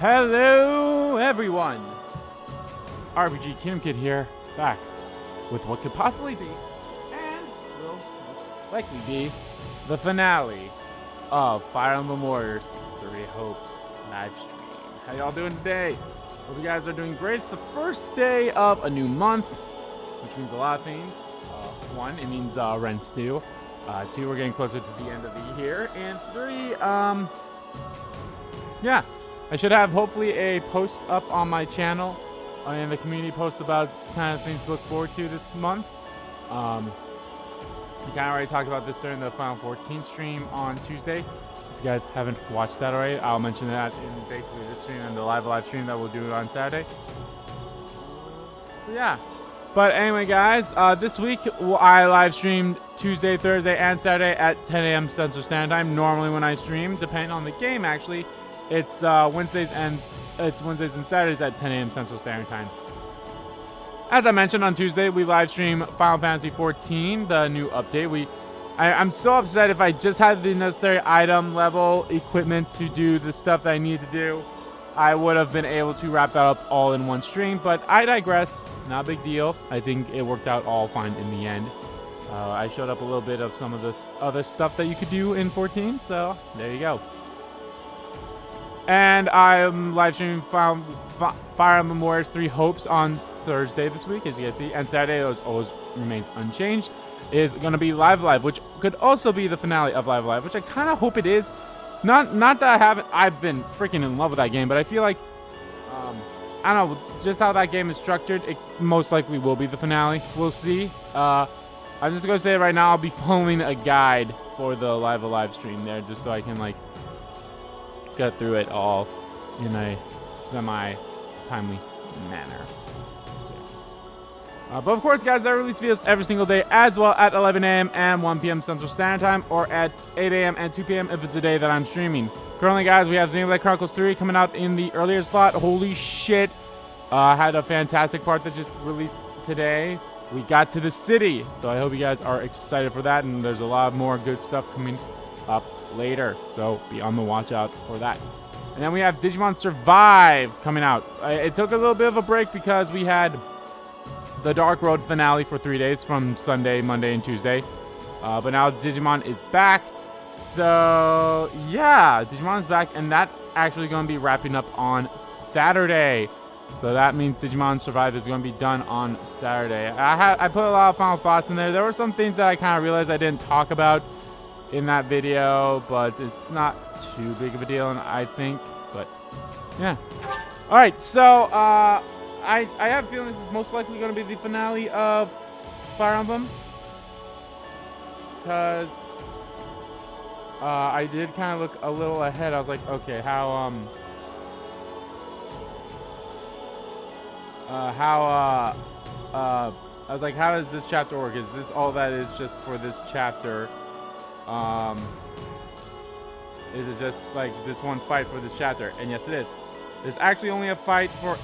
Hello, everyone. RPG Kingdom Kid here, back with what could possibly be, and will most likely be, the finale of Fire Emblem Warriors 3 Hopes Livestream. How y'all doing today? Hope you guys are doing great. It's the first day of a new month, which means a lot of things. One, it means rent's due. Two, we're getting closer to the end of the year. And three, yeah. I should have hopefully a post up on my channel and the community post about kind of things to look forward to this month. We kind of already talked about this during the Final 14 stream on Tuesday. If you guys haven't watched that already, I'll mention that in basically this stream and the live stream that we'll do on Saturday. So yeah. But anyway, guys, this week I live streamed Tuesday, Thursday, and Saturday at 10 a.m. Central Standard Time. Normally when I stream, depending on the game, actually, it's Wednesdays and Saturdays at 10 a.m. Central Standard Time. As I mentioned on Tuesday, we live stream Final Fantasy 14, the new update. I'm so upset. If I just had the necessary item level equipment to do the stuff that I need to do, I would have been able to wrap that up all in one stream. But I digress. Not a big deal. I think it worked out all fine in the end. I showed up a little bit of some of this other stuff that you could do in 14, so there you go. And I'm live streaming Fire Emblem Warriors 3 Hopes on Thursday this week, as you guys see. And Saturday, as always, remains unchanged, is going to be Live, which could also be the finale of Live, which I kind of hope it is. Not that I've been freaking in love with that game, but I feel like, I don't know, just how that game is structured, it most likely will be the finale. We'll see. I'm just going to say right now, I'll be following a guide for the Live stream there, just so I can, like, get through it all in a semi-timely manner. So, but of course, guys, I release videos every single day as well at 11 a.m. and 1 p.m. Central Standard Time, or at 8 a.m. and 2 p.m. if it's the day that I'm streaming. Currently, guys, we have Xenoblade Chronicles 3 coming out in the earlier slot. Holy shit. I had a fantastic part that just released today. We got to the city, so I hope you guys are excited for that, and there's a lot more good stuff coming up later, so be on the watch out for that. And then we have Digimon Survive coming out. It took a little bit of a break because we had the Dark Road finale for 3 days from Sunday, Monday, and Tuesday. But now Digimon is back. So yeah, Digimon is back, and that's actually going to be wrapping up on Saturday. So that means Digimon Survive is going to be done on Saturday. I put a lot of final thoughts in there. There were some things that I kind of realized I didn't talk about in that video, but it's not too big of a deal, and I think. But yeah. All right, so I have a feeling this is most likely going to be the finale of Fire Emblem, because I did kind of look a little ahead. I was like, okay, how I was like, how does this chapter work? Is this all that is just for this chapter? Is it just like this one fight for this chapter? And yes, it is. There's actually only a fight for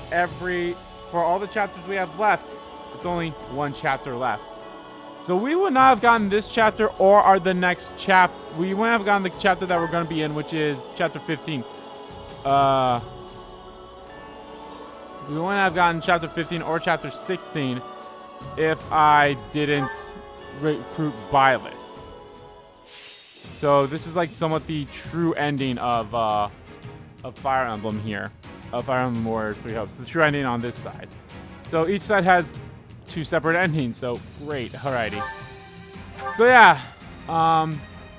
all the chapters we have left. It's only one chapter left. So we would not have gotten this chapter or the next chapter. We wouldn't have gotten the chapter that we're going to be in, which is chapter 15. We wouldn't have gotten chapter 15 or chapter 16 if I didn't recruit Byleth. So this is like somewhat the true ending of Fire Emblem here, of Fire Emblem Warriors 3 Hopes. The true ending on this side. So each side has two separate endings. So great, alrighty. So yeah, I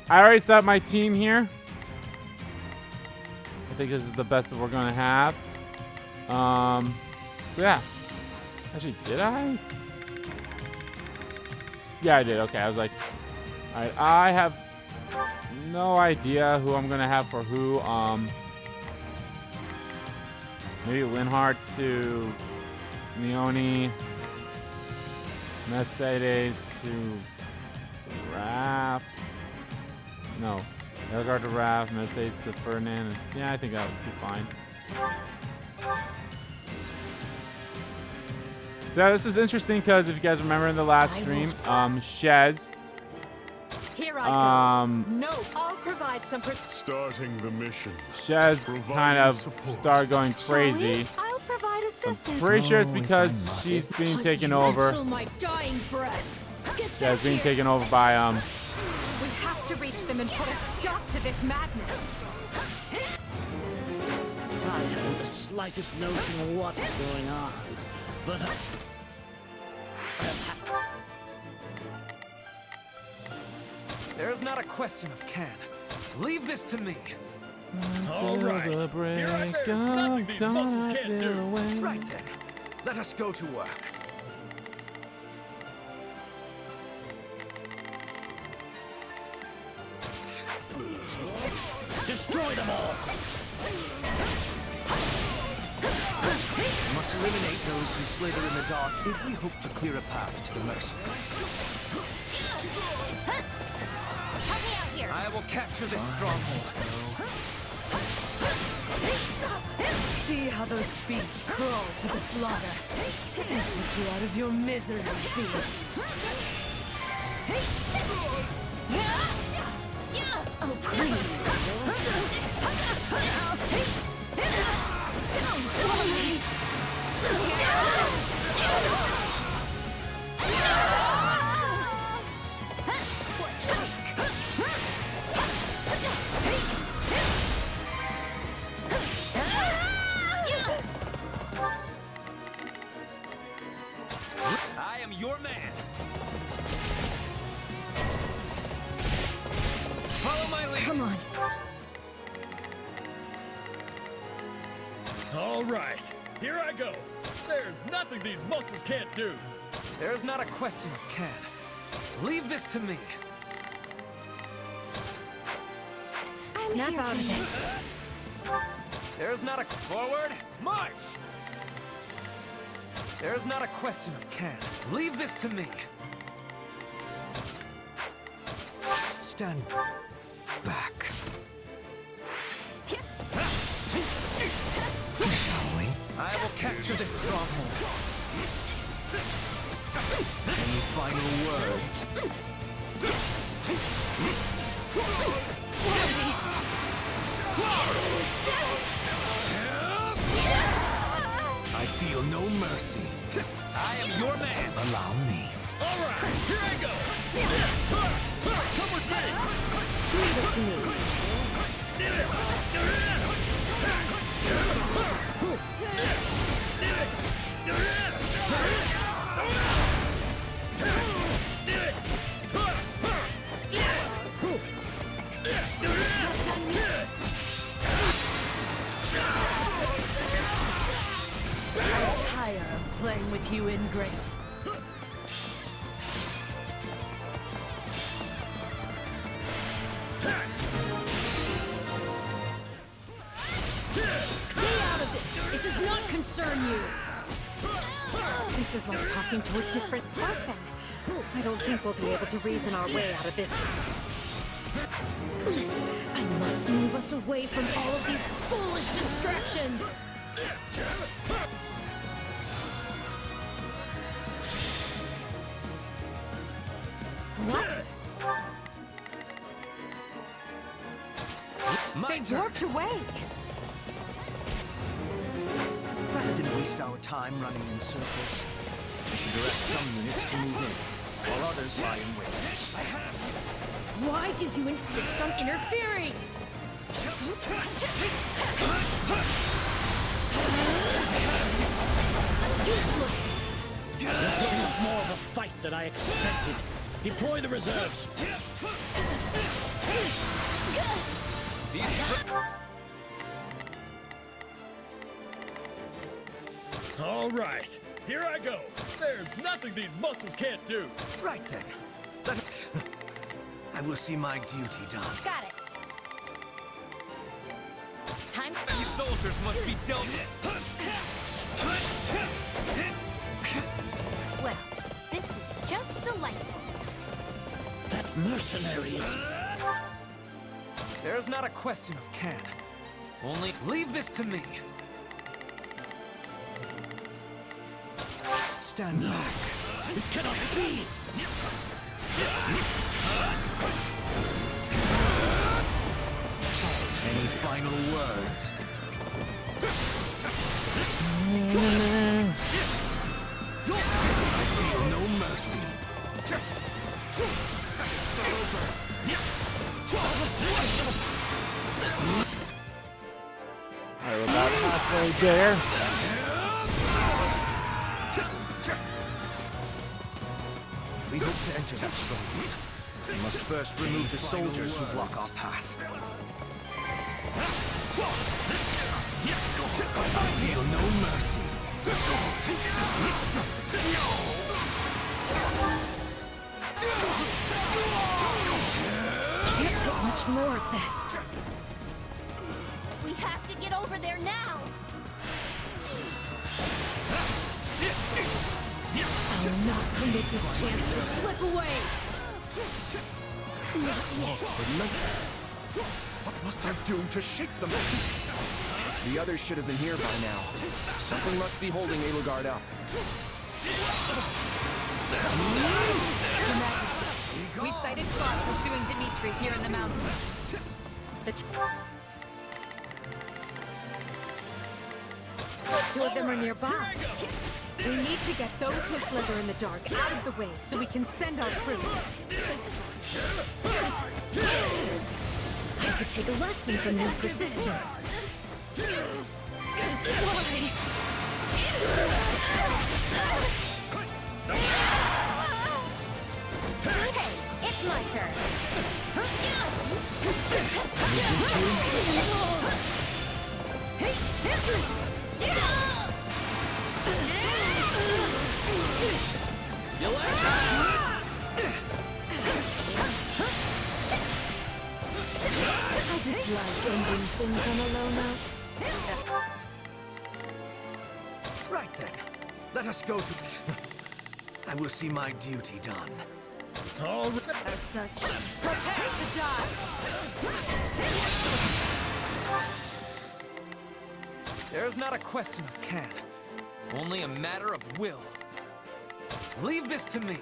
already set up my team here. I think this is the best that we're gonna have. So yeah. Actually, did I? Yeah, I did. Okay, I was like, alright, I have no idea who I'm gonna have for who. Maybe Linhardt to Leone, Mercedes to Raph. No, Edelgard to Raph, Mercedes to Ferdinand. Yeah, I think that would be fine. So yeah, this is interesting because if you guys remember in the last stream, Shez Here I go. No, I'll provide some. Starting the mission. Shaz kind of support. started going Shall we? crazy. I'll provide assistance. Pretty sure it's Oh, because if I'm not she's it. being taken Until over. my dying breath. Get Shaz back being here. taken over by We have to reach them and put a stop to this madness. I haven't the slightest notion of what is going on, but There's not a question of can. Leave this to me. All right. the break Here I there's of nothing these muscles dawn, can't do. away. Right then. Let us go to work. destroy them all. We must eliminate those who slither in the dark if we hope to clear a path to the mercenaries. Help me out here. I will capture this stronghold. See how those beasts crawl to the slaughter. Get you out of your misery, beasts. Oh, please. I am your man. Follow my lead. Come on. All right. Here I go. There's nothing these muscles can't do. There's not a question of can. Leave this to me. Snap out of it. There's not a forward march. There's not a question of can. Leave this to me. Stand back. Shall we? I will capture this stronghold. Any final words? I feel no mercy. I am your man. Allow me. All right. Here I go. Come with me. Leave it to me. I'm tired of playing with you ingrates. Stay out of this. It does not concern you. This is like talking to a different person. I don't think we'll be able to reason our way out of this. I must move us away from all of these foolish distractions. What? My They turn. worked away. Rather than waste our time running in circles, we should direct some units to move in, while others lie in wait. Why do you insist on interfering? Useless. You're putting up more of a fight than I expected. Deploy the reserves. All right. Here I go. There's nothing these muscles can't do. Right then. Let us. I will see my duty done. Got it. Time. These soldiers must be dealt with. Well, this is just delightful. That mercenary is... There's not a question of can. Only leave this to me. Stand back. It cannot be! Any final words? I feel no mercy. Alright, we're about halfway there. If we hope to enter that stronghold, we must first remove the soldiers who block our path. I feel no mercy. Can't take much more of this. We have to get over there now. I'll not permit this chance to slip away. Relentless. What must I do to shake them? The others should have been here by now. Something must be holding Edelgard up. We've sighted Claude pursuing Dimitri here in the mountains. Two of them are nearby. We need to get those who slither in the dark out of the way so we can send our troops. I could take a lesson from their persistence. Why? Okay, it's my turn. You like that? I dislike ending things on a low note. Right then. Let us go to... I will see my duty done. All right. As such, prepare to die. There's not a question of can, only a matter of will. Leave this to me.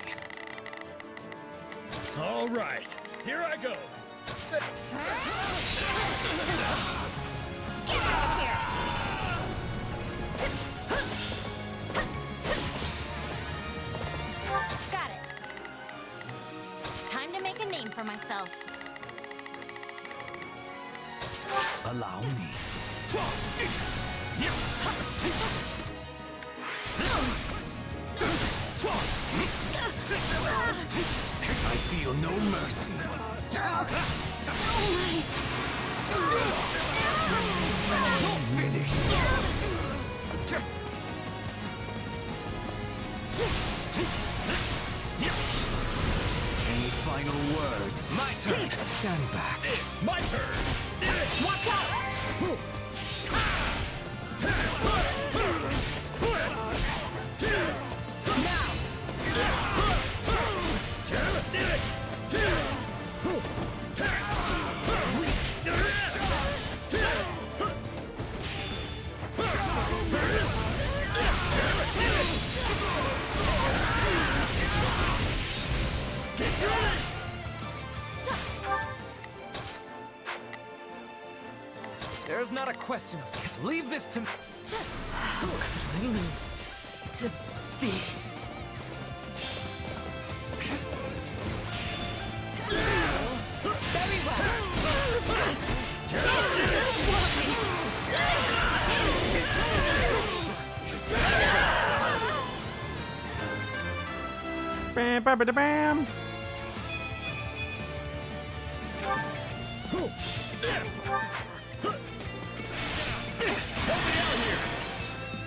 All right. Here I go. Get out of here. Got it. Time to make a name for myself. Allow me. I feel no mercy. Finished. Any final words? My turn. Stand back. It's my turn. Watch out! There's not a question of can. Leave this to me. How could we lose to beasts? Very Bam, bam, bam, bam.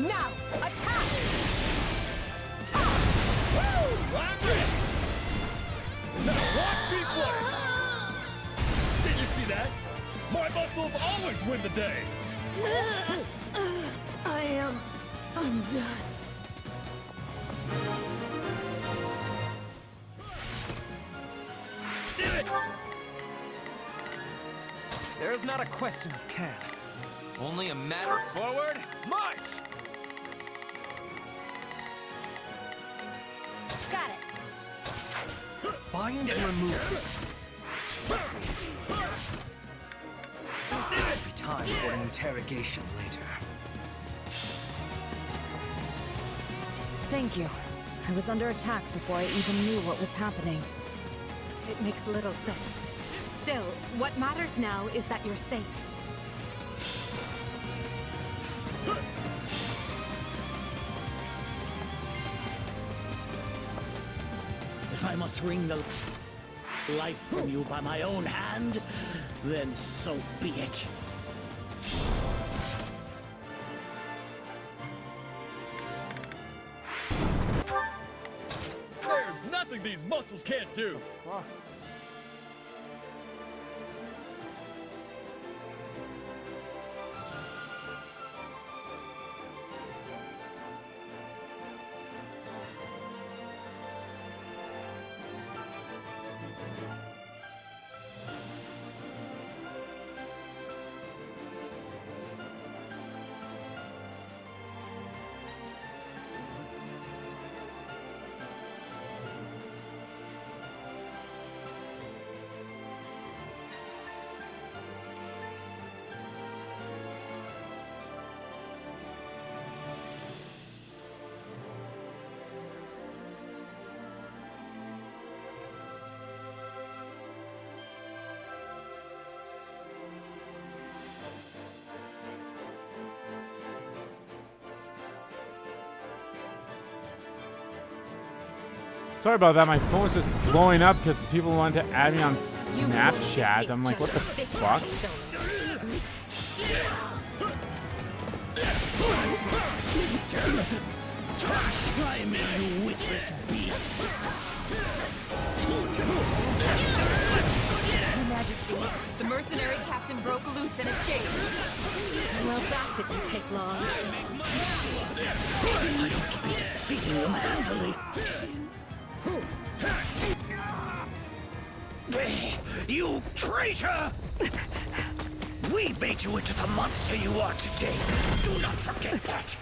Now, attack! I'm ready. Now watch me flex. Did you see that? My muscles always win the day. I am undone. There's not a question of can, only a matter. Forward, march! Got it. Bind and remove. time for an interrogation later. Thank you. I was under attack before I even knew what was happening. It makes little sense. Still, what matters now is that you're safe. If I must wring the life from you by my own hand, then so be it. There's nothing these muscles can't do. Sorry about that. My phone was just blowing up because people wanted to add me on Snapchat. I'm like, what the fuck? Try me, you witless beasts. Your Majesty, the mercenary captain broke loose and escaped. Well, that didn't take long. I ought to be defeating them handily. You traitor! We made you into the monster you are today. Do not forget that.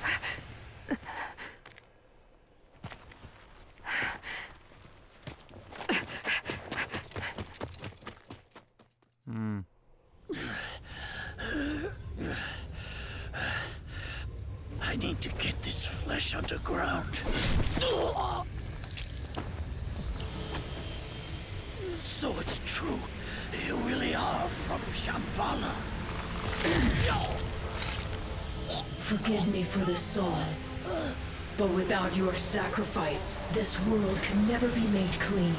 I need to get this flesh underground. So it's true. You really are from Shambhala. Forgive me for this song, but without your sacrifice, this world can never be made clean.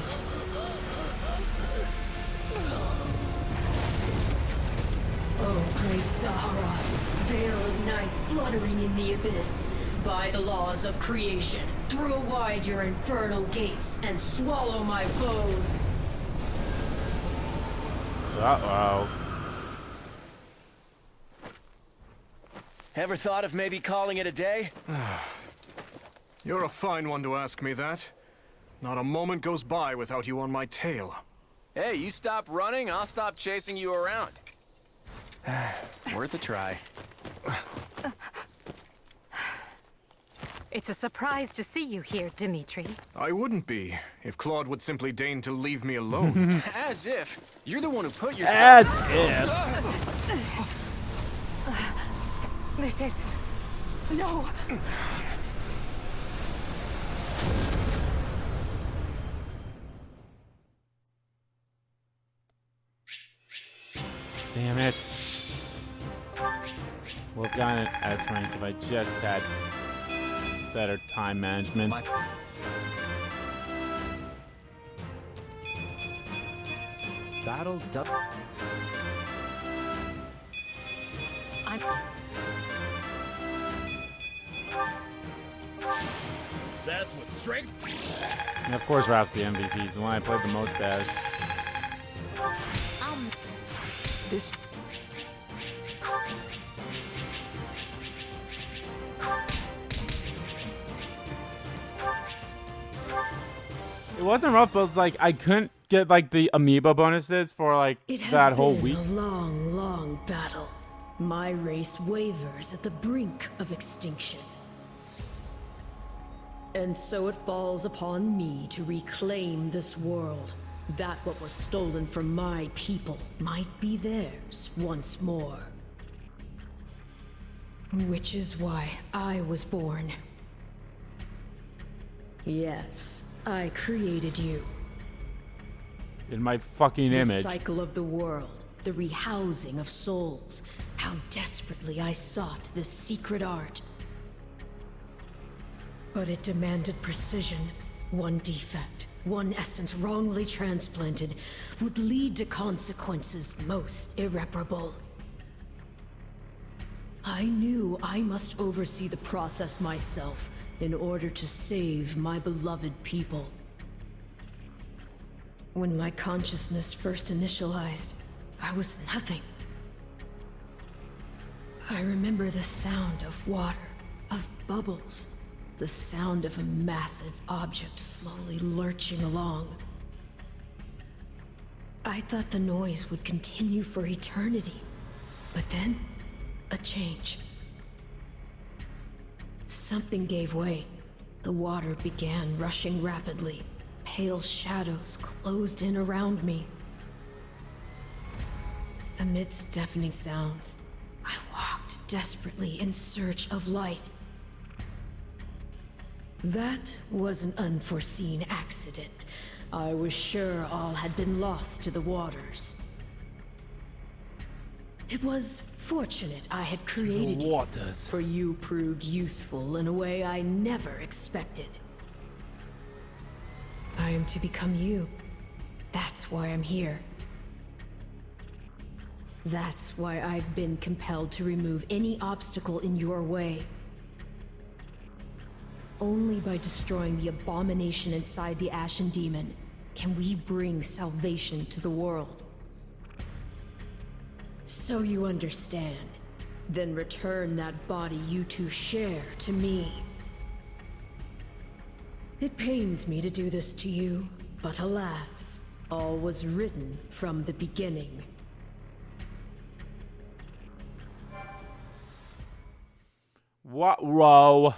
Oh, great Saharas, veil of night fluttering in the abyss. By the laws of creation, throw wide your infernal gates and swallow my foes. Uh-oh. Ever thought of maybe calling it a day? You're a fine one to ask me that. Not a moment goes by without you on my tail. Hey, you stop running, I'll stop chasing you around. Worth a try. It's a surprise to see you here, Dimitri. I wouldn't be, if Claude would simply deign to leave me alone. As if. You're the one who put yourself... As if. This is... No! Damn it. Would have gotten an S rank if I just had better time management. Battle double. That's what strength. And of course, Rap's the MVP. He's the one I played the most as. This... It wasn't rough, but it was like I couldn't get like the Amiibo bonuses for like It has that whole been week. a long, long battle. My race wavers at the brink of extinction. And so it falls upon me to reclaim this world, that what was stolen from my people might be theirs once more. Which is why I was born. Yes, I created you. In my fucking The image. cycle of the world, the rehousing of souls. How desperately I sought this secret art. But it demanded precision. One defect, one essence wrongly transplanted, would lead to consequences most irreparable. I knew I must oversee the process myself in order to save my beloved people. When my consciousness first initialized, I was nothing. I remember the sound of water, of bubbles, the sound of a massive object slowly lurching along. I thought the noise would continue for eternity, but then, a change. Something gave way. The water began rushing rapidly. Pale shadows closed in around me. Amidst deafening sounds, I walked desperately in search of light. That was an unforeseen accident. I was sure all had been lost to the waters. It was fortunate I had created you, for you proved useful in a way I never expected. I am to become you. That's why I'm here. That's why I've been compelled to remove any obstacle in your way. Only by destroying the abomination inside the Ashen Demon can we bring salvation to the world. So you understand. Then return that body you two share to me. It pains me to do this to you, but alas, all was written from the beginning. What row?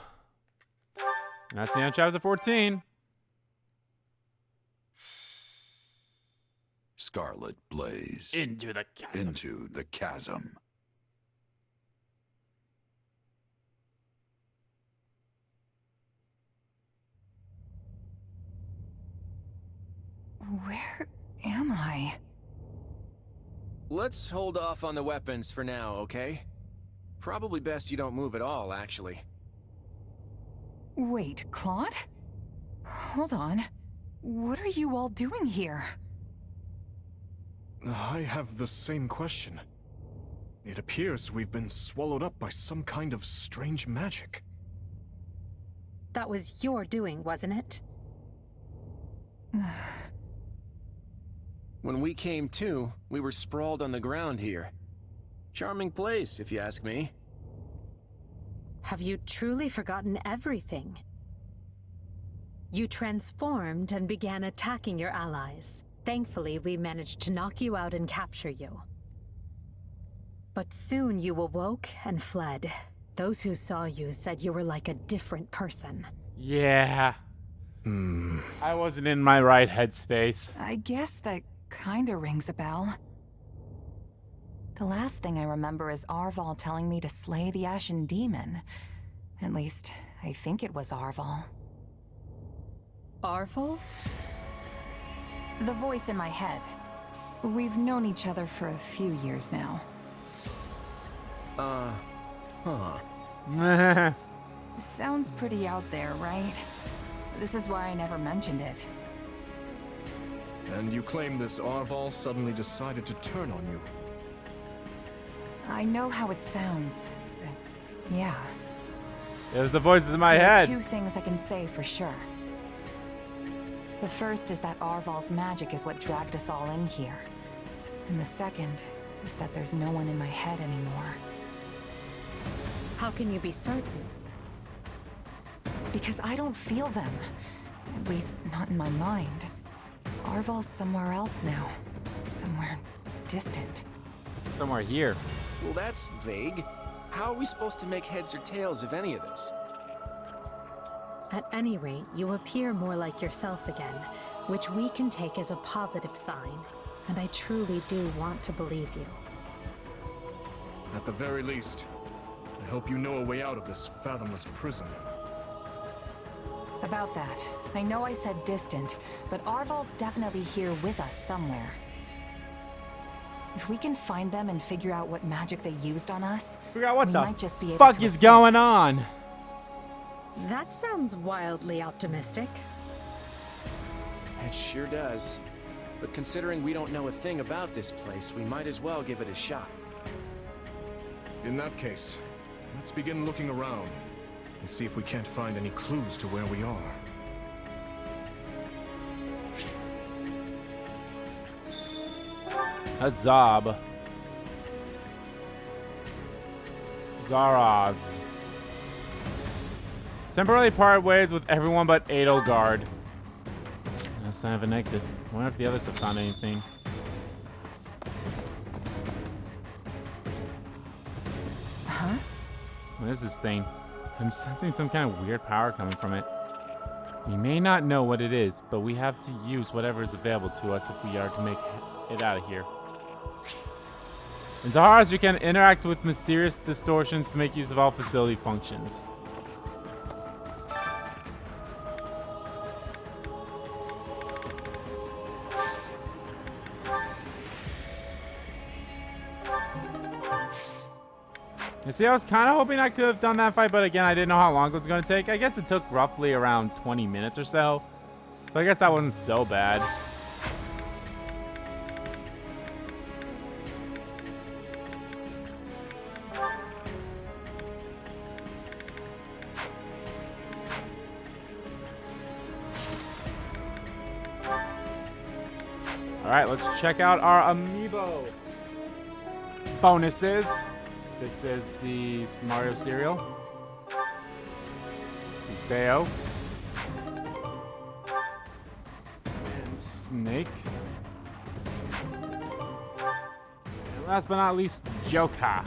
That's the end of chapter 14. Scarlet blaze. Into the chasm. Into the chasm. Where am I? Let's hold off on the weapons for now, okay? Probably best you don't move at all, actually. Wait, Claude? Hold on. What are you all doing here? I have the same question. It appears we've been swallowed up by some kind of strange magic. That was your doing, wasn't it? When we came to, we were sprawled on the ground here. Charming place, if you ask me. Have you truly forgotten everything? You transformed and began attacking your allies. Thankfully, we managed to knock you out and capture you. But soon you awoke and fled. Those who saw you said you were like a different person. Yeah. I wasn't in my right headspace. I guess that kinda rings a bell. The last thing I remember is Arval telling me to slay the Ashen Demon. At least, I think it was Arval. Arval? The voice in my head. We've known each other for a few years now. Sounds pretty out there, right? This is why I never mentioned it. And you claim this Arval suddenly decided to turn on you. I know how it sounds, but yeah. It was the voices in my There are head. two things I can say for sure. The first is that Arval's magic is what dragged us all in here. And the second is that there's no one in my head anymore. How can you be certain? Because I don't feel them. At least, not in my mind. Arval's somewhere else now. Somewhere distant. Somewhere here. Well, that's vague. How are we supposed to make heads or tails of any of this? At any rate, you appear more like yourself again, which we can take as a positive sign. And I truly do want to believe you. At the very least, I hope you know a way out of this fathomless prison. About that, I know I said distant, but Arval's definitely here with us somewhere. If we can find them and figure out what magic they used on us, Figure out what we the might just be able fuck to is escape. going on? That sounds wildly optimistic. It sure does. But considering we don't know a thing about this place, we might as well give it a shot. In that case, let's begin looking around and see if we can't find any clues to where we are. Azab. Zaraz. Temporarily part ways with everyone but Edelgard. No sign of an exit. I wonder if the others have found anything. Huh? What is this thing? I'm sensing some kind of weird power coming from it. We may not know what it is, but we have to use whatever is available to us if we are to make it out of here. In Zaharas, you can interact with mysterious distortions to make use of all facility functions. You see, I was kind of hoping I could have done that fight, but again, I didn't know how long it was going to take. I guess it took roughly around 20 minutes or so. So I guess that wasn't so bad. Alright, let's check out our Amiibo Bonuses. This is the Mario cereal. This is Bayo. And Snake. And last but not least, Joker.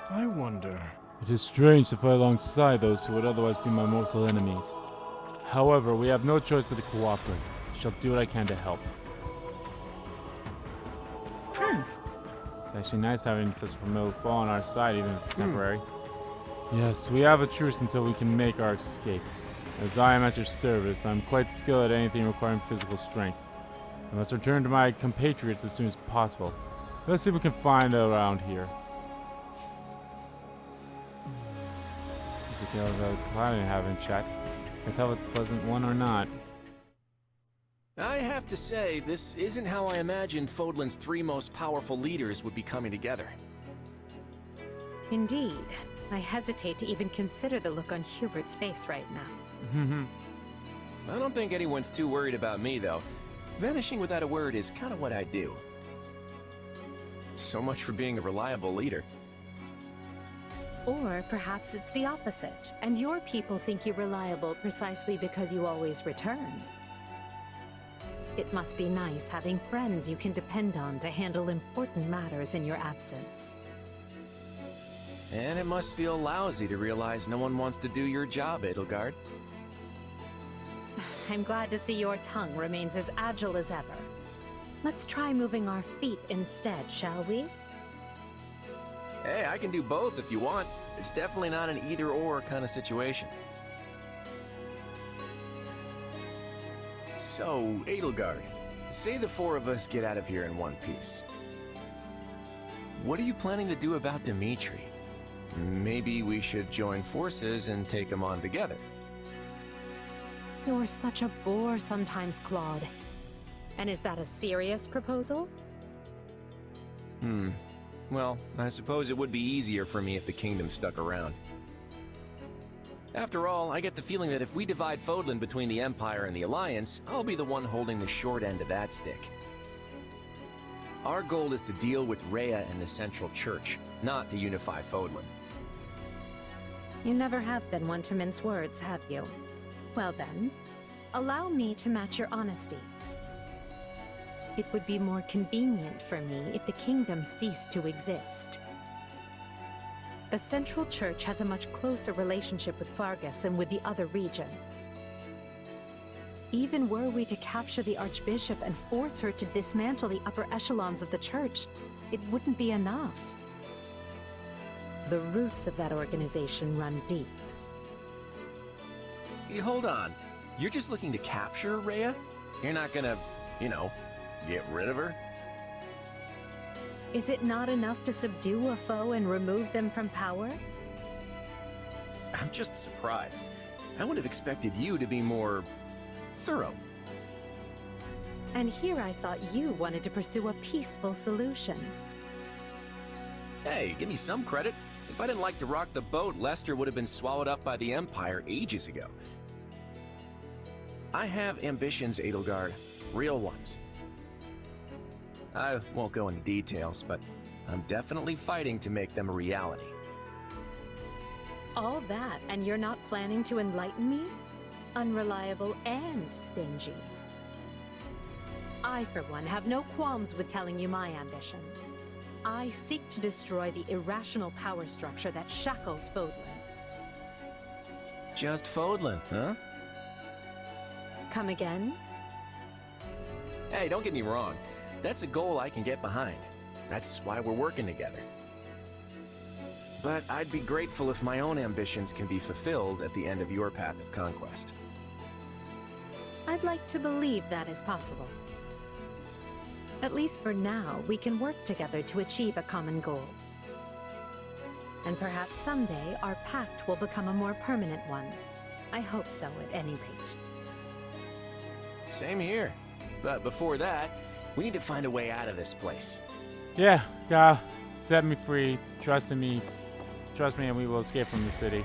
I wonder. It is strange to fight alongside those who would otherwise be my mortal enemies. However, we have no choice but to cooperate. I shall do what I can to help. It's actually nice having such a familiar foe on our side, even if it's temporary. Yes, we have a truce until we can make our escape. As I am at your service, I am quite skilled at anything requiring physical strength. I must return to my compatriots as soon as possible. Let's see if we can find it around here. Look at the cloud I have in chat. Can tell if it's a pleasant one or not. I have to say, this isn't how I imagined Fodlan's 3 most powerful leaders would be coming together. Indeed. I hesitate to even consider the look on Hubert's face right now. I don't think anyone's too worried about me, though. Vanishing without a word is kind of what I do. So much for being a reliable leader. Or perhaps it's the opposite, and your people think you reliable precisely because you always return. It must be nice having friends you can depend on to handle important matters in your absence. And it must feel lousy to realize no one wants to do your job, Edelgard. I'm glad to see your tongue remains as agile as ever. Let's try moving our feet instead, shall we? Hey, I can do both if you want. It's definitely not an either-or kind of situation. So, Edelgard, say the 4 of us get out of here in one piece. What are you planning to do about Dimitri? Maybe we should join forces and take him on together. You're such a bore sometimes, Claude. And is that a serious proposal? Well, I suppose it would be easier for me if the kingdom stuck around. After all, I get the feeling that if we divide Fodlan between the Empire and the Alliance, I'll be the one holding the short end of that stick. Our goal is to deal with Rhea and the Central Church, not to unify Fodlan. You never have been one to mince words, have you? Well then, allow me to match your honesty. It would be more convenient for me if the kingdom ceased to exist. The Central Church has a much closer relationship with Fargus than with the other regions. Even were we to capture the Archbishop and force her to dismantle the upper echelons of the Church, it wouldn't be enough. The roots of that organization run deep. Hold on. You're just looking to capture Rhea? You're not gonna, get rid of her? Is it not enough to subdue a foe and remove them from power? I'm just surprised. I would have expected you to be more thorough. And here I thought you wanted to pursue a peaceful solution. Hey, give me some credit. If I didn't like to rock the boat, Lester would have been swallowed up by the Empire ages ago. I have ambitions, Edelgard. Real ones. I won't go into details, but I'm definitely fighting to make them a reality. All that, and you're not planning to enlighten me? Unreliable and stingy. I, for one, have no qualms with telling you my ambitions. I seek to destroy the irrational power structure that shackles Fodlan. Just Fodlan, huh? Come again? Hey, don't get me wrong. That's a goal I can get behind. That's why we're working together. But I'd be grateful if my own ambitions can be fulfilled at the end of your path of conquest. I'd like to believe that is possible. At least for now, we can work together to achieve a common goal. And perhaps someday our pact will become a more permanent one. I hope so, at any rate. Same here. But before that, we need to find a way out of this place. Yeah, God, set me free. Trust in me. Trust me, and we will escape from the city.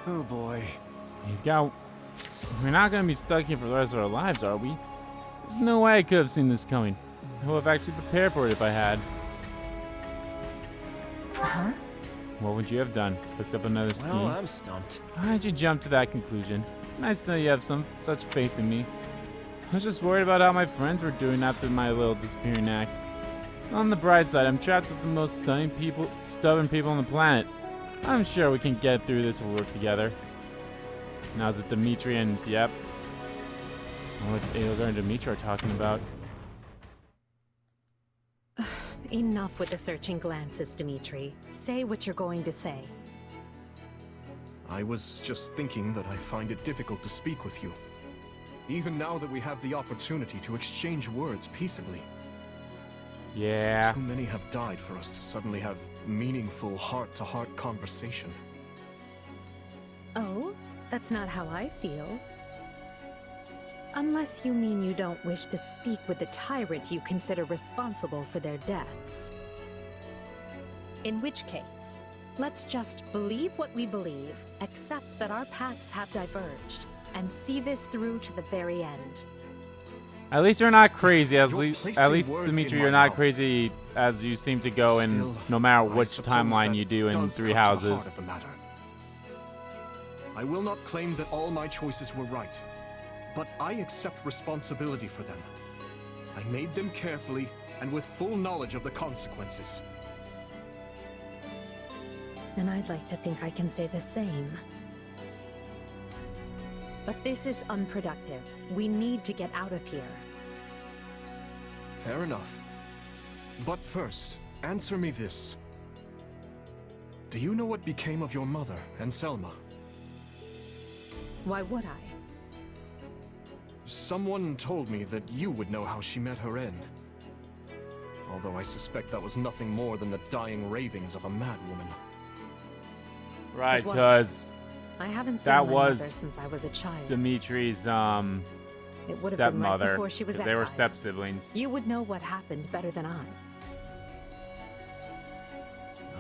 Oh boy. We're not gonna be stuck here for the rest of our lives, are we? There's no way I could have seen this coming. I would have actually prepared for it if I had. Huh? What would you have done? Cooked up another scheme? Well, I'm stumped. Why did you jump to that conclusion? Nice to know you have such faith in me. I was just worried about how my friends were doing after my little disappearing act. On the bright side, I'm trapped with the most stubborn people on the planet. I'm sure we can get through this if we work together. Now is it Dimitri and yep. What Edelgard and Dimitri are talking about. Enough with the searching glances, Dimitri. Say what you're going to say. I was just thinking that I find it difficult to speak with you. Even now that we have the opportunity to exchange words peaceably. Yeah. Too many have died for us to suddenly have meaningful heart-to-heart conversation. Oh? That's not how I feel. Unless you mean you don't wish to speak with the tyrant you consider responsible for their deaths. In which case, let's just believe what we believe, accept that our paths have diverged, and see this through to the very end. At least you're not crazy. At least, words Dimitri, in you're my not mouth. crazy as you seem to go in Still, no matter I which suppose timeline that you do in does Three cut to the Houses. heart of the matter. I will not claim that all my choices were right, but I accept responsibility for them. I made them carefully and with full knowledge of the consequences. And I'd like to think I can say the same. But this is unproductive. We need to get out of here. Fair enough. But first, answer me this. Do you know what became of your mother and Selma? Why would I? Someone told me that you would know how she met her end. Although I suspect that was nothing more than the dying ravings of a madwoman. Right, It was. because I haven't seen that my was mother since I was a child. Dimitri's It would have been right stepmother. before she was 'Cause they were exiled. step siblings. You would know what happened better than I.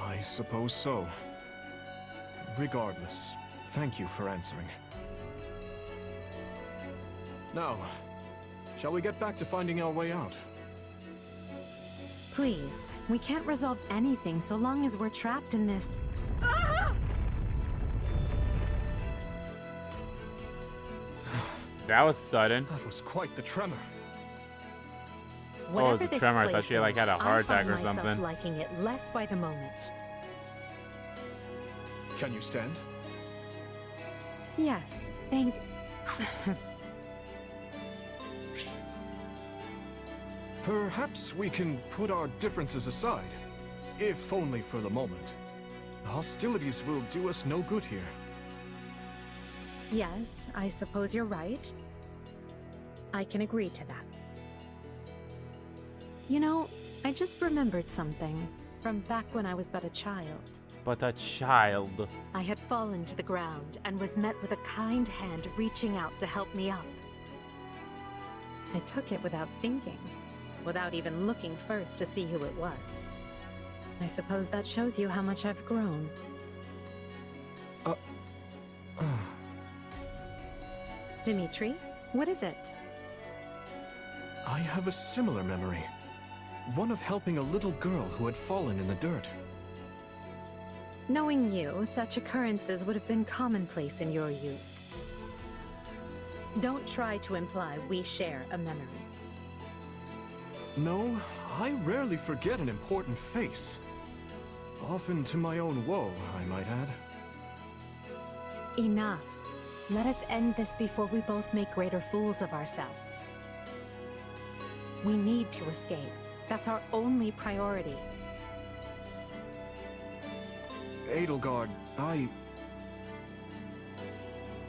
I suppose so. Regardless, thank you for answering. Now, shall we get back to finding our way out? Please, we can't resolve anything so long as we're trapped in this. That was sudden. That was quite the tremor. Whatever it was a this tremor. I thought place she, like, had a is, heart I attack or find myself something. liking it less by the moment. Can you stand? Yes, Perhaps we can put our differences aside, if only for the moment. The hostilities will do us no good here. Yes, I suppose you're right. I can agree to that. You know, I just remembered something from back when I was but a child. But a child. I had fallen to the ground and was met with a kind hand reaching out to help me up. I took it without thinking, without even looking first to see who it was. I suppose that shows you how much I've grown. Dimitri, what is it? I have a similar memory. One of helping a little girl who had fallen in the dirt. Knowing you, such occurrences would have been commonplace in your youth. Don't try to imply we share a memory. No, I rarely forget an important face. Often to my own woe, I might add. Enough. Let us end this before we both make greater fools of ourselves. We need to escape. That's our only priority. Edelgard,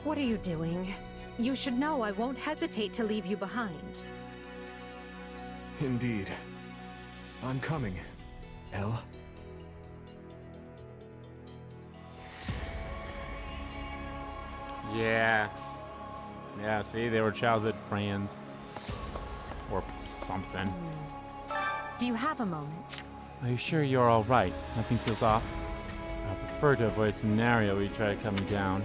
What are you doing? You should know I won't hesitate to leave you behind. Indeed. I'm coming, Elle. Yeah. Yeah, see, they were childhood friends. Or something. Do you have a moment? Are you sure you're alright? Nothing feels off? I prefer to avoid a scenario where you try to cut me down.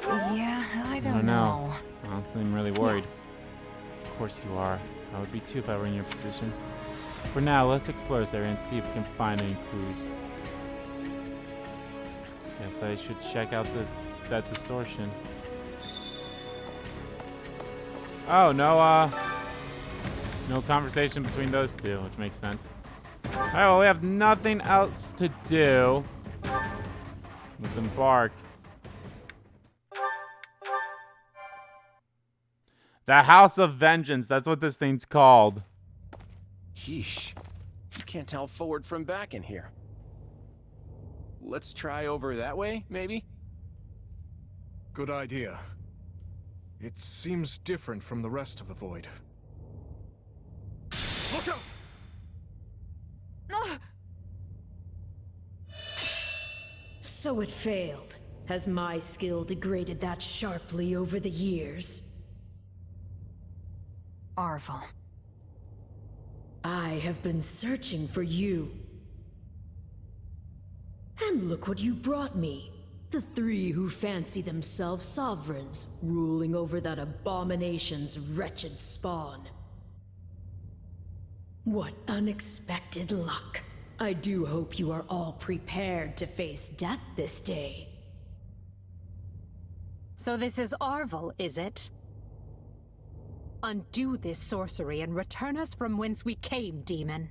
Yeah, I I don't don't know. know. I don't seem really worried. Yes. Of course you are. I would be too if I were in your position. For now, let's explore this area and see if we can find any clues. Guess I should check out that distortion. Oh, no conversation between those two, which makes sense. Alright, well, we have nothing else to do. Let's embark. The House of Vengeance, that's what this thing's called. Yeesh. You can't tell forward from back in here. Let's try over that way, maybe? Good idea. It seems different from the rest of the void. Look out! So it failed. Has my skill degraded that sharply over the years? Arvel. I have been searching for you. And look what you brought me. The three who fancy themselves sovereigns, ruling over that abomination's wretched spawn. What unexpected luck. I do hope you are all prepared to face death this day. So this is Arvel, is it? Undo this sorcery and return us from whence we came, demon.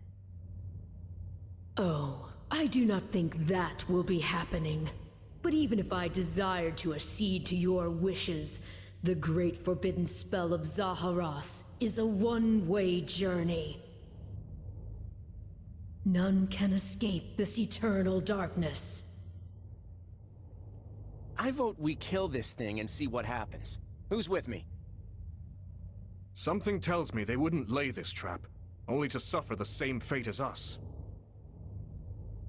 Oh, I do not think that will be happening. But even if I desired to accede to your wishes, the great forbidden spell of Zaharas is a one-way journey. None can escape this eternal darkness. I vote we kill this thing and see what happens. Who's with me? Something tells me they wouldn't lay this trap, only to suffer the same fate as us.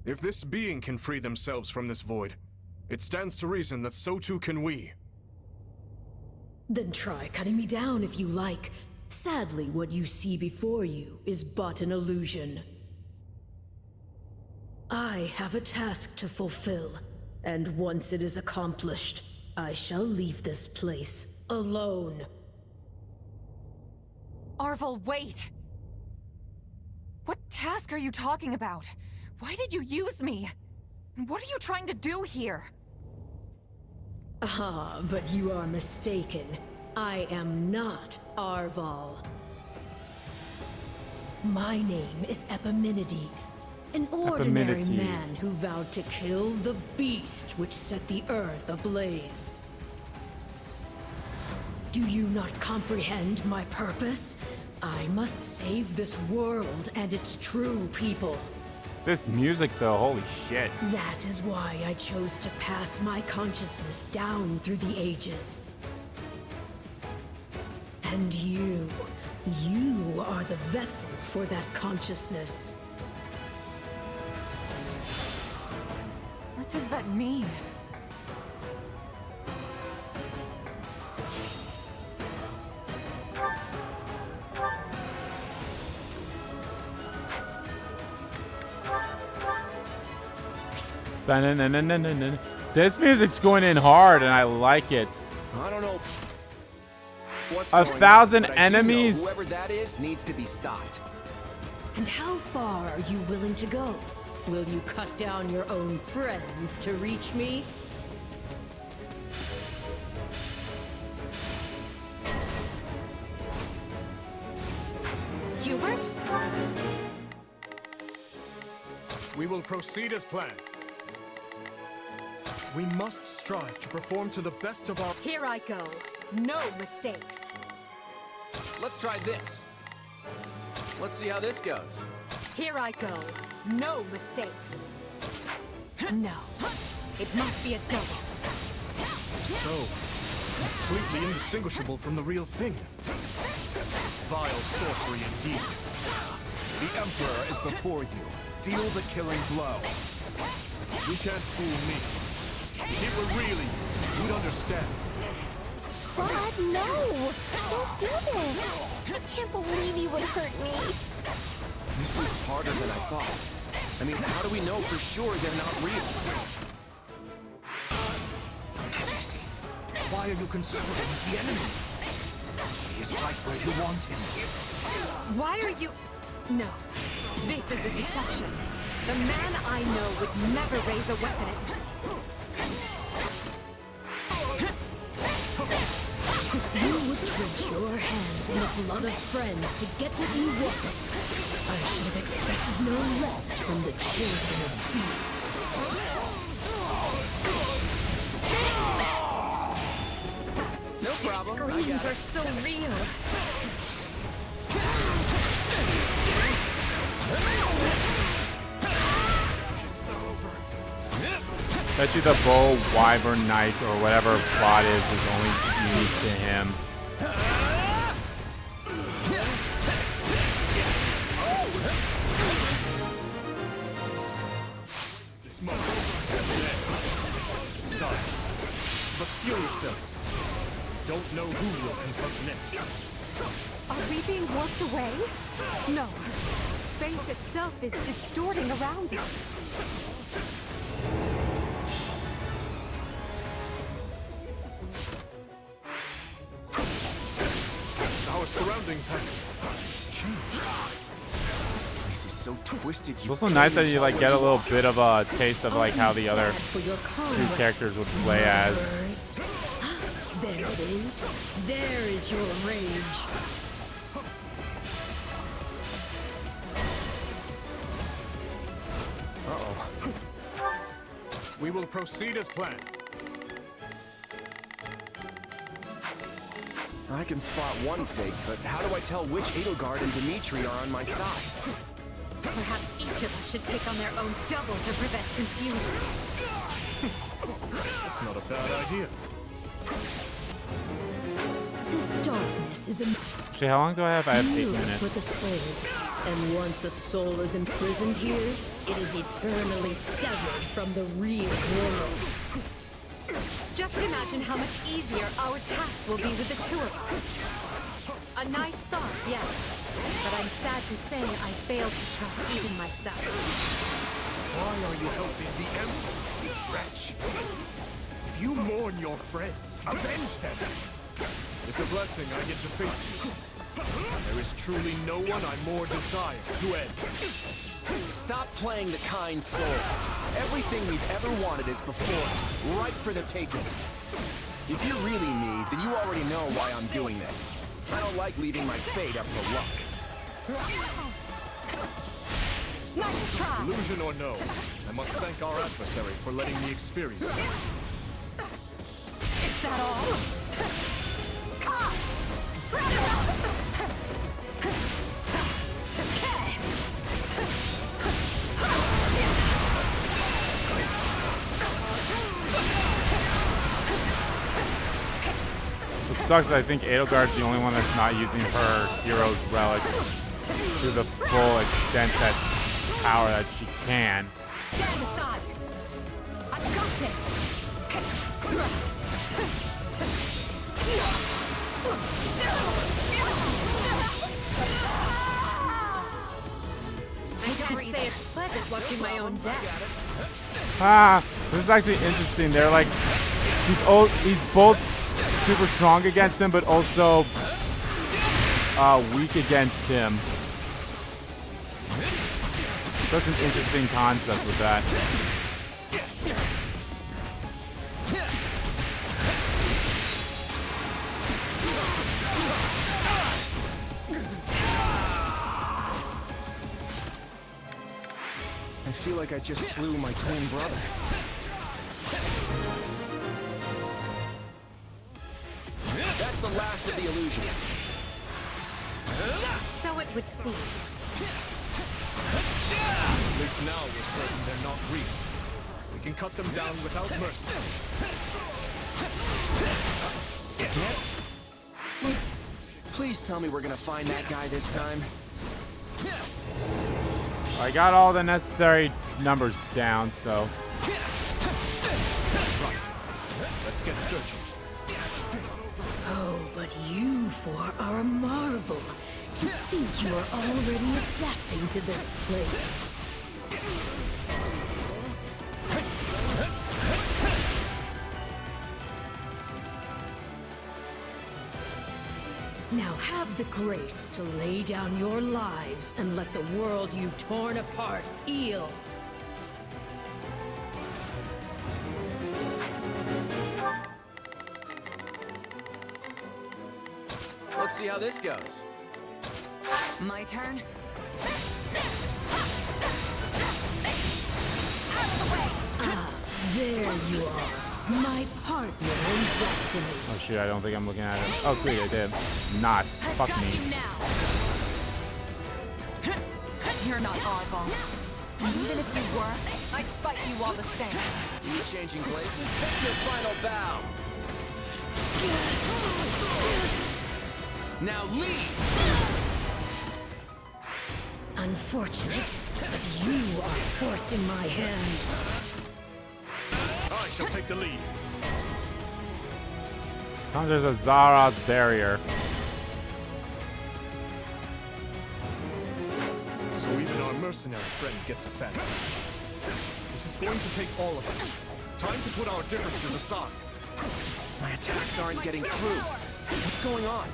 If this being can free themselves from this void, it stands to reason that so too can we. Then try cutting me down if you like. Sadly, what you see before you is but an illusion. I have a task to fulfill, and once it is accomplished, I shall leave this place alone. Arvel, wait! What task are you talking about? Why did you use me? What are you trying to do here? Ah, but you are mistaken. I am not Arval. My name is Epimenides. An ordinary Epimenides. man who vowed to kill the beast which set the earth ablaze. Do you not comprehend my purpose? I must save this world and its true people. This music, though, holy shit. That is why I chose to pass my consciousness down through the ages. And you are the vessel for that consciousness. What does that mean? This music's going in hard, and I like it. I don't know what's A going on, 1,000 but I do know enemies? whoever that is needs to be stopped. And how far are you willing to go? Will you cut down your own friends to reach me? Hubert? We will proceed as planned. We must strive to perform to the best of our... Here I go. No mistakes. Let's try this. Let's see how this goes. Here I go. No mistakes. No. It must be a double. So, it's completely indistinguishable from the real thing. This is vile sorcery indeed. The Emperor is before you. Deal the killing blow. You can't fool me. If it were really you, you'd understand. Claude, no! Don't do this! I can't believe you would hurt me. This is harder than I thought. I mean, how do we know for sure they're not real? Majesty, why are you consorting with the enemy? He is right where you want him. Why are you... No. This is a deception. The man I know would never raise a weapon at me. You would drench your hands in the blood of friends to get what you wanted. I should have expected no less from the children of beasts. No problem. I Screams got are it. so real. Bet you the bow, wyvern, knight, or whatever plot is only unique to him. This moment has an end. It's done. But steel yourselves. Don't know who will confront next. Are we being warped away? No. Space itself is distorting around us. Our surroundings have changed. This place is so twisted. It's also nice that you like get a little bit of a taste of like how the other two characters would play as. There it is. There is your rage. Uh-oh. We will proceed as planned. I can spot one fake, but how do I tell which Edelgard and Dimitri are on my side? Perhaps each of us should take on their own double to prevent confusion. That's not a bad idea. This darkness is a Actually, how long do I have? I have 8 minutes. for the soul. And once a soul is imprisoned here, it is eternally severed from the real world. Just imagine how much easier our task will be with the two of us. A nice thought, yes. But I'm sad to say I failed to trust even myself. Why are you helping the Emperor, you wretch? If you mourn your friends, avenge them. It's a blessing I get to face you. There is truly no one I more desire to end. Stop playing the kind soul. Everything we've ever wanted is before us, right for the taking. If you're really me, then you already know why I'm doing this. I don't like leaving my fate up to luck. Nice try. Illusion or no, I must thank our adversary for letting me experience it. Is that all? Which sucks, I think Edelgard's the only one that's not using her hero's relic to the full extent that power that she can. Stand aside. I've got this. I can't say it's pleasant watching my own death. This is actually interesting. They're like, he's both super strong against him, but also weak against him. Such an interesting concept with that. I feel like I just slew my twin brother. That's the last of the illusions. So it would seem. At least now we're certain they're not real. We can cut them down without mercy. Please tell me we're gonna find that guy this time. I got all the necessary numbers down, so. Right. Let's get searching. Oh, but you four are a marvel. To think you are already adapting to this place. Now have the grace to lay down your lives and let the world you've torn apart heal. Let's see how this goes. My turn? There you are, my partner in destiny. Oh shoot, I don't think I'm looking at it. Oh sweet, I did. Not. Fuck me. You're not Arval. Even if you were, I'd fight you all the same. You changing places? Take your final bow. Now leave! Unfortunate, but you are forcing my hand. I shall take the lead. There's a Zara's barrier. So even our mercenary friend gets offended. This is going to take all of us. Time to put our differences aside. My attacks aren't getting through. What's going on?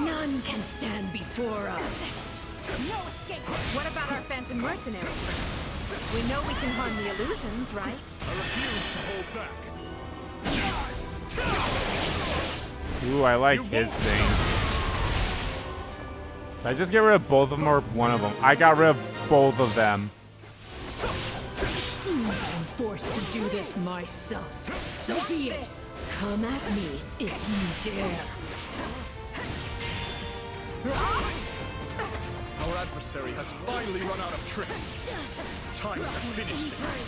None can stand before us. No escape. What about our phantom mercenaries? We know we can harm the illusions, right? I refuse to hold back. Ooh, I like his thing. Did I just get rid of both of them or one of them? I got rid of both of them. It seems I'm forced to do this myself. So be it. Come at me if you dare. Our adversary has finally run out of tricks. Time to finish this.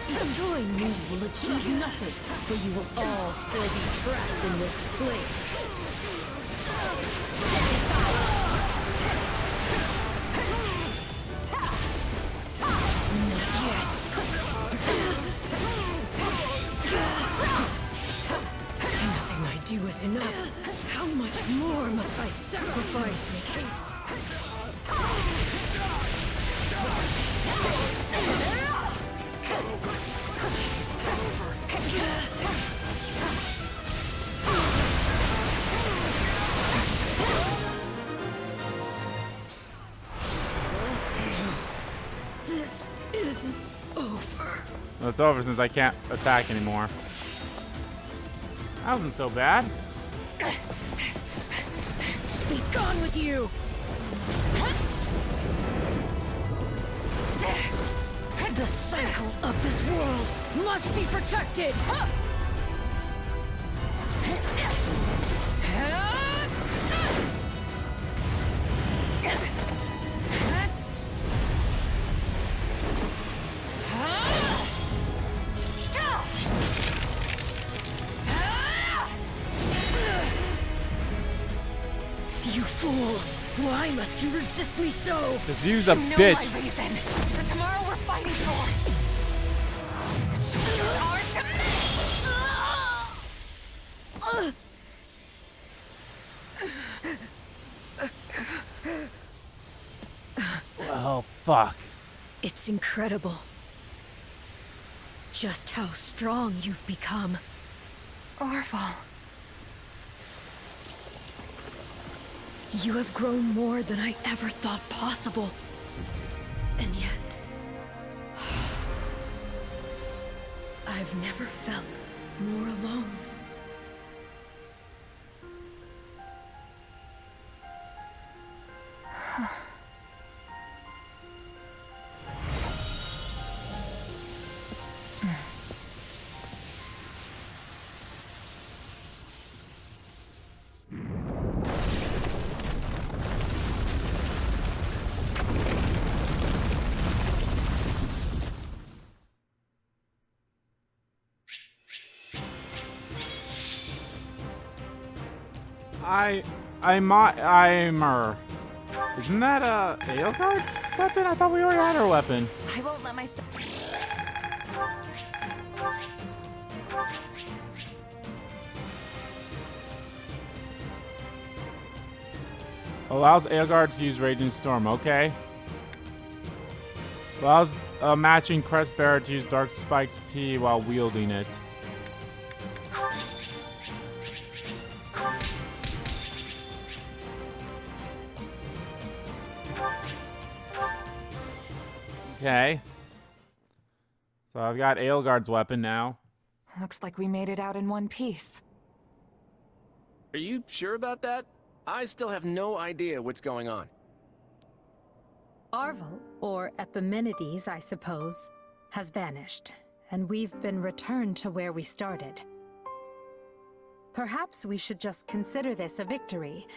Destroying me will achieve nothing, for you will all still be trapped in this place. Not yet. Nothing I do is enough. How much more must I sacrifice? This isn't over. Well, it's over since I can't attack anymore. That wasn't so bad. Be gone with you! The cycle of this world must be protected! You fool! Why must you resist me so? Cause you's a You know bitch. my reason. The tomorrow we're fighting for. It's ours to make. Oh, fuck. It's incredible. Just how strong you've become. Arval. You have grown more than I ever thought possible. And yet... I've never felt more alone. Isn't that Edelgard's weapon? I thought we already had her weapon. I won't let myself. Allows Edelgard to use Raging Storm. Okay. Allows a matching crest bearer to use Dark Spike's T while wielding it. Okay. So I've got Edelgard's weapon now. Looks like we made it out in one piece. Are you sure about that? I still have no idea what's going on. Arval, or Epimenides, I suppose, has vanished, and we've been returned to where we started. Perhaps we should just consider this a victory,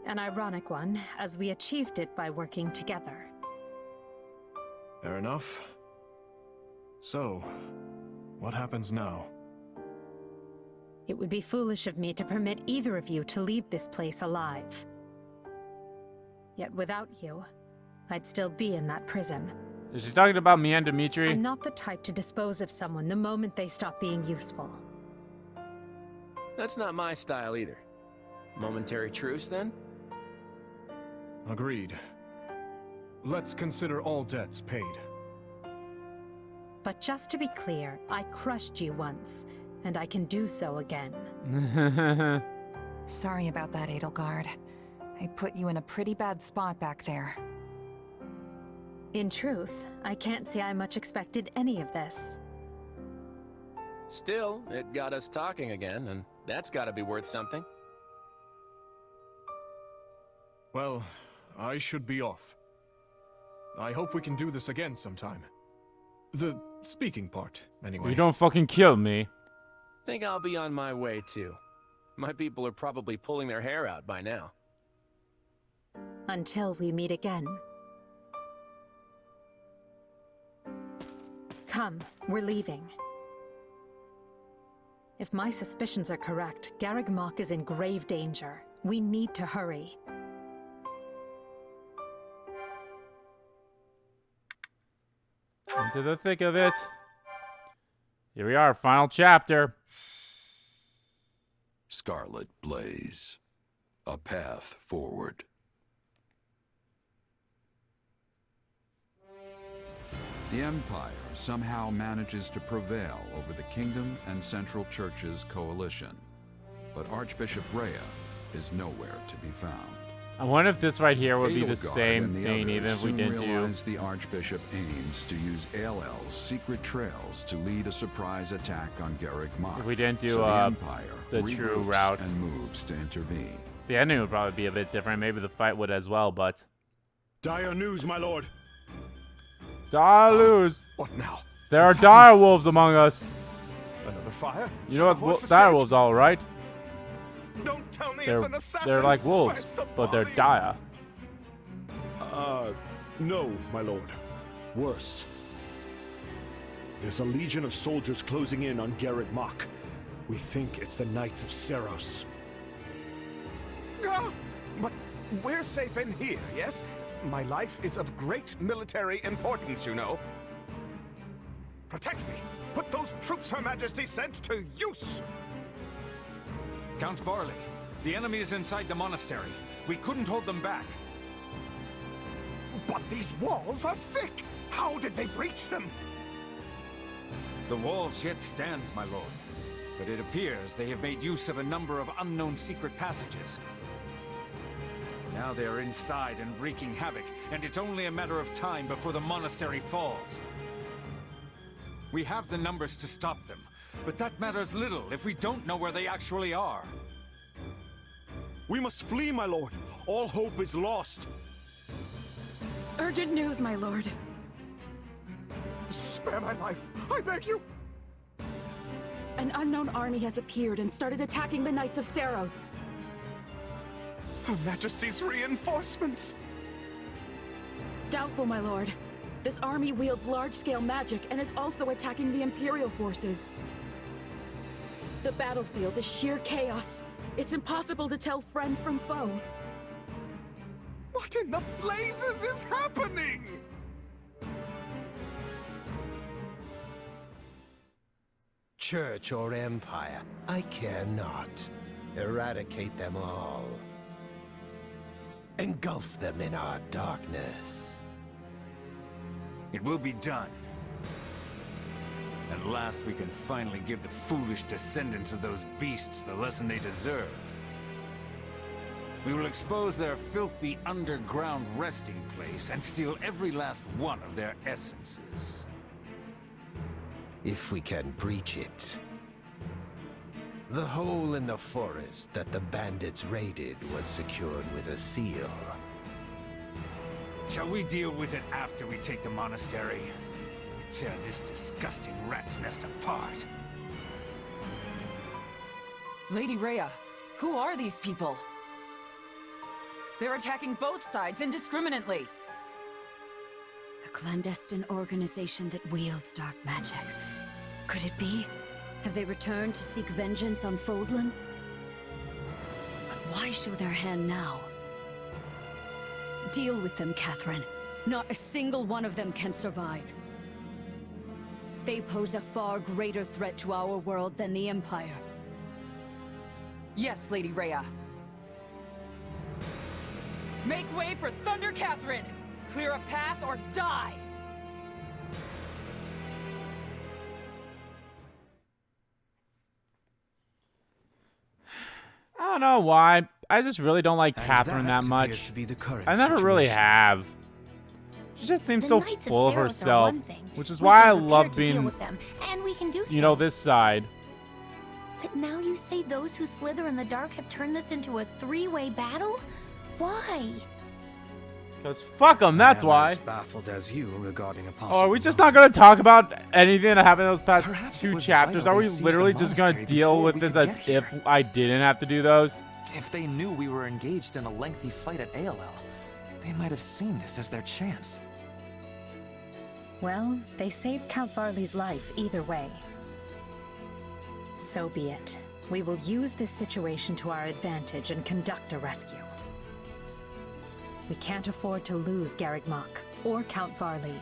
an ironic one, as we achieved it by working together. Fair enough. So, what happens now? It would be foolish of me to permit either of you to leave this place alive. Yet without you, I'd still be in that prison. Is she talking about me and Dimitri? I'm not the type to dispose of someone the moment they stop being useful. That's not my style either. Momentary truce, then? Agreed. Let's consider all debts paid. But just to be clear, I crushed you once, and I can do so again. Sorry about that, Edelgard. I put you in a pretty bad spot back there. In truth, I can't say I much expected any of this. Still, it got us talking again, and that's gotta be worth something. Well, I should be off. I hope we can do this again sometime. The speaking part, anyway. You don't fucking kill me. Think I'll be on my way, too. My people are probably pulling their hair out by now. Until we meet again. Come, we're leaving. If my suspicions are correct, Garreg Mach is in grave danger. We need to hurry. Into the thick of it. Here we are, final chapter. Scarlet Blaze. A path forward. The Empire somehow manages to prevail over the Kingdom and Central Church's coalition. But Archbishop Rhea is nowhere to be found. I wonder if this right here would be the Edelgard same and the thing others even if we soon didn't do. realize the Archbishop aims to use ALL's secret trails to lead a surprise attack on Garreg Mach. If we didn't do so the Empire the true regroups route. and moves to intervene. The ending would probably be a bit different. Maybe the fight would as well, but... Dire news, my lord. Dire news. What now? There are dire wolves among us. Another fire? You know what dire wolves are, right? Don't tell me it's an assassin. They're like wolves, Where's the but they're body? dire. No, my lord. Worse. There's a legion of soldiers closing in on Garreg Mach. We think it's the Knights of Seros. But we're safe in here, yes? My life is of great military importance, you know. Protect me! Put those troops Her Majesty sent to use! Count Varley, the enemy is inside the monastery. We couldn't hold them back. But these walls are thick! How did they breach them? The walls yet stand, my lord. But it appears they have made use of a number of unknown secret passages. Now they are inside and wreaking havoc, and it's only a matter of time before the monastery falls. We have the numbers to stop them, but that matters little if we don't know where they actually are. We must flee, my lord. All hope is lost. Urgent news, my lord. Spare my life, I beg you! An unknown army has appeared and started attacking the Knights of Seros. Her Majesty's reinforcements! Doubtful, my lord. This army wields large-scale magic and is also attacking the Imperial forces. The battlefield is sheer chaos. It's impossible to tell friend from foe. What in the blazes is happening? Church or empire, I care not. Eradicate them all. Engulf them in our darkness. It will be done. At last we can finally give the foolish descendants of those beasts the lesson they deserve. We will expose their filthy underground resting place and steal every last one of their essences. If we can breach it. The hole in the forest that the bandits raided was secured with a seal. Shall we deal with it after we take the monastery? Tear this disgusting rat's nest apart. Lady Rhea, who are these people? They're attacking both sides indiscriminately. A clandestine organization that wields dark magic. Could it be? Have they returned to seek vengeance on Fodlan? But why show their hand now? Deal with them, Catherine. Not a single one of them can survive. They pose a far greater threat to our world than the Empire. Yes, Lady Rhea. Make way for Thunder Catherine! Clear a path or die! I don't know why. I just really don't like Catherine that much. I never really have. She just seems so full of herself, which is why I love being, you know, this side. But now you say those who slither in the dark have turned this into a three-way battle? Why? Because fuck them, that's why. As baffled as you regarding a Oh, are we just not going to talk about anything that happened in those past two chapters? Are we literally just going to deal with this as if I didn't have to do those? If they knew we were engaged in a lengthy fight at ALL, they might have seen this as their chance. Well, they saved Count Varley's life either way. So be it. We will use this situation to our advantage and conduct a rescue. We can't afford to lose Garreg Mach or Count Varley.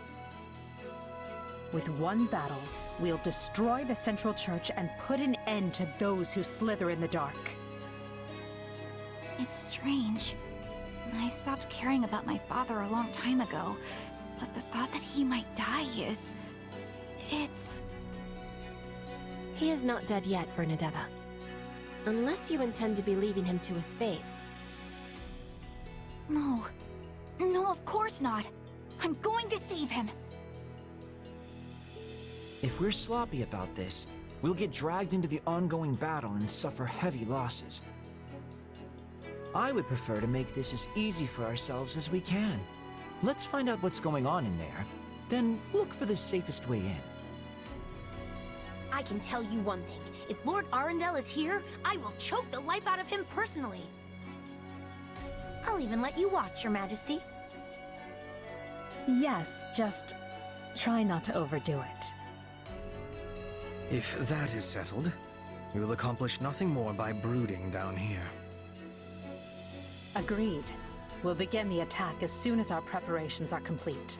With one battle, we'll destroy the Central Church and put an end to those who slither in the dark. It's strange. I stopped caring about my father a long time ago, but the thought that he might die is... He is not dead yet, Bernadetta. Unless you intend to be leaving him to his fates. No. No, of course not. I'm going to save him. If we're sloppy about this, we'll get dragged into the ongoing battle and suffer heavy losses. I would prefer to make this as easy for ourselves as we can. Let's find out what's going on in there, then look for the safest way in. I can tell you one thing. If Lord Arundel is here, I will choke the life out of him personally. I'll even let you watch, Your Majesty. Yes, just try not to overdo it. If that is settled, we will accomplish nothing more by brooding down here. Agreed. We'll begin the attack as soon as our preparations are complete.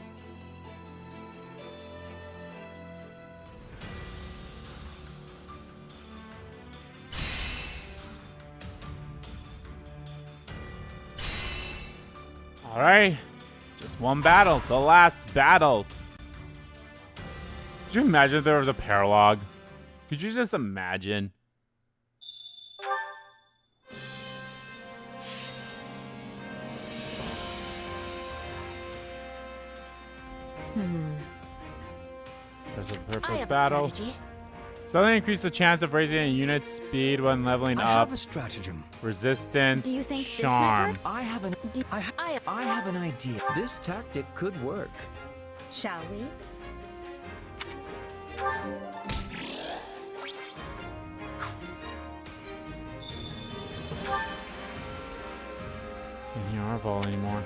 All right, just one battle, the last battle. Could you imagine if there was a paralogue? Could you just imagine? There's a purpose battle. Strategy. Something increase the chance of raising a unit's speed when leveling up. I have a stratagem. Resistance. Do you think charm. I have an idea. This tactic could work. Shall we? Can't hear our ball anymore.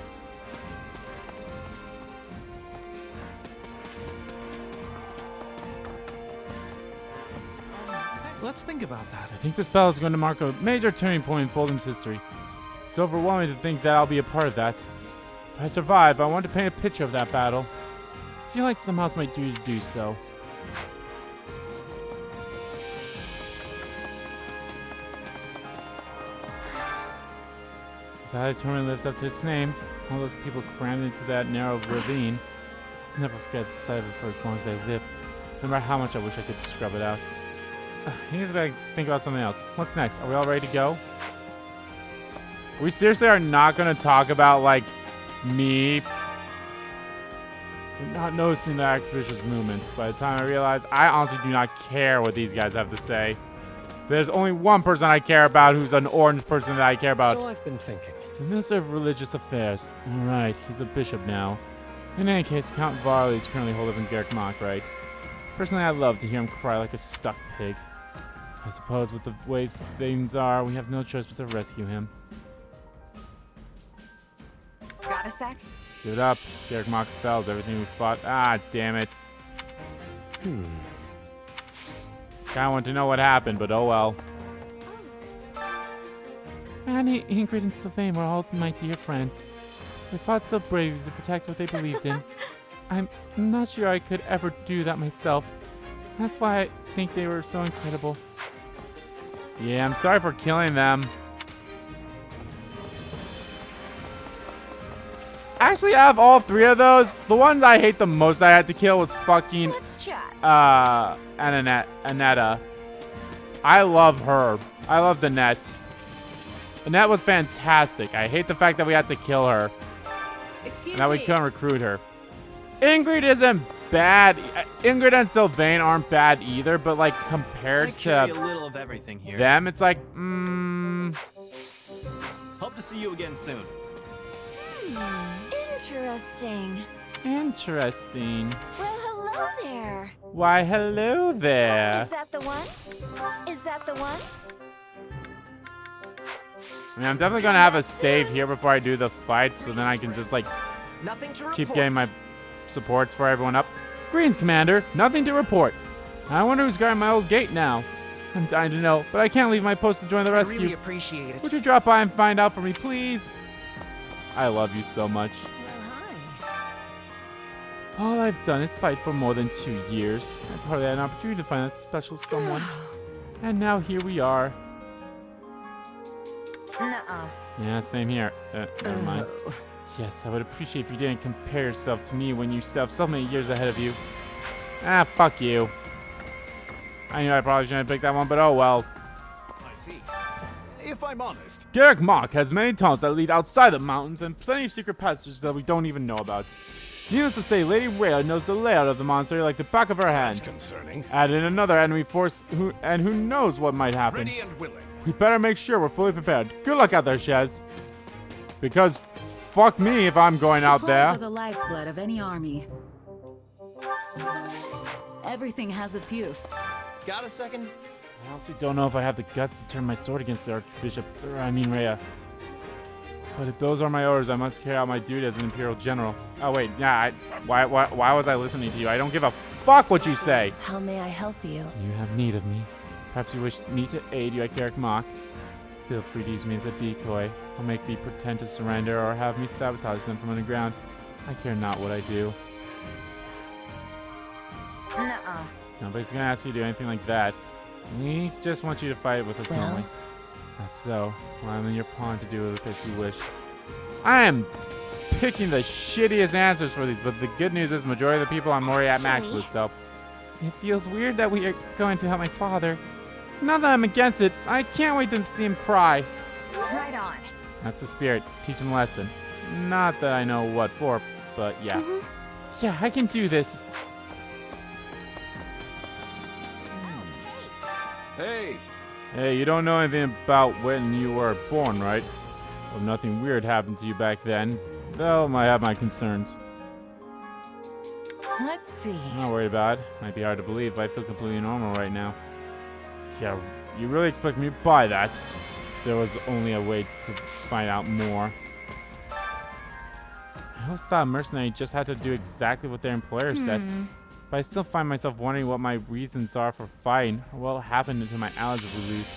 Let's think about that. I think this battle is going to mark a major turning point in Fodlan's history. It's overwhelming to think that I'll be a part of that. If I survive, I want to paint a picture of that battle. I feel like somehow it's my duty to do so. If I determined to lift up to its name, all those people crammed into that narrow ravine, I'll never forget the sight of it for as long as I live. No matter how much I wish I could scrub it out. I need to think about something else. What's next? Are we all ready to go? We seriously are not going to talk about, like, me not noticing the Archbishop's movements. By the time I realize, I honestly do not care what these guys have to say. There's only one person I care about who's an orange person that I care about. So I've been thinking. The Minister of Religious Affairs. Alright, he's a bishop now. In any case, Count Varley is currently holed up in Garrick Mach, right? Personally, I'd love to hear him cry like a stuck pig. I suppose with the way things are, we have no choice but to rescue him. Got a sec? Give it up. Garrick Mach spells everything we fought. Ah, damn it. Kinda want to know what happened, but oh well. Annie, Ingrid, and Sylvain were all my dear friends. They fought so bravely to protect what they believed in. I'm not sure I could ever do that myself. That's why I think they were so incredible. Yeah, I'm sorry for killing them. Actually, out of all three of those, the ones I hate the most I had to kill was fucking Annetta. I love her. I love Annette. Annette was fantastic. I hate the fact that we had to kill her. Excuse and that we me. couldn't recruit her. Ingrid isn't bad. Ingrid and Sylvain aren't bad either, but like compared I carry to a little of everything here. them, it's like, Hope to see you again soon. Interesting. Interesting. Well, hello there. Why, hello there. Is that the one? Is that the one? I mean, I'm definitely gonna have a save here before I do the fight, so then I can just like Nothing to keep report. getting my supports for everyone up. Greens, Commander. Nothing to report. I wonder who's guarding my old gate now. I'm dying to know, but I can't leave my post to join the rescue. I really appreciate it. Would you drop by and find out for me, please? I love you so much. All I've done is fight for more than 2 years. I hardly had an opportunity to find that special someone. And now here we are. Nuh-uh. Yeah, same here. Never mind. Yes, I would appreciate if you didn't compare yourself to me when you still have so many years ahead of you. Ah, fuck you. I knew I probably shouldn't have picked that one, but oh well. I see. If I'm honest, Garrick Mach has many tunnels that lead outside the mountains and plenty of secret passages that we don't even know about. Needless to say, Lady Rhea knows the layout of the monastery like the back of her hand. that's concerning. Add in another enemy force, who knows what might happen. Ready and willing. We better make sure we're fully prepared. Good luck out there, Shez. Because fuck me if I'm going out there. Supplies are the lifeblood of any army. Everything has its use. Got a second? I honestly don't know if I have the guts to turn my sword against the Archbishop, Rhea. But if those are my orders, I must carry out my duty as an Imperial General. Oh wait, yeah, why was I listening to you? I don't give a fuck what you say! How may I help you? Do you have need of me? Perhaps you wish me to aid you at Garrick Mach? Feel free to use me as a decoy, or make me pretend to surrender, or have me sabotage them from underground. I care not what I do. Nuh-uh. Nobody's gonna ask you to do anything like that. We just want you to fight with us normally. It's not so. Well, I'm in your pawn to do with it as you wish. I am picking the shittiest answers for these, but the good news is majority of the people I'm already at max with, so it feels weird that we are going to help my father. Not that I'm against it, I can't wait to see him cry. Right on. That's the spirit. Teach him a lesson. Not that I know what for, but yeah. Yeah, I can do this. Hey! Hey, you don't know anything about when you were born, right? Well, nothing weird happened to you back then, though I have my concerns. Let's see. I'm not worried about it. Might be hard to believe, but I feel completely normal right now. Yeah, you really expect me to buy that? There was only a way to find out more. I always thought a mercenary just had to do exactly what their employer said. But I still find myself wondering what my reasons are for fighting, or what will happen to my allies if we lose.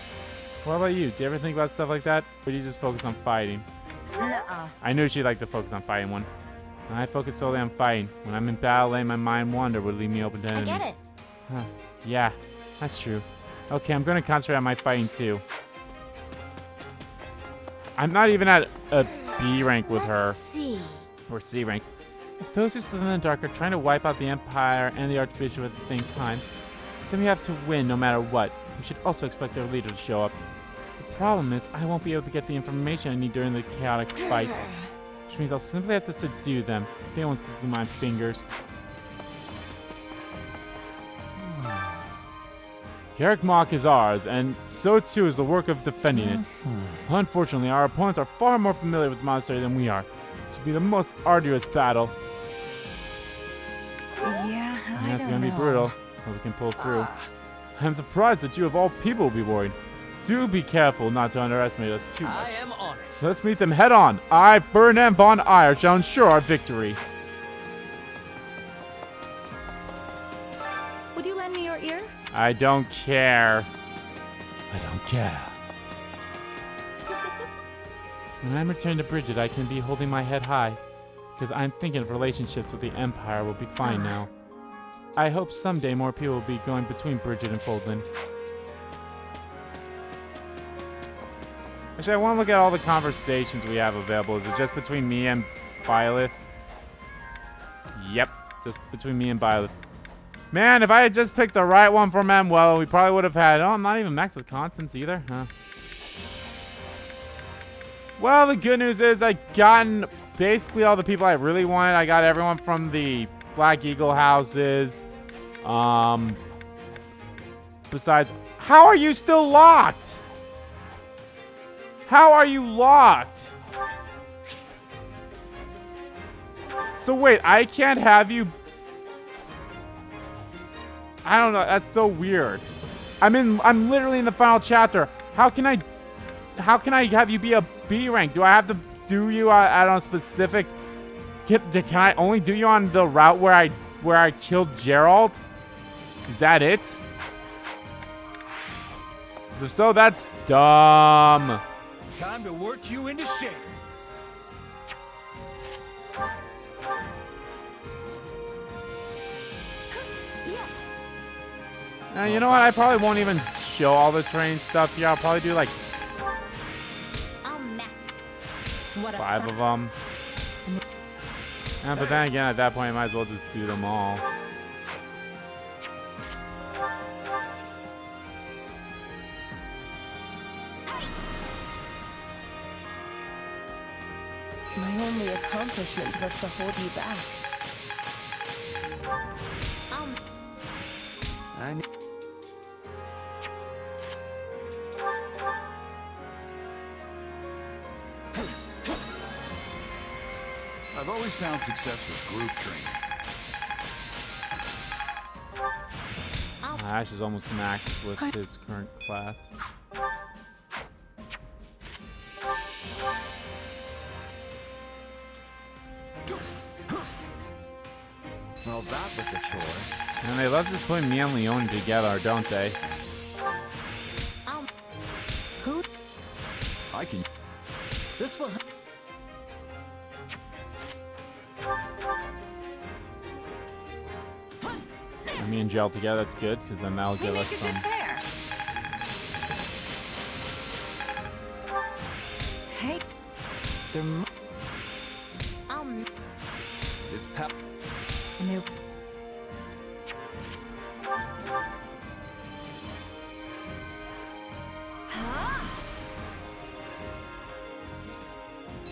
What about you? Do you ever think about stuff like that? Or do you just focus on fighting? Nuh-uh. I knew she'd like to focus on fighting one. When I focus solely on fighting, when I'm in battle, letting my mind wander would leave me open to enemy. I get it. Huh. Yeah, that's true. Okay, I'm gonna concentrate on my fighting too. I'm not even at a B rank with her. Or C rank. If those who sit in the dark are trying to wipe out the Empire and the Archbishop at the same time, then we have to win no matter what. We should also expect their leader to show up. The problem is, I won't be able to get the information I need during the chaotic fight. Which means I'll simply have to subdue them. They won't slip through my fingers. Garrick Mach is ours, and so too is the work of defending it. Unfortunately, our opponents are far more familiar with the monastery than we are. This will be the most arduous battle. Yeah, I It's don't gonna know. be brutal, but we can pull through. I'm surprised that you of all people will be worried. Do be careful not to underestimate us too much. I am on it. So let's meet them head on. I, Ferdinand von Eyre, shall ensure our victory. Would you lend me your ear? I don't care. I don't care. When I'm returned to Bridget, I can be holding my head high, because I'm thinking of relationships with the Empire will be fine now. I hope someday more people will be going between Bridget and Fodlan. Actually, I want to look at all the conversations we have available. Is it just between me and Byleth? Yep, just between me and Byleth. Man, if I had just picked the right one for Manuel, we probably would have had... Oh, I'm not even maxed with Constance either, huh? Well, the good news is I've gotten basically all the people I really wanted. I got everyone from the Black Eagle houses. Besides... How are you still locked? How are you locked? So wait, I can't have you... I don't know, that's so weird. I'm literally in the final chapter. How can I have you be a B rank? Do I have to do you at a specific... Can I only do you on the route where I killed Gerald? Is that it? 'Cause if so, that's dumb. Time to work you into shape. You know what? I probably won't even show all the train stuff here. I'll probably do like 5 of them. But then again, at that point, I might as well just do them all. My only accomplishment was to hold you back. always found success with group training. Ash is almost maxed with his current class. Well, that was a chore. And they love just putting me and Leon together, don't they? Who? I can. This will. Me and Gel together, that's good, because then that'll give us some. Hey. This pep. New.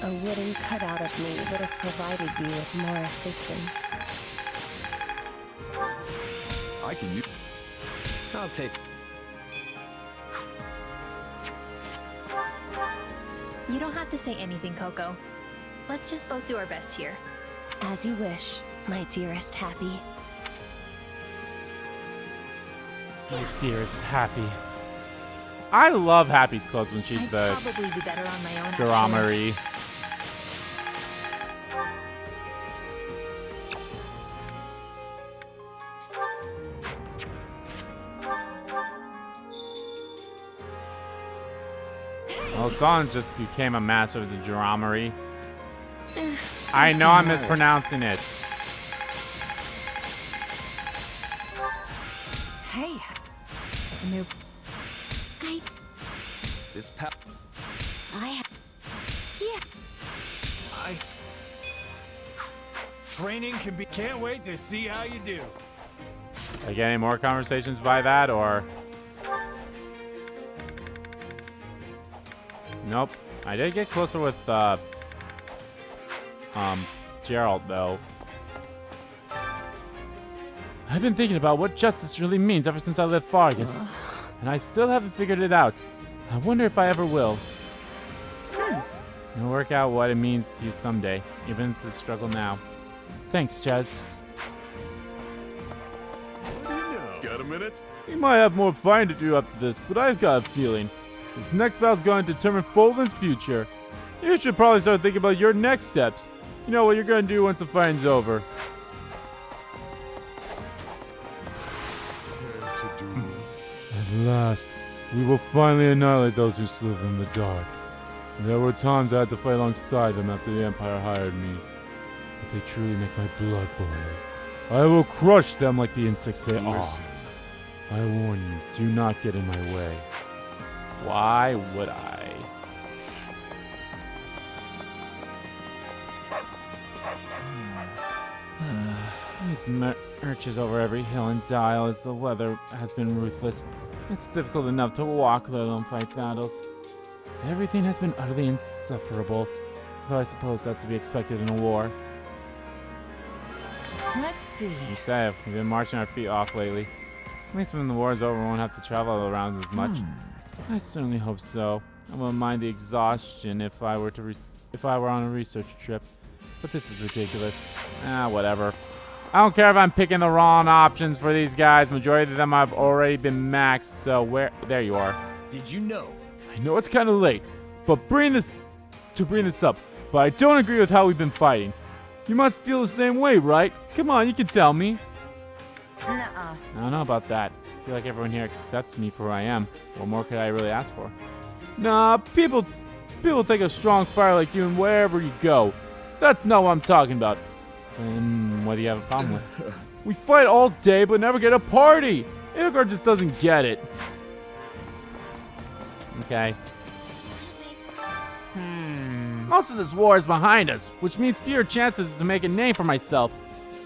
A wooden cutout of me would have provided you with more assistance. I can use. I'll take. You don't have to say anything, Coco. Let's just both do our best here. As you wish, my dearest Happy. My dearest Happy. I love Happy's clothes when she's I'd probably be better on my own. Jaramery. Well, Son just became a master of the Jaramery. I know I'm mispronouncing it. Hey. New. This pep. Training can be. Can't wait to see how you do. Like any more conversations by that, or? Nope. I did get closer with Gerald though. I've been thinking about what justice really means ever since I left Fargus, and I still haven't figured it out. I wonder if I ever will. It'll work out what it means to you someday, even if it's a struggle now. Thanks, Chaz. Got a minute? We might have more fighting to do after this, but I've got a feeling this next battle's going to determine Fodlan's future. You should probably start thinking about your next steps. You know what you're going to do once the fighting's over. At last, we will finally annihilate those who slither in the dark. There were times I had to fight alongside them after the Empire hired me, but they truly make my blood boil. I will crush them like the insects they are. I warn you, do not get in my way. Why would I? These marches over every hill and dial as the weather has been ruthless. It's difficult enough to walk, let alone fight battles. Everything has been utterly insufferable, though I suppose that's to be expected in a war. Let's see. You say we've been marching our feet off lately. At least when the war is over, we won't have to travel around as much. I certainly hope so. I wouldn't mind the exhaustion if I were on a research trip, but this is ridiculous. Whatever. I don't care if I'm picking the wrong options for these guys. Majority of them have already been maxed, so there you are. Did you know? I know it's kind of late, but bring this up. But I don't agree with how we've been fighting. You must feel the same way, right? Come on, you can tell me. Nuh-uh. I don't know about that. I feel like everyone here accepts me for who I am. What more could I really ask for? Nah, people take a strong fighter like you and wherever you go. That's not what I'm talking about. Then what do you have a problem with? We fight all day but never get a party. Edelgard just doesn't get it. Okay. Most of this war is behind us, which means fewer chances to make a name for myself.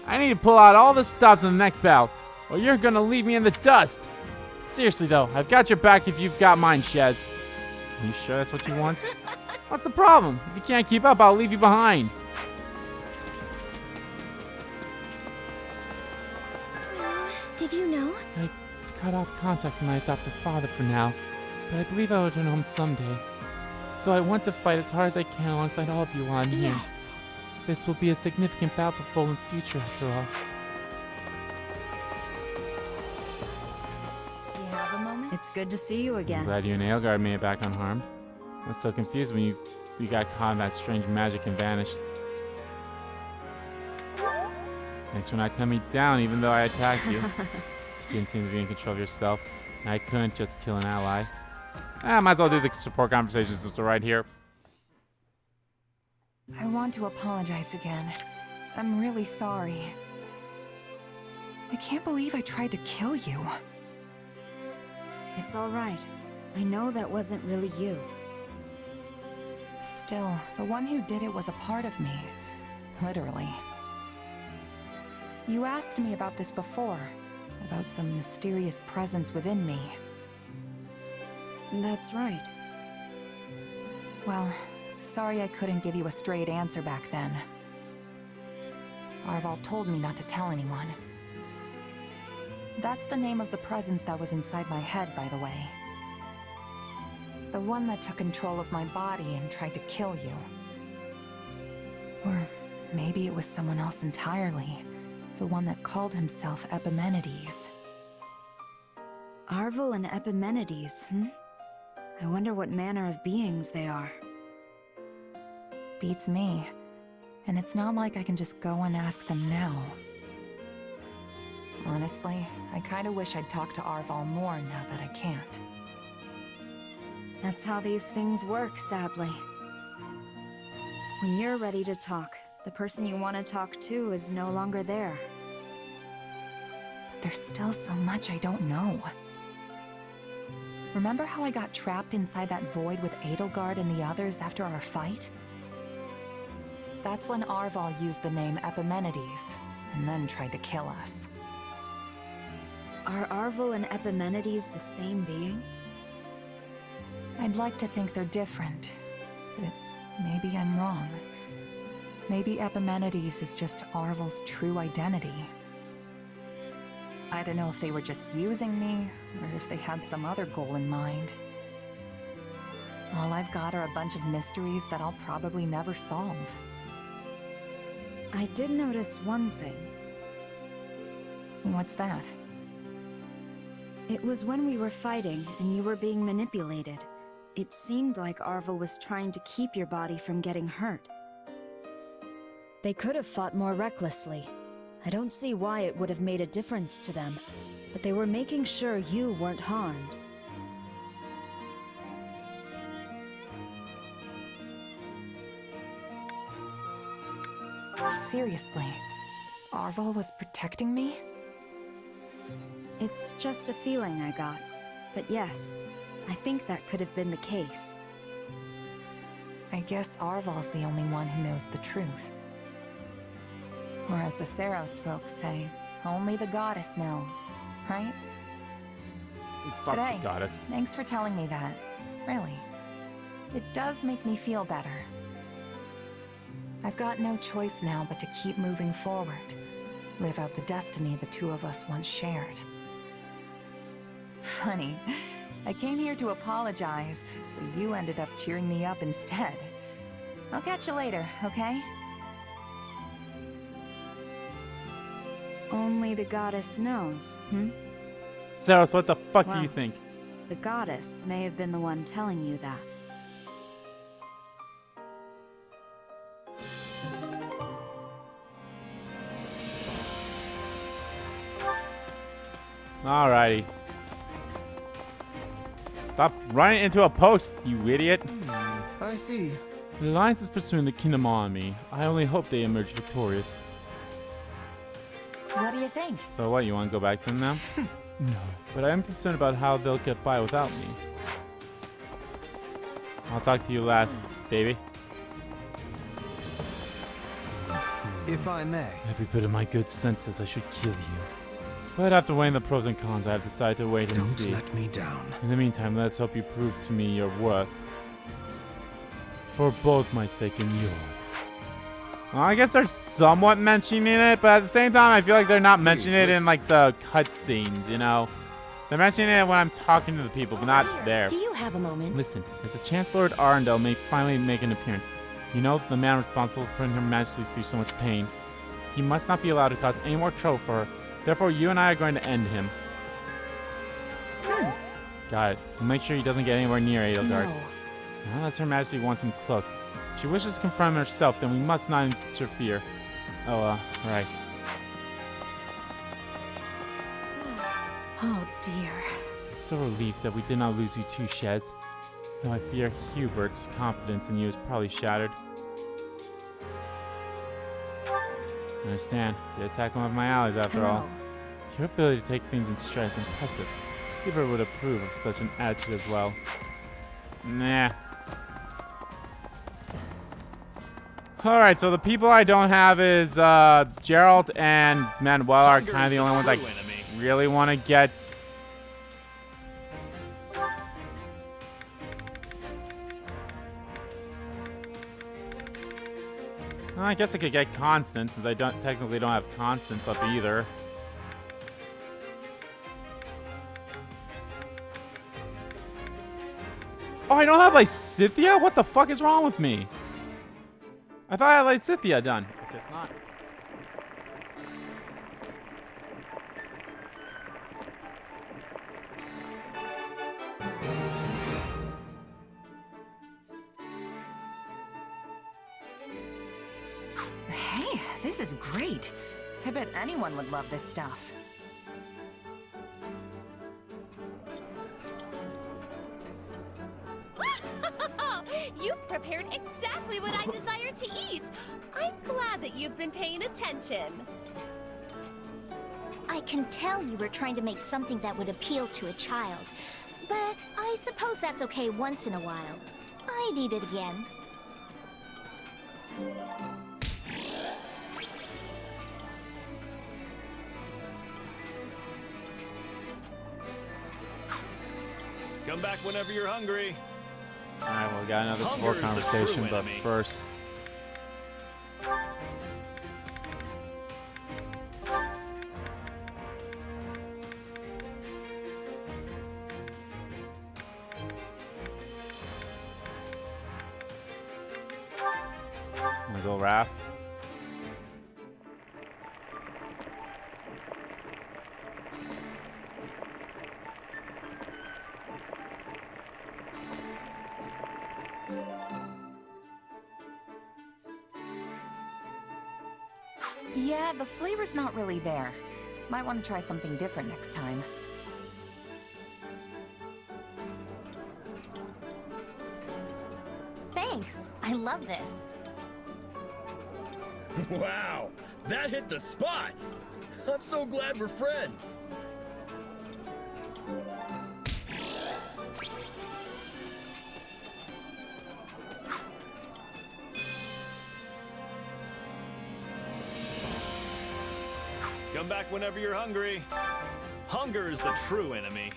I need to pull out all the stops in the next battle, or you're gonna leave me in the dust. Seriously though, I've got your back if you've got mine, Shez. Are you sure that's what you want? What's the problem? If you can't keep up, I'll leave you behind. Did you know? I've cut off contact with my adopted father for now, but I believe I'll return home someday. So I want to fight as hard as I can alongside all of you while I'm here. Yes. This will be a significant battle for Fodlan's future, after all. Do you have a moment? It's good to see you again. Glad you and Edelgard made it back unharmed. I was so confused when you got caught in that strange magic and vanished. Thanks for not coming down, even though I attacked you. You didn't seem to be in control of yourself, and I couldn't just kill an ally. Might as well do the support conversations since we're right here. I want to apologize again. I'm really sorry. I can't believe I tried to kill you. It's all right. I know that wasn't really you. Still, the one who did it was a part of me. Literally. You asked me about this before, about some mysterious presence within me. That's right. Well, sorry I couldn't give you a straight answer back then. Arval told me not to tell anyone. That's the name of the presence that was inside my head, by the way. The one that took control of my body and tried to kill you. Or maybe it was someone else entirely. The one that called himself Epimenides. Arval and Epimenides, I wonder what manner of beings they are. Beats me. And it's not like I can just go and ask them now. Honestly, I kinda wish I'd talk to Arval more now that I can't. That's how these things work, sadly. When you're ready to talk, the person you want to talk to is no longer there. But there's still so much I don't know. Remember how I got trapped inside that void with Edelgard and the others after our fight? That's when Arval used the name Epimenides, and then tried to kill us. Are Arval and Epimenides the same being? I'd like to think they're different, but maybe I'm wrong. Maybe Epimenides is just Arval's true identity. I don't know if they were just using me, or if they had some other goal in mind. All I've got are a bunch of mysteries that I'll probably never solve. I did notice one thing. What's that? It was when we were fighting and you were being manipulated. It seemed like Arval was trying to keep your body from getting hurt. They could have fought more recklessly. I don't see why it would have made a difference to them, but they were making sure you weren't harmed. Seriously, Arval was protecting me? It's just a feeling I got, but yes, I think that could have been the case. I guess Arval's the only one who knows the truth. Or as the Saros folks say, only the goddess knows, right? Fuck But hey, the goddess. Thanks for telling me that. Really. It does make me feel better. I've got no choice now but to keep moving forward. Live out the destiny the two of us once shared. Funny, I came here to apologize, but you ended up cheering me up instead. I'll catch you later, okay? Only the goddess knows, Saros, what the fuck do Well, you think? The goddess may have been the one telling you that. Alrighty. Stop running into a post, you idiot. I see. The Alliance is pursuing the Kingdom army. I only hope they emerge victorious. What do you think? So what, you want to go back to them now? No, but I am concerned about how they'll get by without me. I'll talk to you last, baby. If I may. Every bit of my good sense says I should kill you. But after weighing the pros and cons, I have decided to wait and Don't see. let me down. In the meantime, let's hope you prove to me your worth. For both my sake and yours. Well, I guess they're somewhat mentioning it, but at the same time, I feel like they're not mentioning it in like the cutscenes, you know? They're mentioning it when I'm talking to the people, but not there. Do you have a moment? Listen, there's a chance Lord Arundel may finally make an appearance. You know, the man responsible for putting Her Majesty through so much pain. He must not be allowed to cause any more trouble for her. Therefore, you and I are going to end him. Got it. We'll make sure he doesn't get anywhere near Edelgard. No. Unless Her Majesty wants him close. If she wishes to confront him herself, then we must not interfere. Oh, right. Oh dear. I'm so relieved that we did not lose you too, Shez. Though I fear Hubert's confidence in you is probably shattered. I understand. Did attack one of my allies after all. Your ability to take things in stride is impressive. Hubert would approve of such an attitude as well. Nah. Alright, so the people I don't have is Gerald and Manuel are kind of the only ones I really want to get. Well, I guess I could get Constance, since I technically don't have Constance up either. Oh, I don't have Lysythia? What the fuck is wrong with me? I thought I had Lysythia done. I guess not. Hey, this is great. I bet anyone would love this stuff. You've prepared exactly what I desire to eat. I'm glad that you've been paying attention. I can tell you were trying to make something that would appeal to a child. But I suppose that's okay once in a while. I'd eat it again. Come back whenever you're hungry. Alright, well, we got another support Hunger is the conversation, true but enemy. first. There's old Raph. Yeah, the flavor's not really there. Might want to try something different next time. Thanks. I love this. Wow, that hit the spot. I'm so glad we're friends. Come back whenever you're hungry. Hunger is the true enemy.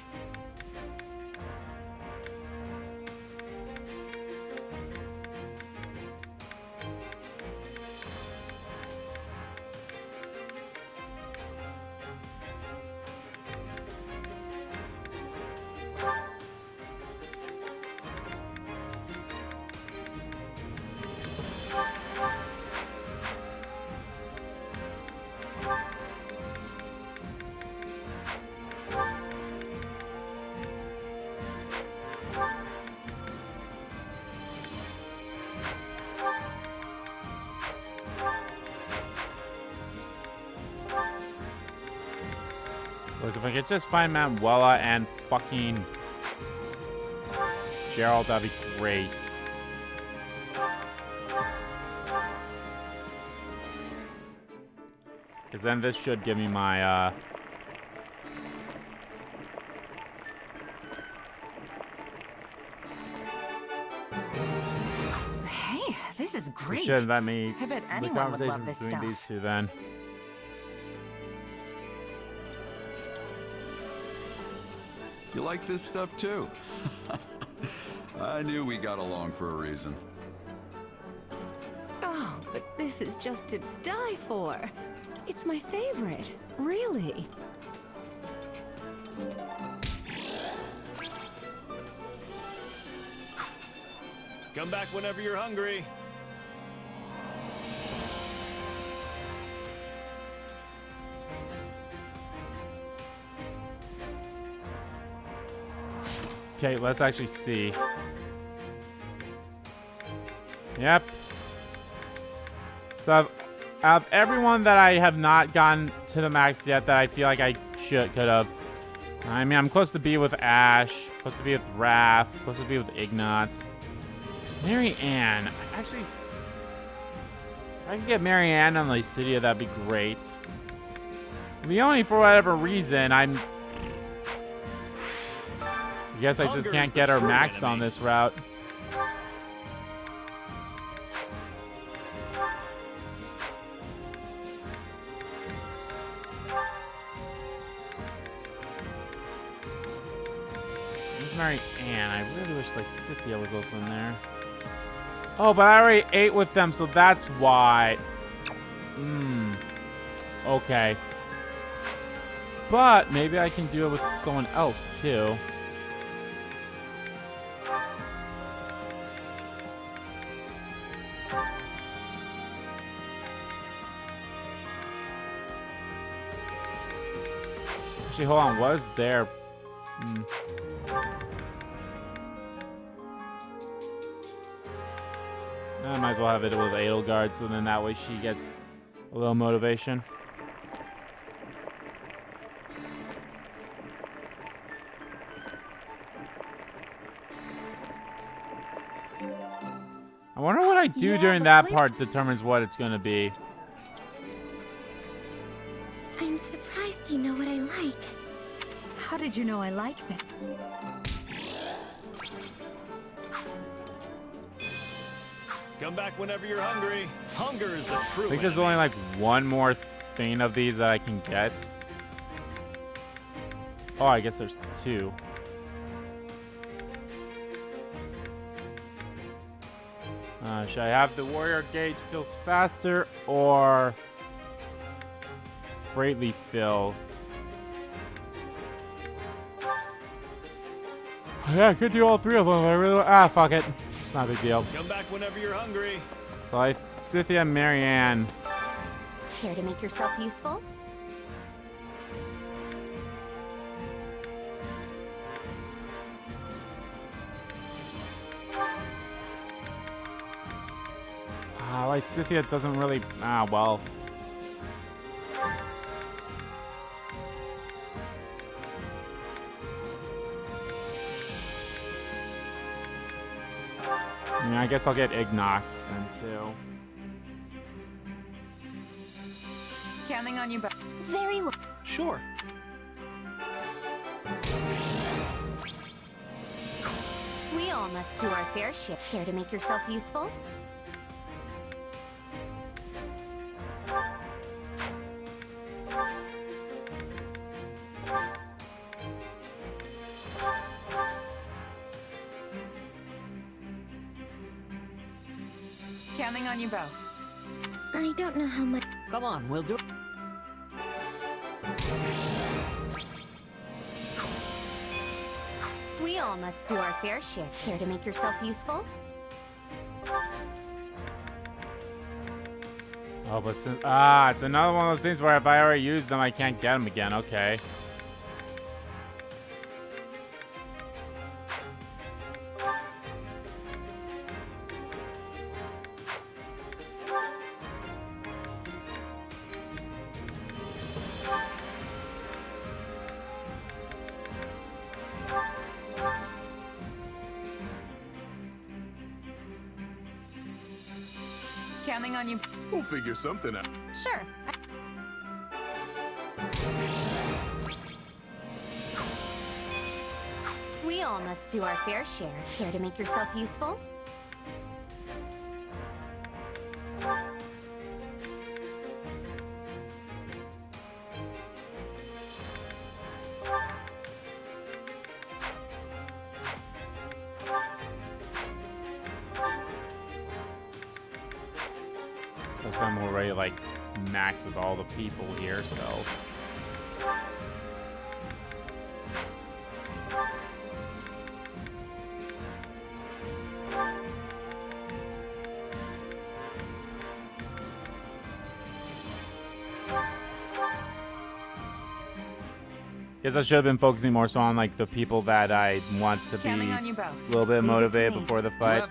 Look, if I could just find Manuela and fucking Gerald, that'd be great. Because then this should give me my, Hey, this is great. Should let me I bet the anyone would conversation love this between stuff. these two then. You like this stuff too? I knew we got along for a reason. Oh, but this is just to die for. It's my favorite, really. Come back whenever you're hungry. Okay, let's actually see. Yep. So out of everyone that I have not gotten to the max yet that I feel like I could have. I mean, I'm close to be with Ash, close to be with Raph, close to be with Ignatz. Mary Ann. Actually, if I could get Mary Ann on Lysythia, that'd be great. Leonie, for whatever reason, I guess I just can't get her maxed on this route. Mary Ann. I really wish Lysythia was also in there. Oh, but I already ate with them, so that's why. Okay. But maybe I can do it with someone else, too. Actually, hold on. Was there... I might as well have it with Edelgard, so then that way she gets a little motivation. I wonder what I do during that part determines what it's going to be. I'm surprised you know what I like. How did you know I like them? Come back whenever you're hungry. Hunger is the true I think there's only like one more thing of these that I can get. Oh, I guess there's two. Should I have the warrior gauge fills faster or greatly fill? Yeah, I could do all three of them. I really fuck it. It's not a big deal. Come back whenever you're hungry. So Lysythia and Mary Ann. Care to make yourself useful? Lysythia doesn't really... well. Yeah, I guess I'll get Ignatz then, too. Counting on you both. Very well. Sure. We all must do our fair share. Care to make yourself useful? Counting on you both. I don't know how much. Come on, we'll do it. We all must do our fair share. Care to make yourself useful? Oh, but since, it's another one of those things where if I already used them, I can't get them again. Okay. Counting on you. We'll figure something out. Sure. We all must do our fair share. Care to make yourself useful? So I'm already like maxed with all the people here, so. Guess I should have been focusing more so on like the people that I want to be Counting on you both. a little bit Leave it to motivated me. before the fight.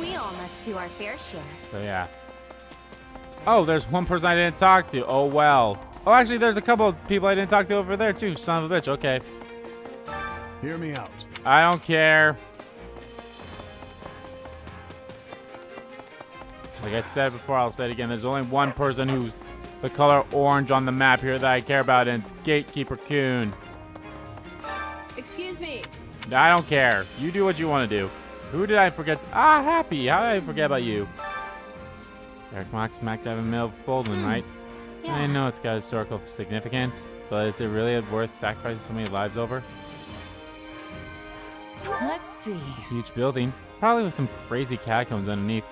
We all must do our fair share. So yeah. Oh, there's one person I didn't talk to. Oh well. Oh, actually, there's a couple of people I didn't talk to over there too. Son of a bitch. Okay. Hear me out. I don't care. Like I said before, I'll say it again. There's only one person who's the color orange on the map here that I care about, and it's Gatekeeper Coon. Excuse me. I don't care. You do what you want to do. Who did I forget? Ah, Happy. How did I forget about you? Derek Mock smack dab in the middle of Fodlan, right? Yeah. I know it's got historical significance, but is it really worth sacrificing so many lives over? Let's see. It's a huge building, probably with some crazy catacombs underneath.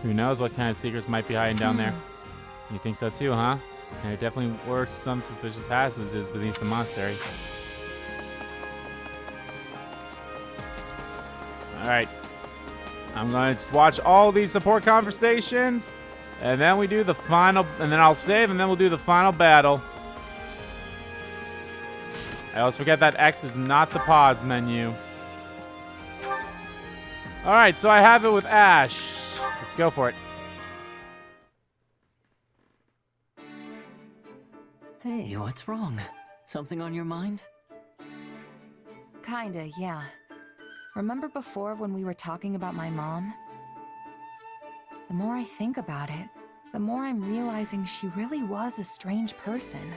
Who knows what kind of secrets might be hiding down there? You think so too, huh? There definitely were some suspicious passages beneath the monastery. Alright. I'm going to just watch all these support conversations, and then we do the final, and then I'll save, and then we'll do the final battle. I always forget that X is not the pause menu. Alright, so I have it with Ash. Let's go for it. Hey, what's wrong? Something on your mind? Kinda, yeah. Remember before when we were talking about my mom? The more I think about it, the more I'm realizing she really was a strange person.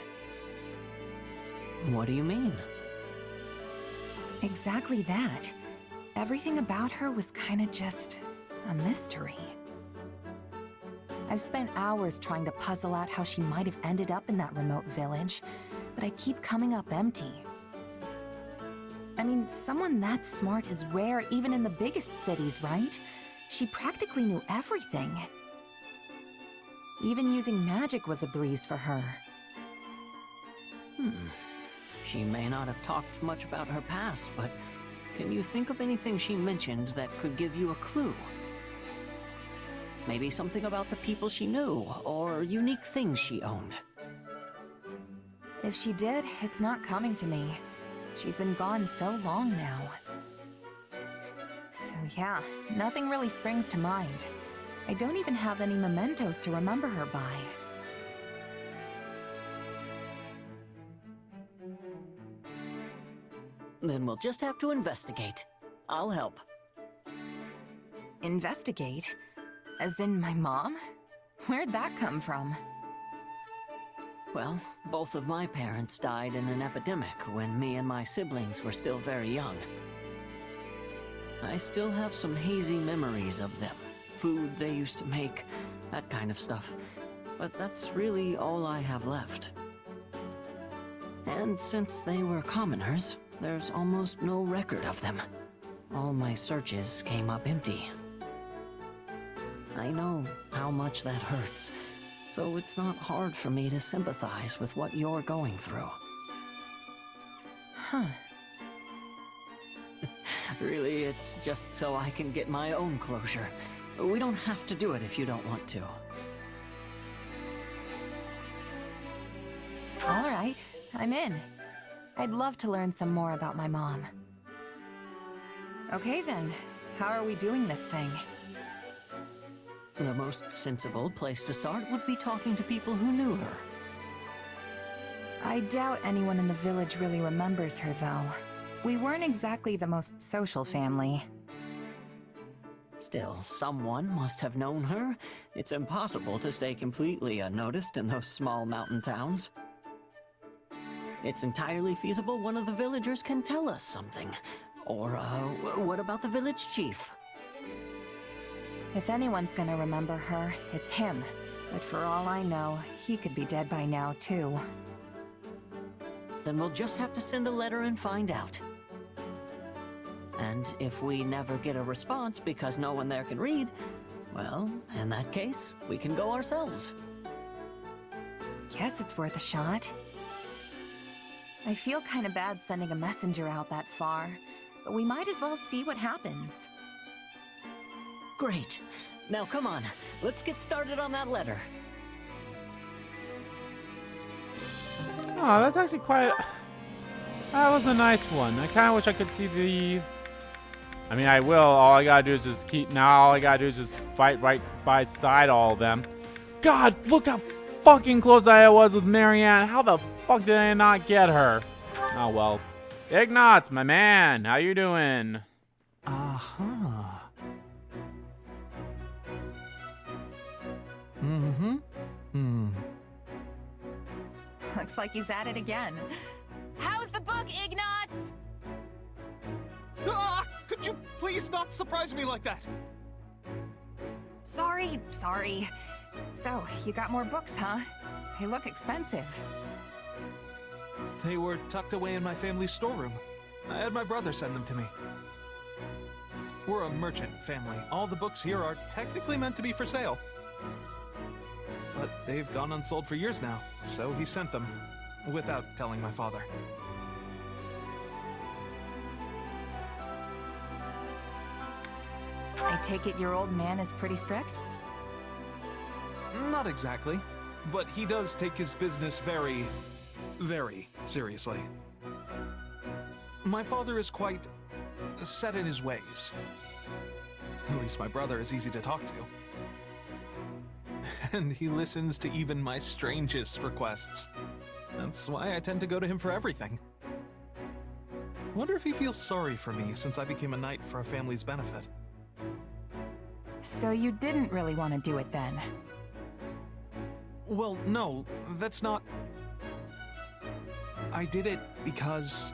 What do you mean? Exactly that. Everything about her was kinda just a mystery. I've spent hours trying to puzzle out how she might have ended up in that remote village, but I keep coming up empty. I mean, someone that smart is rare even in the biggest cities, right? She practically knew everything. Even using magic was a breeze for her. She may not have talked much about her past, but can you think of anything she mentioned that could give you a clue? Maybe something about the people she knew, or unique things she owned. If she did, it's not coming to me. She's been gone so long now. So yeah, nothing really springs to mind. I don't even have any mementos to remember her by. Then we'll just have to investigate. I'll help. Investigate? As in my mom? Where'd that come from? Well, both of my parents died in an epidemic when me and my siblings were still very young. I still have some hazy memories of them. Food they used to make, that kind of stuff. But that's really all I have left. And since they were commoners, there's almost no record of them. All my searches came up empty. I know how much that hurts, so it's not hard for me to sympathize with what you're going through. Huh. Really, it's just so I can get my own closure. We don't have to do it if you don't want to. All right, I'm in. I'd love to learn some more about my mom. Okay then, how are we doing this thing? The most sensible place to start would be talking to people who knew her. I doubt anyone in the village really remembers her, though. We weren't exactly the most social family. Still, someone must have known her. It's impossible to stay completely unnoticed in those small mountain towns. It's entirely feasible one of the villagers can tell us something. Or, what about the village chief? If anyone's gonna remember her, it's him. But for all I know, he could be dead by now, too. Then we'll just have to send a letter and find out. And if we never get a response because no one there can read, well, in that case, we can go ourselves. Guess it's worth a shot. I feel kinda bad sending a messenger out that far, but we might as well see what happens. Great. Now come on, let's get started on that letter. Oh, that's actually quite... That was a nice one. I kind of wish I could see the... I mean, I will. All I gotta do is just keep... Now all I gotta do is just fight right by side all of them. God, look how fucking close I was with Marianne. How the fuck did I not get her? Oh, well. Ignatz, my man. How you doing? Uh-huh. Mm-hmm. Hmm. Looks like he's at it again. How's the book, Ignatz? Ah! Could you please not surprise me like that? Sorry. So, you got more books, huh? They look expensive. They were tucked away in my family's storeroom. I had my brother send them to me. We're a merchant family. All the books here are technically meant to be for sale. But they've gone unsold for years now, so he sent them, without telling my father. I take it your old man is pretty strict? Not exactly, but he does take his business very, very seriously. My father is quite set in his ways. At least my brother is easy to talk to. And he listens to even my strangest requests. That's why I tend to go to him for everything. Wonder if he feels sorry for me since I became a knight for our family's benefit. So you didn't really want to do it then? Well, no, that's not... I did it because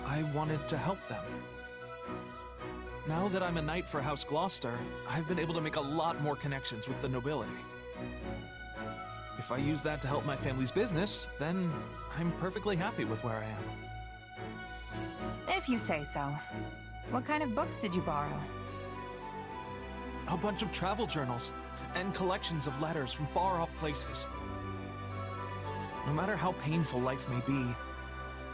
I wanted to help them. Now that I'm a knight for House Gloucester, I've been able to make a lot more connections with the nobility. If I use that to help my family's business, then I'm perfectly happy with where I am. If you say so. What kind of books did you borrow? A bunch of travel journals and collections of letters from far-off places. No matter how painful life may be,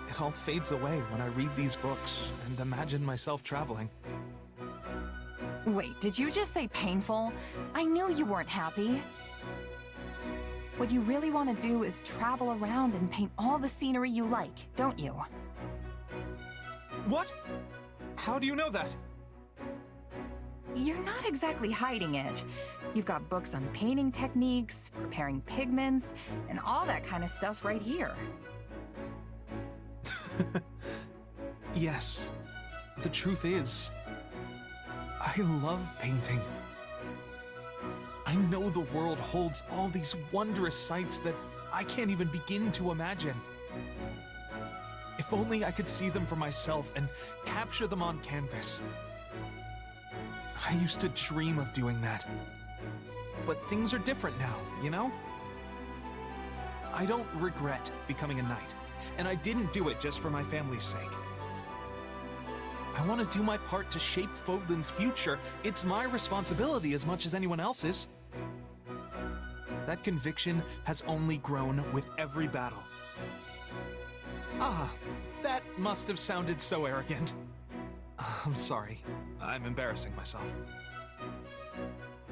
it all fades away when I read these books and imagine myself traveling. Wait, did you just say painful? I knew you weren't happy. What you really want to do is travel around and paint all the scenery you like, don't you? What? How do you know that? You're not exactly hiding it. You've got books on painting techniques, preparing pigments, and all that kind of stuff right here. Yes. The truth is, I love painting. I know the world holds all these wondrous sights that I can't even begin to imagine. If only I could see them for myself and capture them on canvas. I used to dream of doing that. But things are different now, you know? I don't regret becoming a knight, and I didn't do it just for my family's sake. I want to do my part to shape Fodlan's future. It's my responsibility as much as anyone else's. That conviction has only grown with every battle. Ah, that must have sounded so arrogant. I'm sorry. I'm embarrassing myself.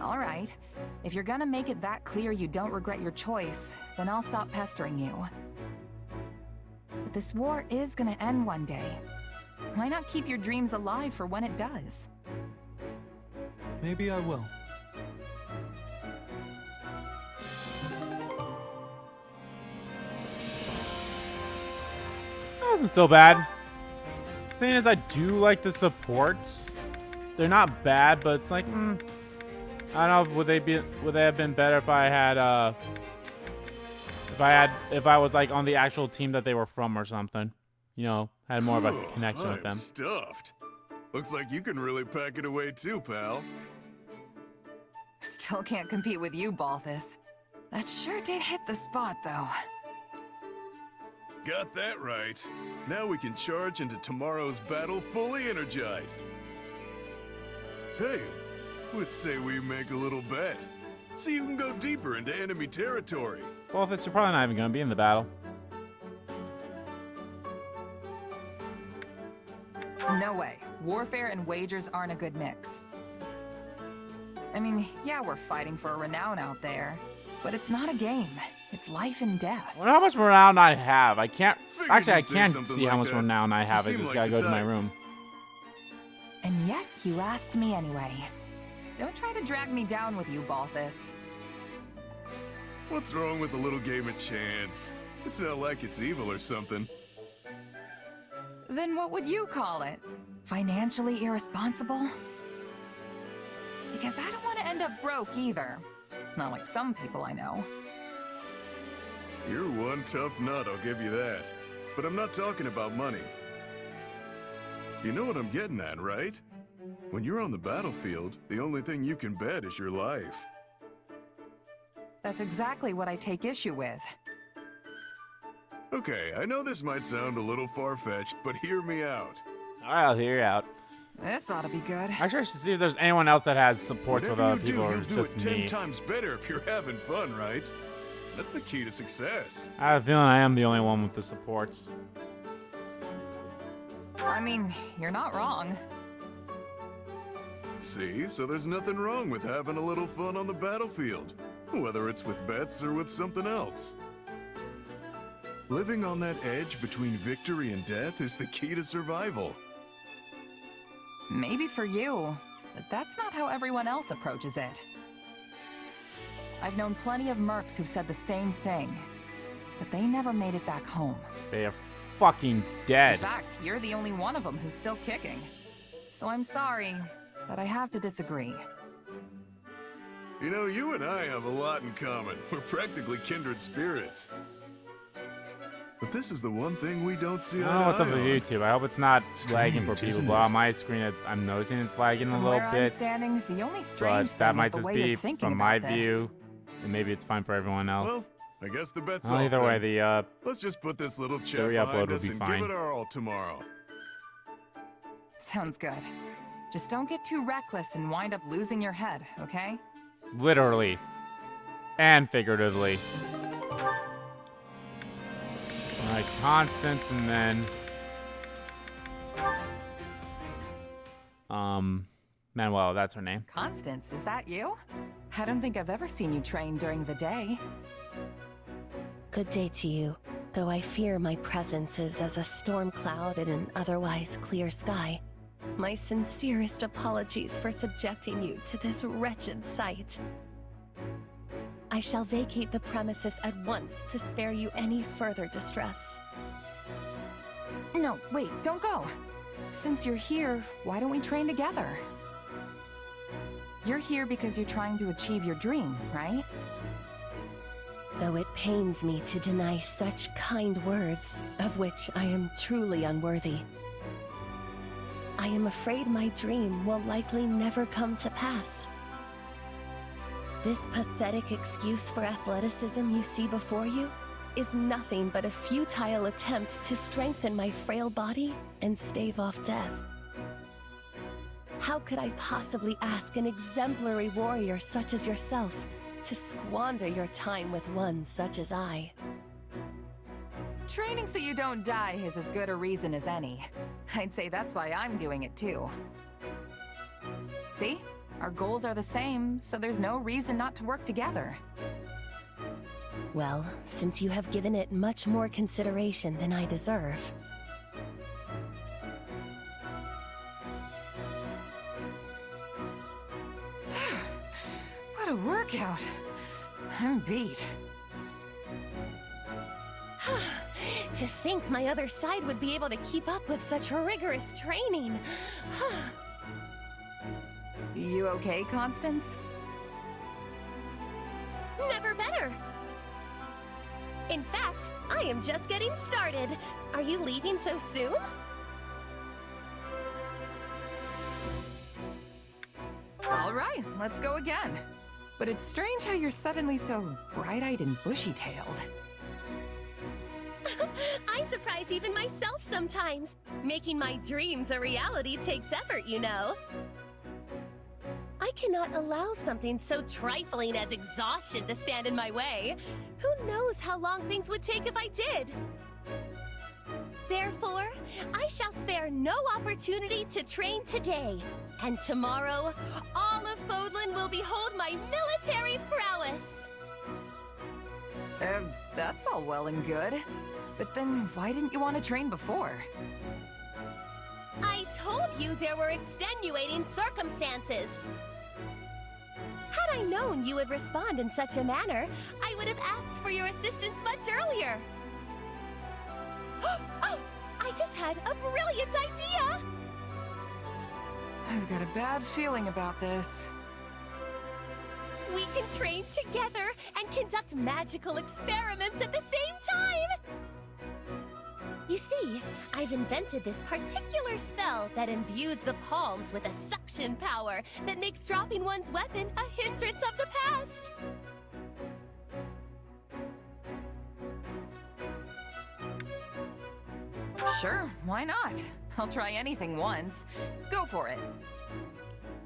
All right. If you're gonna make it that clear you don't regret your choice, then I'll stop pestering you. But this war is gonna end one day. Why not keep your dreams alive for when it does? Maybe I will. That wasn't so bad. The thing is, I do like the supports. They're not bad, but it's like, I don't know. Would they have been better if I had if I was like on the actual team that they were from or something? You know, had more of a connection with them. Stuffed. Looks like you can really pack it away too, pal. Still can't compete with you, Balthus. That sure did hit the spot, though. Got that right. Now we can charge into tomorrow's battle fully energized. Hey, let's say we make a little bet. See who can go deeper into enemy territory. Balthus, you're probably not even going to be in the battle. No way. Warfare and wagers aren't a good mix. I mean, yeah, we're fighting for a renown out there, but it's not a game. It's life and death. I wonder how much renown I have. I can't. Figured Actually, I you'd say can something see how like much that. renown I have. You I seem just like gotta the go to my type. room. And yet, you asked me anyway. Don't try to drag me down with you, Balthus. What's wrong with a little game of chance? It's not like it's evil or something. Then what would you call it? Financially irresponsible? Because I don't want to end up broke either. Not like some people I know. You're one tough nut, I'll give you that. But I'm not talking about money. You know what I'm getting at, right? When you're on the battlefield, the only thing you can bet is your life. That's exactly what I take issue with. Okay, I know this might sound a little far-fetched, but hear me out. Alright, I'll hear you out. This ought to be good. Actually, I should see if there's anyone else that has support with Whatever other you people, do, or you'll it's do just it 10 me. times better if you're having fun, right? That's the key to success. I have a feeling I am the only one with the supports. I mean, you're not wrong. See, so there's nothing wrong with having a little fun on the battlefield, whether it's with bets or with something else. Living on that edge between victory and death is the key to survival. Maybe for you, but that's not how everyone else approaches it. I've known plenty of mercs who've said the same thing, but they never made it back home. They are fucking dead. In fact, you're the only one of them who's still kicking. So I'm sorry, but I have to disagree. You know, you and I have a lot in common. We're practically kindred spirits. But this is the one thing we don't see eye to Oh, what's eye up with on. YouTube? I hope it's not lagging for Strange, people. isn't But it? on my screen, I'm noticing it's lagging a From little where I'm bit. standing, the only strange But that thing might is the just way be you're thinking from my about this. view, and maybe it's fine for everyone else. Well, I guess the bet's Well, off either way, then. the Let's just put this little chat re-upload behind will us be and fine. give it our all tomorrow. Sounds good. Just don't get too reckless and wind up losing your head, okay? literally and figuratively. Alright, Constance, and then Manuel, that's her name. Constance, is that you? I don't think I've ever seen you train during the day. Good day to you, though I fear my presence is as a storm cloud in an otherwise clear sky. My sincerest apologies for subjecting you to this wretched sight. I shall vacate the premises at once to spare you any further distress. No, wait, don't go. Since you're here, why don't we train together? You're here because you're trying to achieve your dream, right? Though it pains me to deny such kind words, of which I am truly unworthy. I am afraid my dream will likely never come to pass. This pathetic excuse for athleticism you see before you is nothing but a futile attempt to strengthen my frail body and stave off death. How could I possibly ask an exemplary warrior such as yourself to squander your time with one such as I? Training so you don't die is as good a reason as any. I'd say that's why I'm doing it too. See? Our goals are the same, so there's no reason not to work together. Well, since you have given it much more consideration than I deserve. What a workout! I'm beat. To think my other side would be able to keep up with such rigorous training. You okay, Constance? Never better. In fact, I am just getting started. Are you leaving so soon? All right, let's go again. But it's strange how you're suddenly so bright-eyed and bushy-tailed. I surprise even myself sometimes. Making my dreams a reality takes effort, you know. I cannot allow something so trifling as exhaustion to stand in my way. Who knows how long things would take if I did? Therefore, I shall spare no opportunity to train today. And tomorrow, all of Fodlan will behold my military prowess. That's all well and good. But then why didn't you want to train before? I told you there were extenuating circumstances. Had I known you would respond in such a manner, I would have asked for your assistance much earlier. Oh, I just had a brilliant idea! I've got a bad feeling about this. We can train together and conduct magical experiments at the same time! You see, I've invented this particular spell that imbues the palms with a suction power that makes dropping one's weapon a hindrance of the past. Sure, why not? I'll try anything once. Go for it.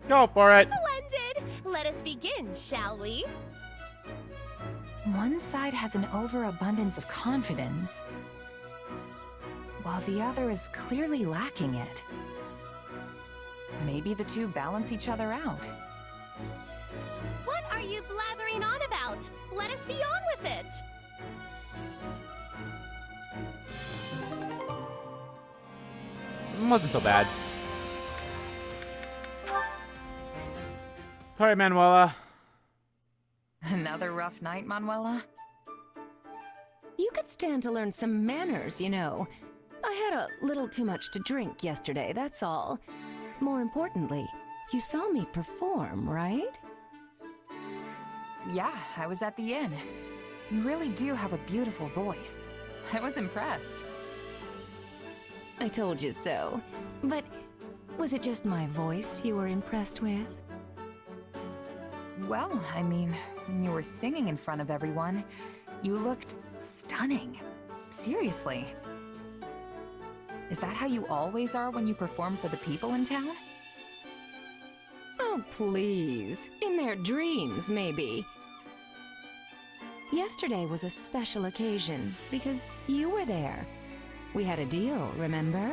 Go for it. Splendid! Let us begin, shall we? One side has an overabundance of confidence, while the other is clearly lacking it. Maybe the two balance each other out. What are you blathering on about? Let us be on with it! It wasn't so bad. Alright, Manuela. Another rough night, Manuela? You could stand to learn some manners, you know. I had a little too much to drink yesterday, that's all. More importantly, you saw me perform, right? Yeah, I was at the inn. You really do have a beautiful voice. I was impressed. I told you so. But was it just my voice you were impressed with? Well, I mean, when you were singing in front of everyone, you looked stunning. Seriously. Is that how you always are when you perform for the people in town? Oh, please. In their dreams, maybe. Yesterday was a special occasion because you were there. We had a deal, remember?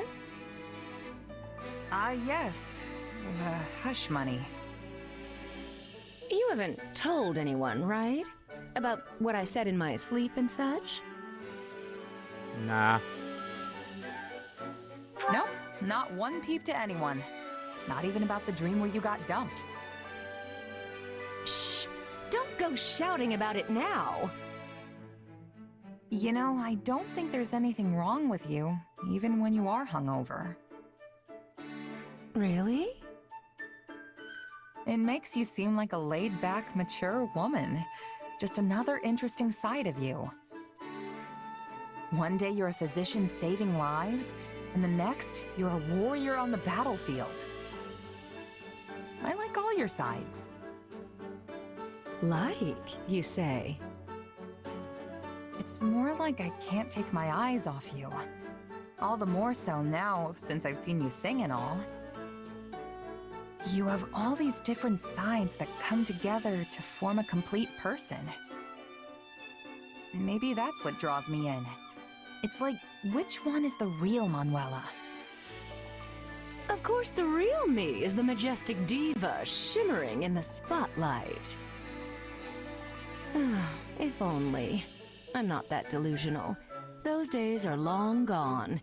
Ah, yes. Hush money. You haven't told anyone, right? About what I said in my sleep and such? Nah. Nope, not one peep to anyone. Not even about the dream where you got dumped. Shh! Don't go shouting about it now! You know, I don't think there's anything wrong with you, even when you are hungover. Really? It makes you seem like a laid-back, mature woman. Just another interesting side of you. One day you're a physician saving lives, and the next, you're a warrior on the battlefield. I like all your sides. Like, you say? It's more like I can't take my eyes off you. All the more so now, since I've seen you sing and all. You have all these different sides that come together to form a complete person. Maybe that's what draws me in. It's like, which one is the real Manuela? Of course, the real me is the majestic diva shimmering in the spotlight. If only. I'm not that delusional. Those days are long gone.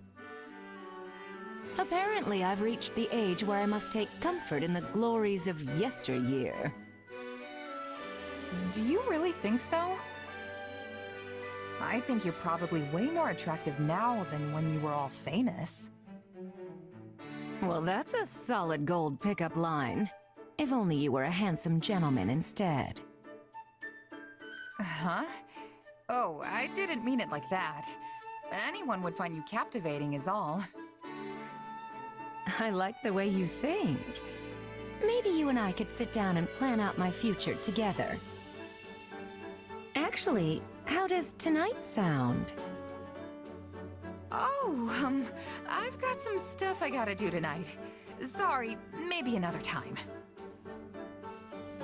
Apparently, I've reached the age where I must take comfort in the glories of yesteryear. Do you really think so? I think you're probably way more attractive now than when you were all famous. Well, that's a solid gold pickup line. If only you were a handsome gentleman instead. Huh? Oh, I didn't mean it like that. Anyone would find you captivating is all. I like the way you think. Maybe you and I could sit down and plan out my future together. Actually, how does tonight sound? Oh, I've got some stuff I gotta do tonight. Sorry, maybe another time.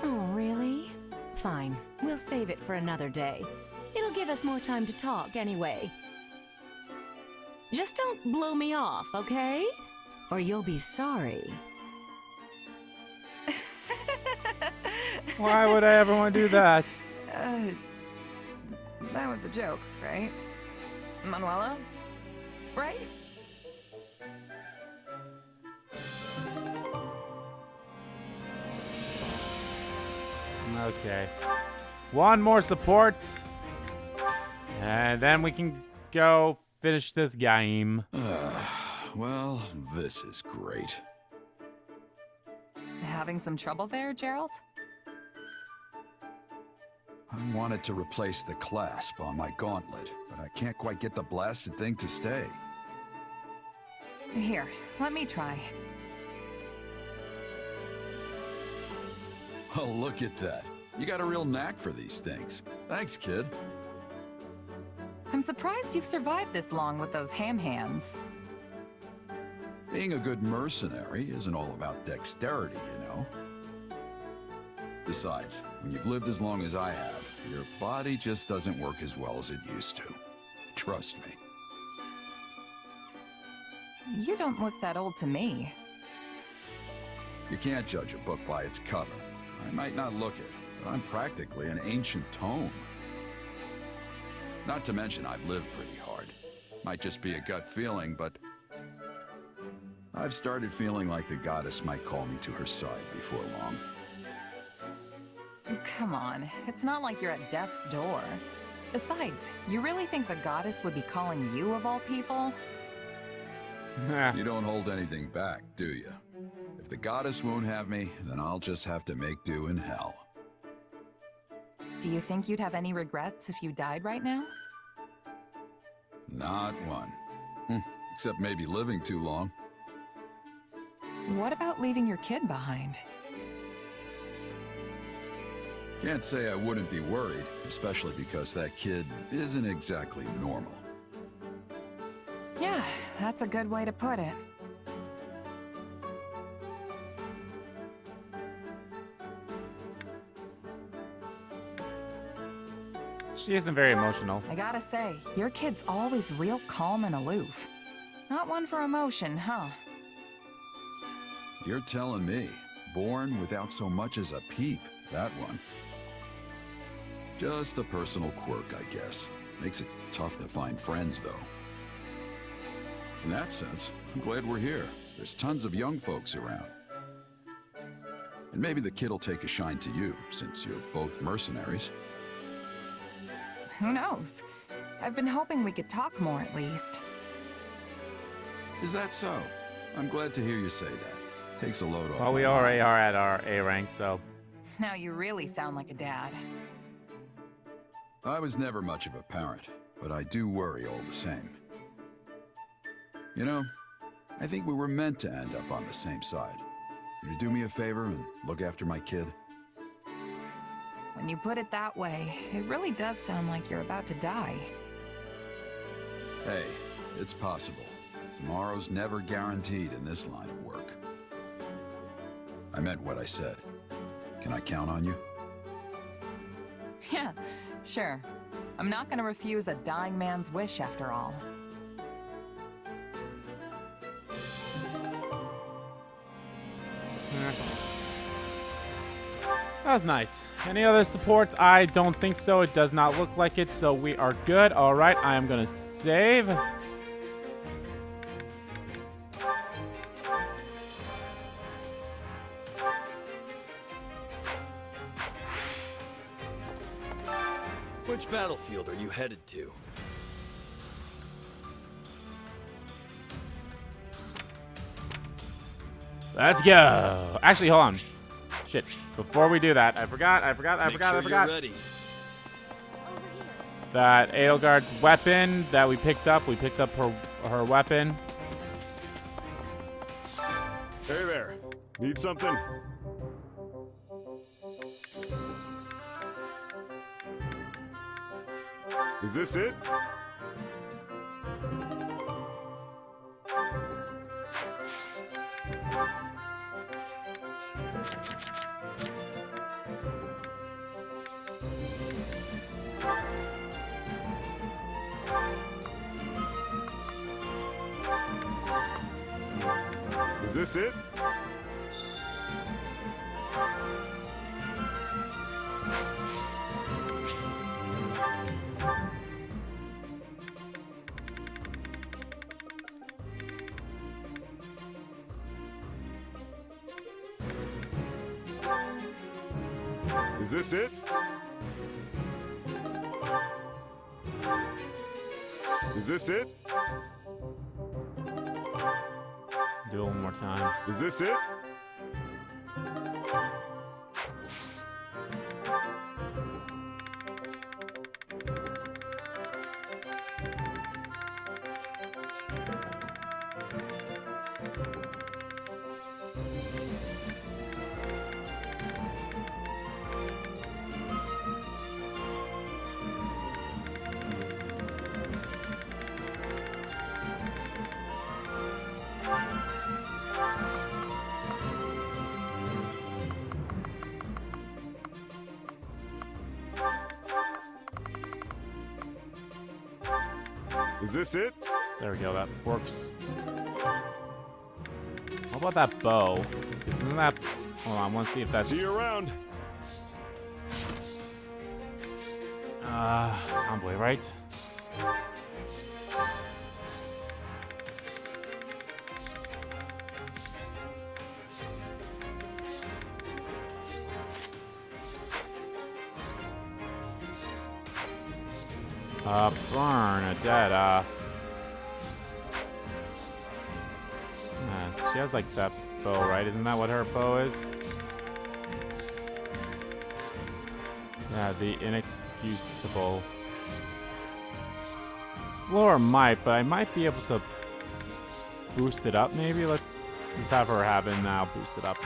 Oh, really? Fine, we'll save it for another day. It'll give us more time to talk anyway. Just don't blow me off, okay? Or you'll be sorry. Why would I ever want to do that? That was a joke, right? Manuela? Right? Okay. One more support. And then we can go finish this game. Well, this is great. Having some trouble there, Gerald? I wanted to replace the clasp on my gauntlet, but I can't quite get the blasted thing to stay. Here, let me try. Oh, look at that. You got a real knack for these things. Thanks, kid. I'm surprised you've survived this long with those ham hands. Being a good mercenary isn't all about dexterity, you know. Besides, when you've lived as long as I have, your body just doesn't work as well as it used to. Trust me. You don't look that old to me. You can't judge a book by its cover. I might not look it, but I'm practically an ancient tome. Not to mention I've lived pretty hard. Might just be a gut feeling, but I've started feeling like the goddess might call me to her side before long. Come on, it's not like you're at death's door. Besides, you really think the goddess would be calling you of all people? You don't hold anything back, do you? If the goddess won't have me, then I'll just have to make do in hell. Do you think you'd have any regrets if you died right now? Not one. Except maybe living too long. What about leaving your kid behind? Can't say I wouldn't be worried, especially because that kid isn't exactly normal. Yeah, that's a good way to put it. She isn't very emotional. I gotta say, your kid's always real calm and aloof. Not one for emotion, huh? You're telling me. Born without so much as a peep, that one. Just a personal quirk, I guess. Makes it tough to find friends, though. In that sense, I'm glad we're here. There's tons of young folks around. And maybe the kid'll take a shine to you, since you're both mercenaries. Who knows? I've been hoping we could talk more at least. Is that so? I'm glad to hear you say that. Takes a load off. Well, we already are at our A rank, so. Now you really sound like a dad. I was never much of a parent, but I do worry all the same. You know, I think we were meant to end up on the same side. Would you do me a favor and look after my kid? When you put it that way, it really does sound like you're about to die. Hey, it's possible. Tomorrow's never guaranteed in this line of work. I meant what I said. Can I count on you? Yeah, sure. I'm not gonna refuse a dying man's wish after all. That was nice. Any other supports? I don't think so. It does not look like it, so we are good. All right, I am gonna save. Which battlefield are you headed to? Let's go. Actually, hold on. Shit. Before we do that, I forgot. You're ready. That Edelgard's weapon that we picked up her weapon. Hey there. Need something? Is this it? Is this it? Is this it? Is this it? Do it one more time. Is this it? Is this it? There we go, that works. How about that bow? Isn't that... Hold on, I want to see if that's... See you around. Envoy, right? Burn a dead, she has like that bow, right? Isn't that what her bow is? Yeah, the inexcusable. Lower might, but I might be able to boost it up maybe? Let's just have her have it now, boost it up.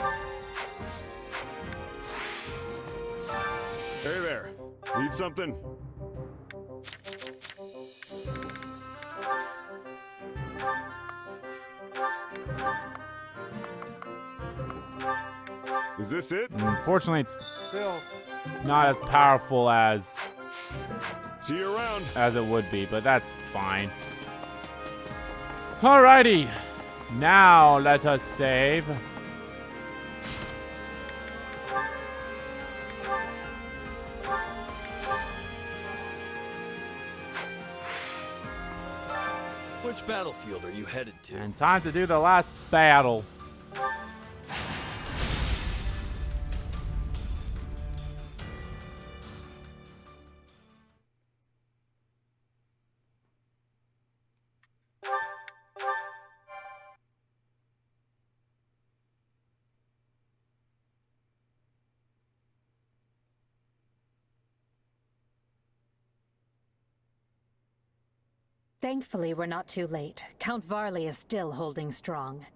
Hey there. Need something? Is this it? Unfortunately, it's still not as powerful as See you around. As it would be, but that's fine. Alrighty. Now let us save. Which battlefield are you headed to? And time to do the last battle. Thankfully, we're not too late. Count Varley is still holding strong.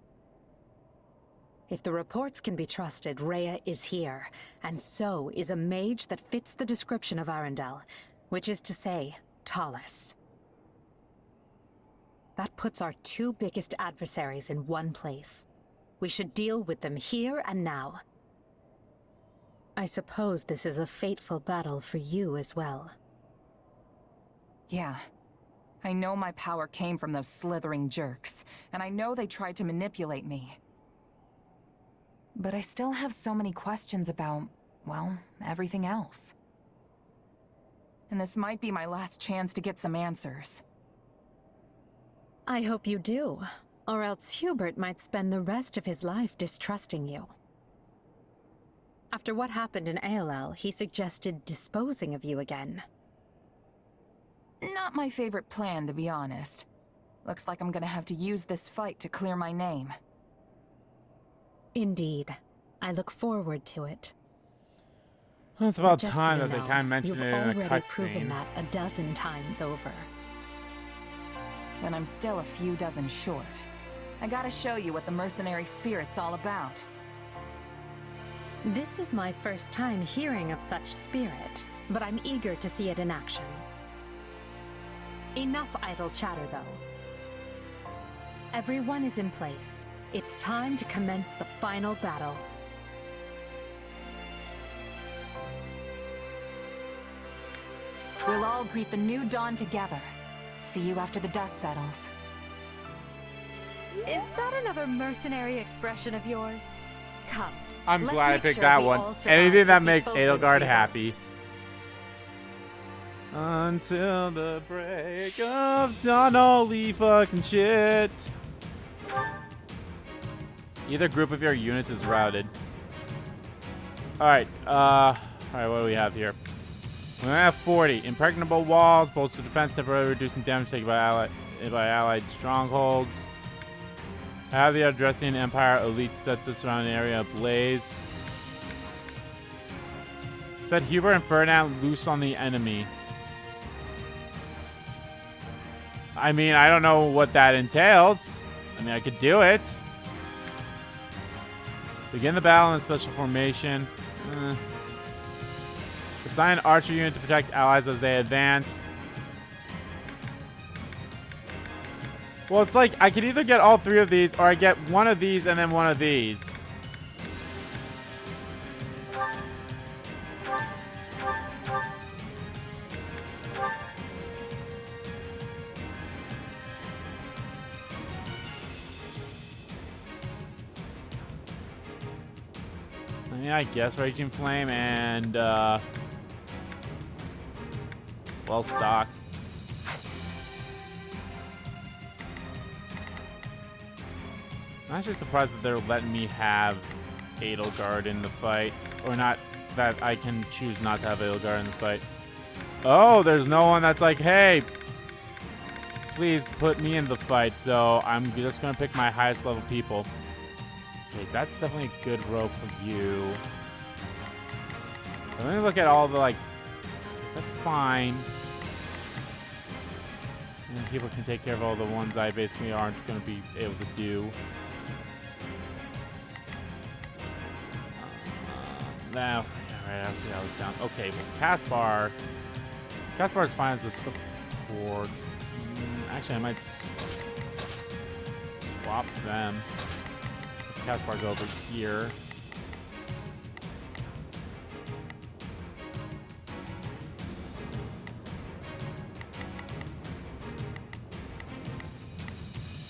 If the reports can be trusted, Rhea is here, and so is a mage that fits the description of Arundel, which is to say, Talus. That puts our two biggest adversaries in one place. We should deal with them here and now. I suppose this is a fateful battle for you as well. Yeah. I know my power came from those slithering jerks, and I know they tried to manipulate me. But I still have so many questions about, well, everything else. And this might be my last chance to get some answers. I hope you do, or else Hubert might spend the rest of his life distrusting you. After what happened in ALL, he suggested disposing of you again. Not my favorite plan, to be honest. Looks like I'm gonna have to use this fight to clear my name. Indeed. I look forward to it. It's about Just time so that you they know, kind of mentioned you've it in a already proven cutscene. that a dozen times over. Then I'm still a few dozen short. I gotta show you what the mercenary spirit's all about. This is my first time hearing of such spirit, but I'm eager to see it in action. Enough idle chatter, though. Everyone is in place. It's time to commence the final battle. We'll all greet the new dawn together. See you after the dust settles. Is that another mercenary expression of yours? Come. I'm let's glad I make picked sure that we one. all survive Anything to that see makes Fodlan's Edelgard return. happy. Until the break of dawn, holy fucking shit. Either group of your units is routed. Alright, Alright, what do we have here? We have 40. Impregnable walls, bolster defense, temporarily reducing damage taken by allied strongholds. Have the Addressing Empire elite set the surrounding area ablaze. Set Hubert and Ferdinand loose on the enemy. I mean, I don't know what that entails. I mean, I could do it. Begin the battle in special formation. Assign an archer unit to protect allies as they advance. Well, it's like I can either get all 3 of these or I get one of these and then one of these. I mean, I guess Raging Flame and well stocked. I'm actually surprised that they're letting me have Edelgard in the fight. Or not, that I can choose not to have Edelgard in the fight. Oh, there's no one that's like, hey, please put me in the fight. So I'm just going to pick my highest level people. Okay, that's definitely a good rope for you. But let me look at all the, like, that's fine. And people can take care of all the ones I basically aren't going to be able to do. Now, yeah, right, I was down. Okay, well, Caspar is fine as a support. Actually, I might swap them. Caspar go over here.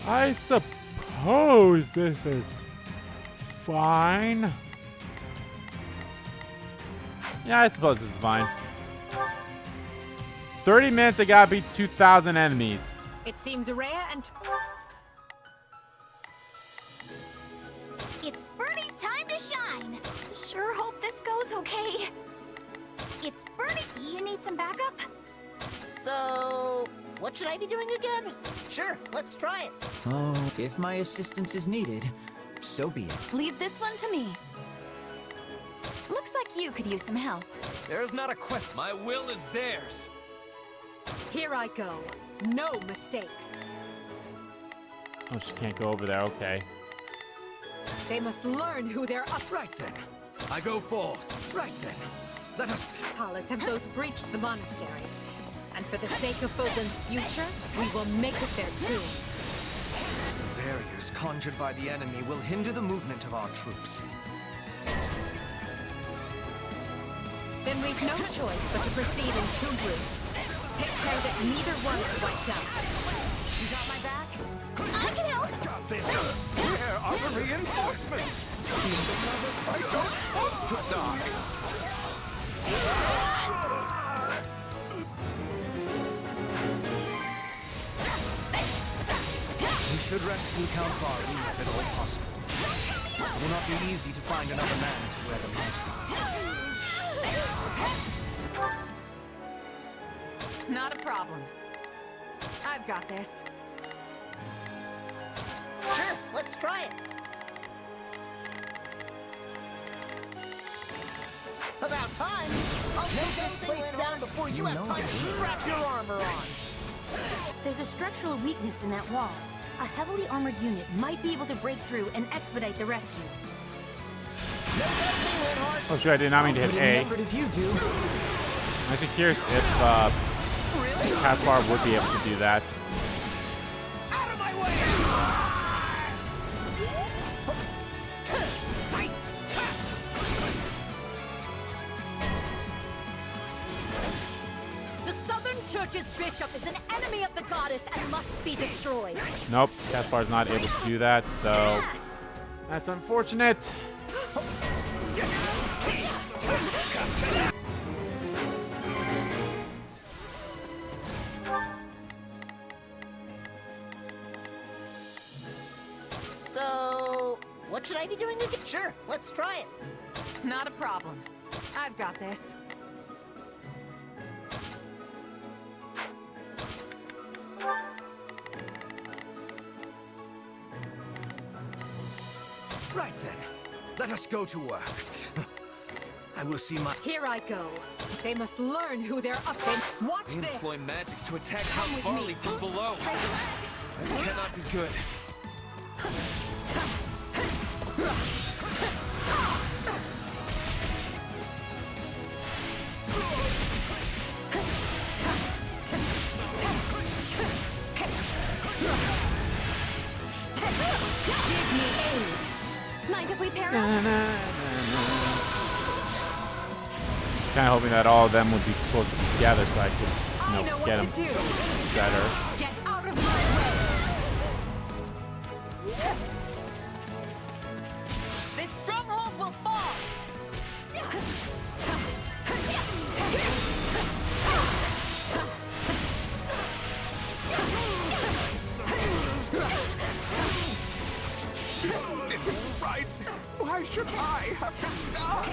I suppose this is fine. Yeah, I suppose this is fine. 30 minutes, I gotta beat 2,000 enemies. It seems rare and... It's Bernie's time to shine. Sure hope this goes okay. It's Bernie. You need some backup? So, what should I be doing again? Sure, let's try it. Oh, if my assistance is needed, so be it. Leave this one to me. Looks like you could use some help. There's not a quest. My will is theirs. Here I go. No mistakes. Oh, she can't go over there. Okay. They must learn who they're up. Right then. I go forth. Right then. Let us... Palas have both breached the monastery. And for the sake of Fodlan's future, we will make it their tomb. The barriers conjured by the enemy will hinder the movement of our troops. Then we've no choice but to proceed in 2 groups. Take care that neither one is wiped out. You got my back? I can help! Got this! Where are the reinforcements? I don't want to die! We should rescue Count Varley if at all possible. It will not be easy to find another man to wear the magic. Not a problem. I've got this. Sure, let's try it. About time! I'll take this place down before you have time to strap your armor on! There's a structural weakness in that wall. A heavily armored unit might be able to break through and expedite the rescue. Oh, sure, I did not mean to hit A. If you do. I'm actually curious if Caspar would be able to do that. Out of my way! The Southern Church's bishop is an enemy of the goddess and must be destroyed. Nope, Caspar's not able to do that, so that's unfortunate. So, what should I be doing again? Sure, let's try it. Not a problem. I've got this. Right then, let us go to work. I will see my... Here I go. They must learn who they're up in. Watch They this. employ magic to attack Count Varley from below. That cannot be good. Give me aid. Mind if we pair up? Kind of hoping that all of them would be close together so I could, I know get what them to do. better. Get out of my way. This stronghold will fall. This isn't right. Why should I have to die?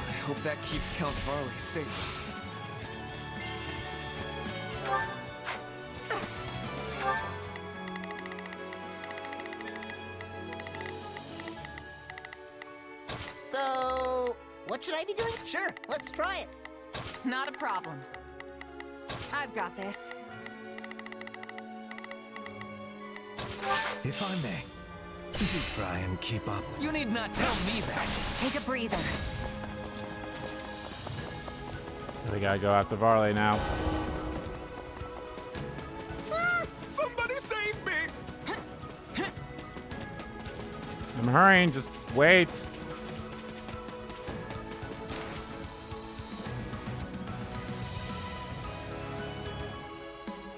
I hope that keeps Count Varley safe. So, what should I be doing? Sure, let's try it. Not a problem. I've got this. If I may, do try and keep up. You need not tell me that. Take a breather. We gotta go after Varley now. Somebody save me! I'm hurrying, just wait.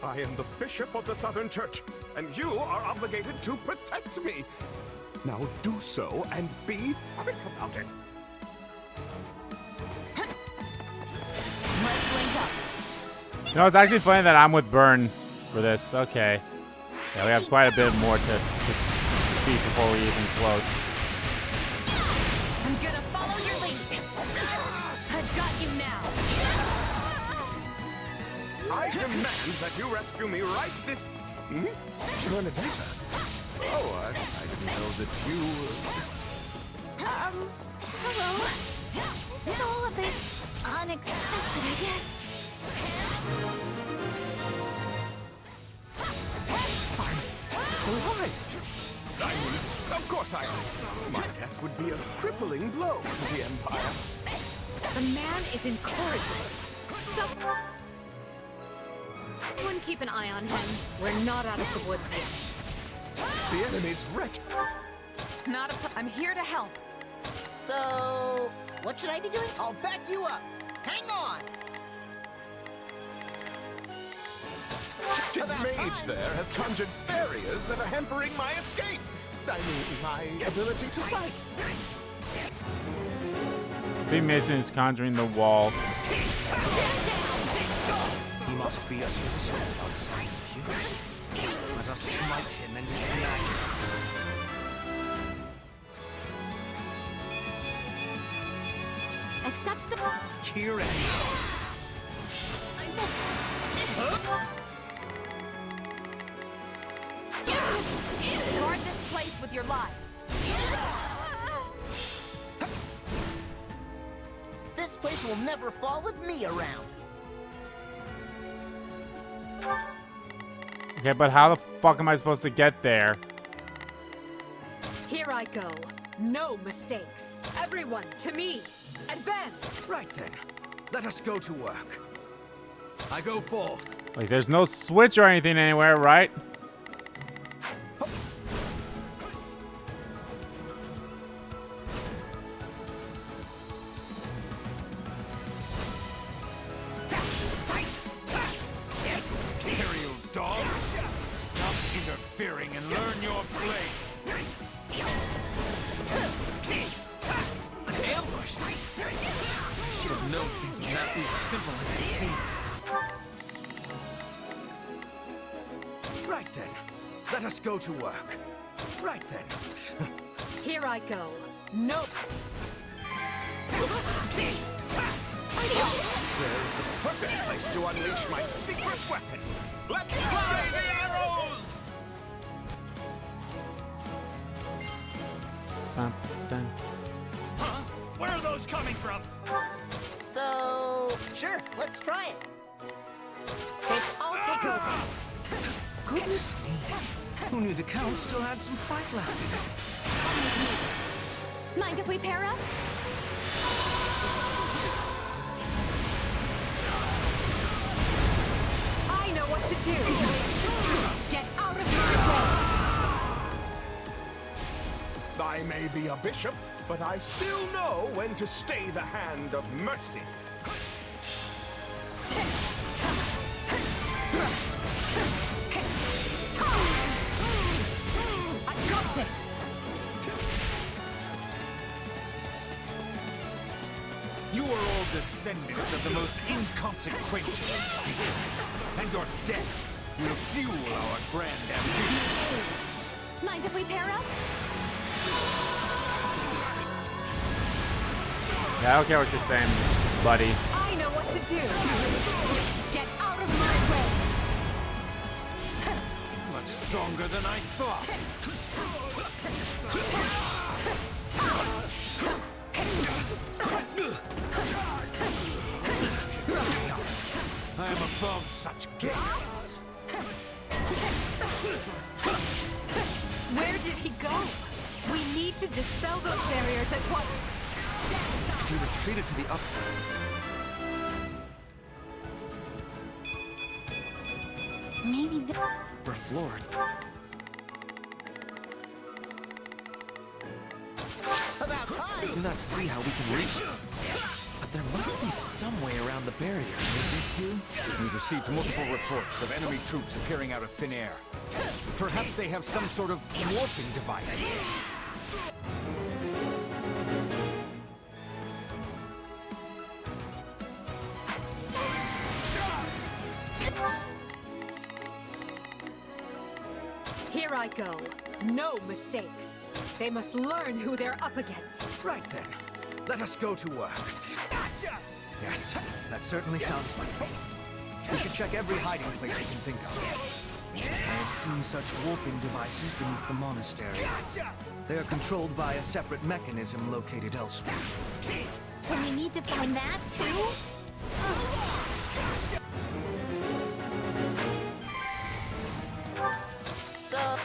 I am the Bishop of the Southern Church, and you are obligated to protect me. Now do so and be quick about it. You know, it's actually funny that I'm with Burn for this. Okay. Yeah, we have quite a bit more to defeat before we even close. I'm gonna follow your lead. I've got you now. I demand that you rescue me right this... You're an adventure. Oh, I didn't know that you... Hello. This is all a bit unexpected, I guess. I'm alive. I mean, of course I am. My death would be a crippling blow to the Empire. The man is incorrigible. Someone keep an eye on him. We're not out of the woods yet. The enemy's wrecked. I'm here to help. So, what should I be doing? I'll back you up. Hang on. The mage there has conjured barriers that are hampering my escape. I mean, my ability to fight. Big Mason is conjuring the wall. He must be a sorcerer outside purity. Let us smite him and his magic. Accept the... Kieran. Guard this place with your lives. This place will never fall with me around. Okay, but how the fuck am I supposed to get there? Here I go. No mistakes. Everyone, to me. Advance. Right then, let us go to work. I go forth. Like, there's no switch or anything anywhere, right? interfering and learn your place. Ambushed! I should have known things would not be as simple as they seemed. Right then. Let us go to work. Right then. Here I go. Nope. There's the perfect place to unleash my secret weapon. Let's fly the arrows! Huh? Where are those coming from? So, sure, let's try it. I'll take over. Goodness me. Who knew the Count still had some fight left in him? Mind if we pair up? I know what to do. Get out of my way. I may be a bishop, but I still know when to stay the hand of mercy. I got this. You are all descendants of the most inconsequential of beasts, and your deaths will fuel our grand ambition. Mind if we pair up? Yeah, I don't care what you're saying, buddy. I know what to do. Get out of my way. Much stronger than I thought. I am above such games. Where did he go? We need to dispel those barriers at once. If he retreated to the up... Maybe We're floored. I do not see how we can reach it. But there must be some way around the barriers. These two? We've received multiple reports of enemy troops appearing out of thin air. Perhaps they have some sort of warping device. Here I go. No mistakes. They must learn who they're up against. Right then. Let us go to work. Gotcha! Yes, that certainly sounds like it. We should check every hiding place we can think of. I have seen such warping devices beneath the monastery. They are controlled by a separate mechanism located elsewhere. So we need to find that too? So,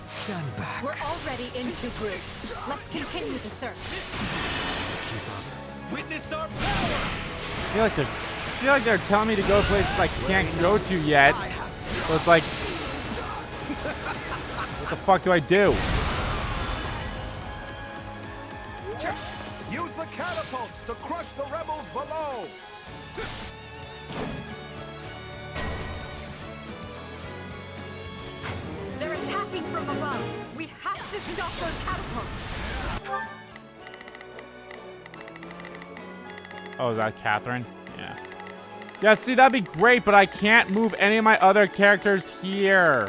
Stand back. We're already in two groups. Let's continue the search. Witness our power! I feel like they're telling me to go places I can't go to yet. So it's like, what the fuck do I do? Use the catapults to crush the rebels below! They're attacking from above. We have to stop those catapults. Oh, is that Catherine? Yeah. Yeah, see, that'd be great, but I can't move any of my other characters here.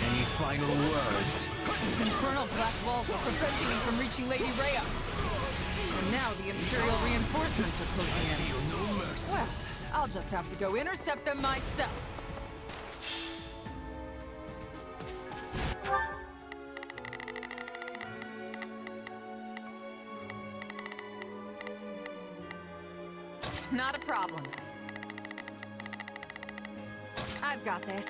Any final words? These infernal black walls are preventing me from reaching Lady Rhea. And now the Imperial reinforcements are closing in. Feel no mercy. Well, I'll just have to go intercept them myself. Not a problem. I've got this.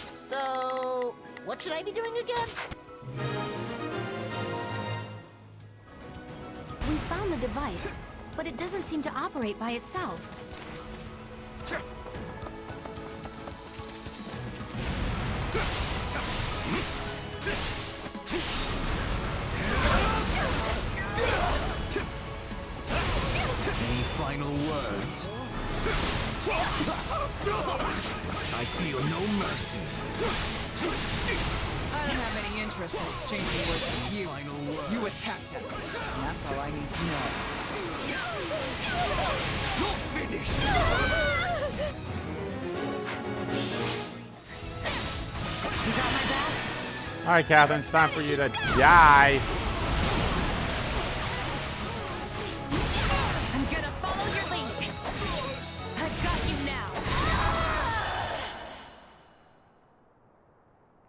So, what should I be doing again? We found the device, but it doesn't seem to operate by itself. Any final words? I feel no mercy. I don't have any interest in exchanging words with you. You attacked us, and that's all I need to know. You're finished! You got my back? All right, Catherine, it's time for you to die. I'm gonna follow your lead. I've got you now.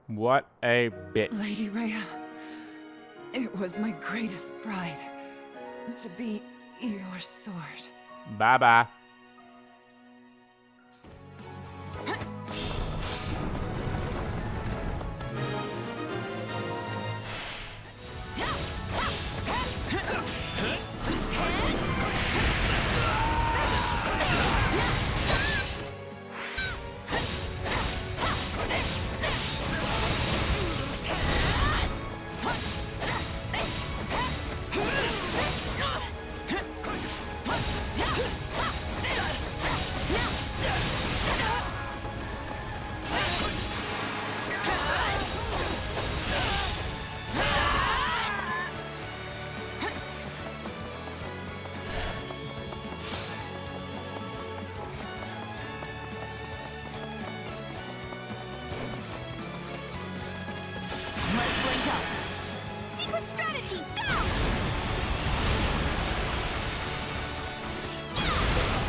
What a bitch. Lady Rhea, it was my greatest pride to be your sword. Bye-bye. Secret strategy, go!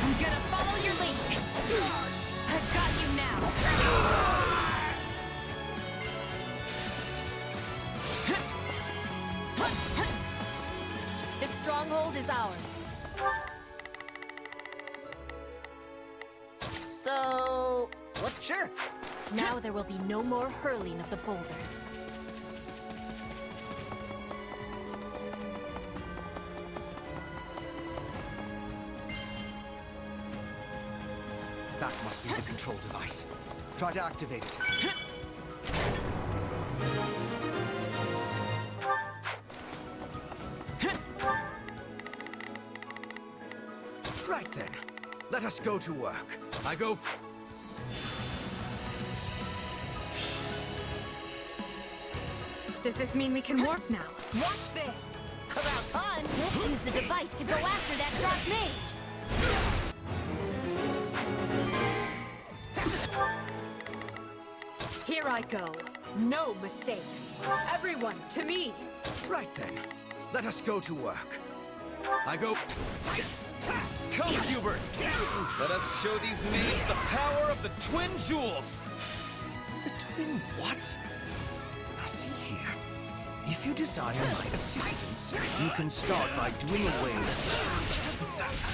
I'm gonna follow your lead. I've got you now. This stronghold is ours. So, what's your... Now there will be no more hurling of the boulders. That must be the control device. Try to activate it. Right then. Let us go to work. I go... Does this mean we can warp now? Watch this! About time! Let's use the device to go after that dark mage! Here I go. No mistakes. Everyone, to me! Right then. Let us go to work. I go... Come, Hubert! Let us show these knaves the power of the twin jewels! The twin what? Now see here. If you desire my assistance, you can start by doing away with us.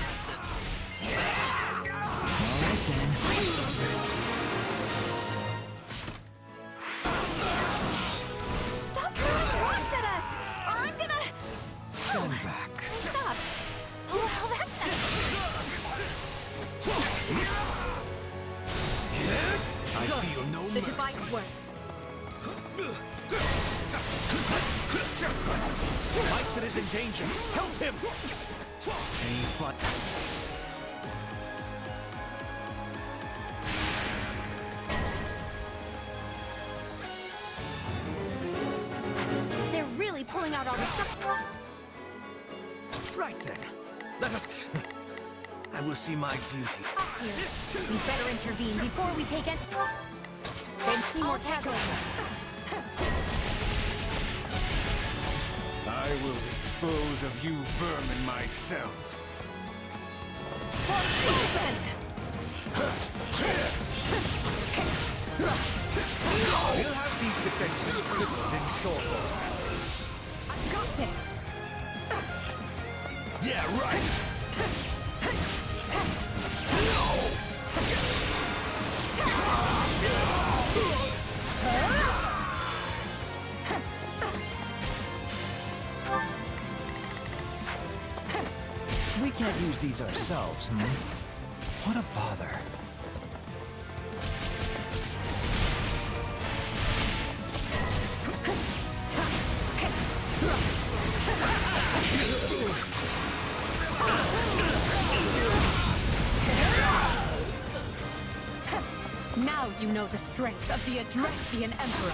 Alright then. Stop throwing rocks at us! Or I'm gonna... Stand back. I stopped. Well, that's nice. I feel no The mercy. device works. Lysythia is in danger. Help him! Any fun? They're really pulling out all the stuff. Right then. Let us... I will see my duty. Here. We better intervene before we take it. Then need more tackles. I will dispose of you vermin myself. We'll have these defenses crippled in short order. I've got this! Yeah, right! We can't use these ourselves, What a bother. Now you know the strength of the Adrestian Emperor.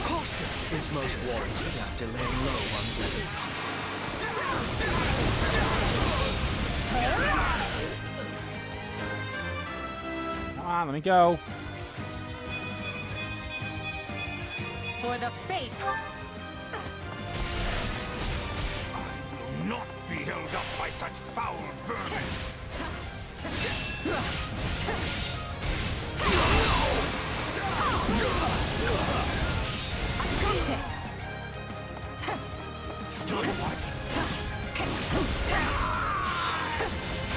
Caution is most warranted after laying low on Edelgard. Come on, let me go. For the faith. Will not be held up by such foul vermin. I got this. Still fight.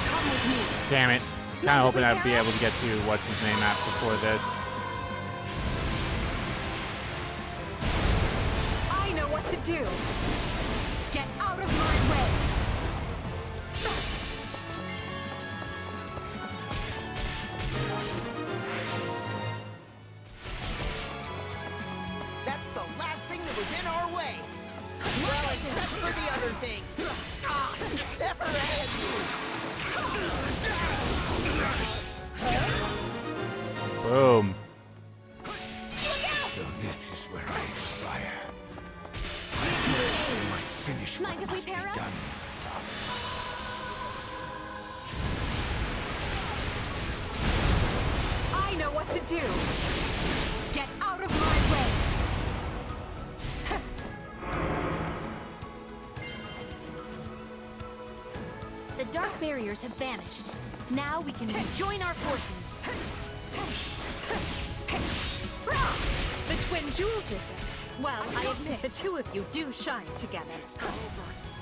Come with me. Damn it. Kind of hoping I'd be able to get to what's his name at before this. I know what to do. Get out of my way. That's the last thing that was in our way. Well, except for the other things. Never had Boom. So this is where I expire. My finish Mind if we must be pair up? done, Thomas. I know what to do. Get out of my way. The dark barriers have vanished. Now we can rejoin our forces. The twin jewels isn't. Well, I admit the two of you do shine together.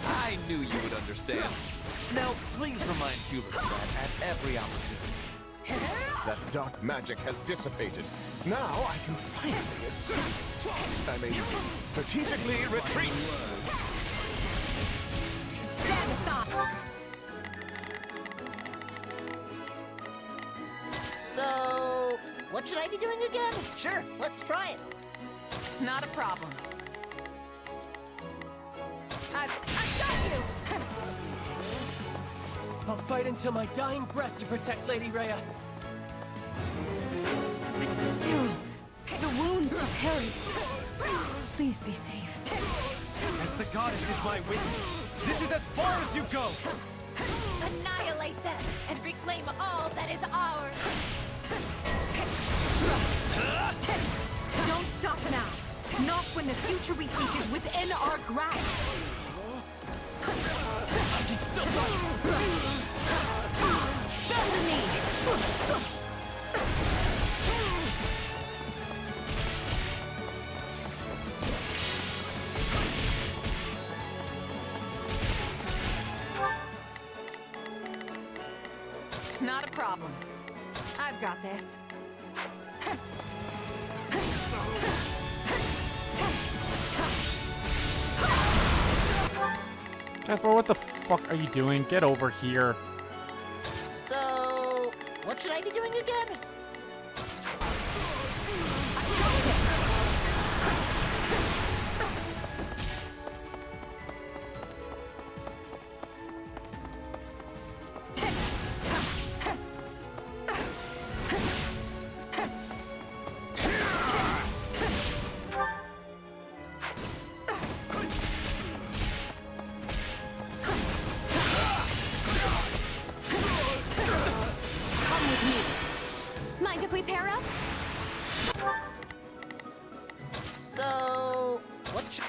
I knew you would understand. Now, please remind Hubert of that at every opportunity. That dark magic has dissipated. Now I can finally strategically retreat. Stand aside. So, what should I be doing again? Sure, let's try it. Not a problem. I've got you! I'll fight until my dying breath to protect Lady Rhea. Cyril, the wounds you carry. Please be safe. As the goddess is my witness, this is as far as you go! Annihilate them and reclaim all that is ours! Don't stop now. Not when the future we seek is within our grasp. I can still fight! Bend the knee. Not a problem. I've got this. Jasper, what the fuck are you doing? Get over here. So, what should I be doing again? Mind if we pair up? So, what should...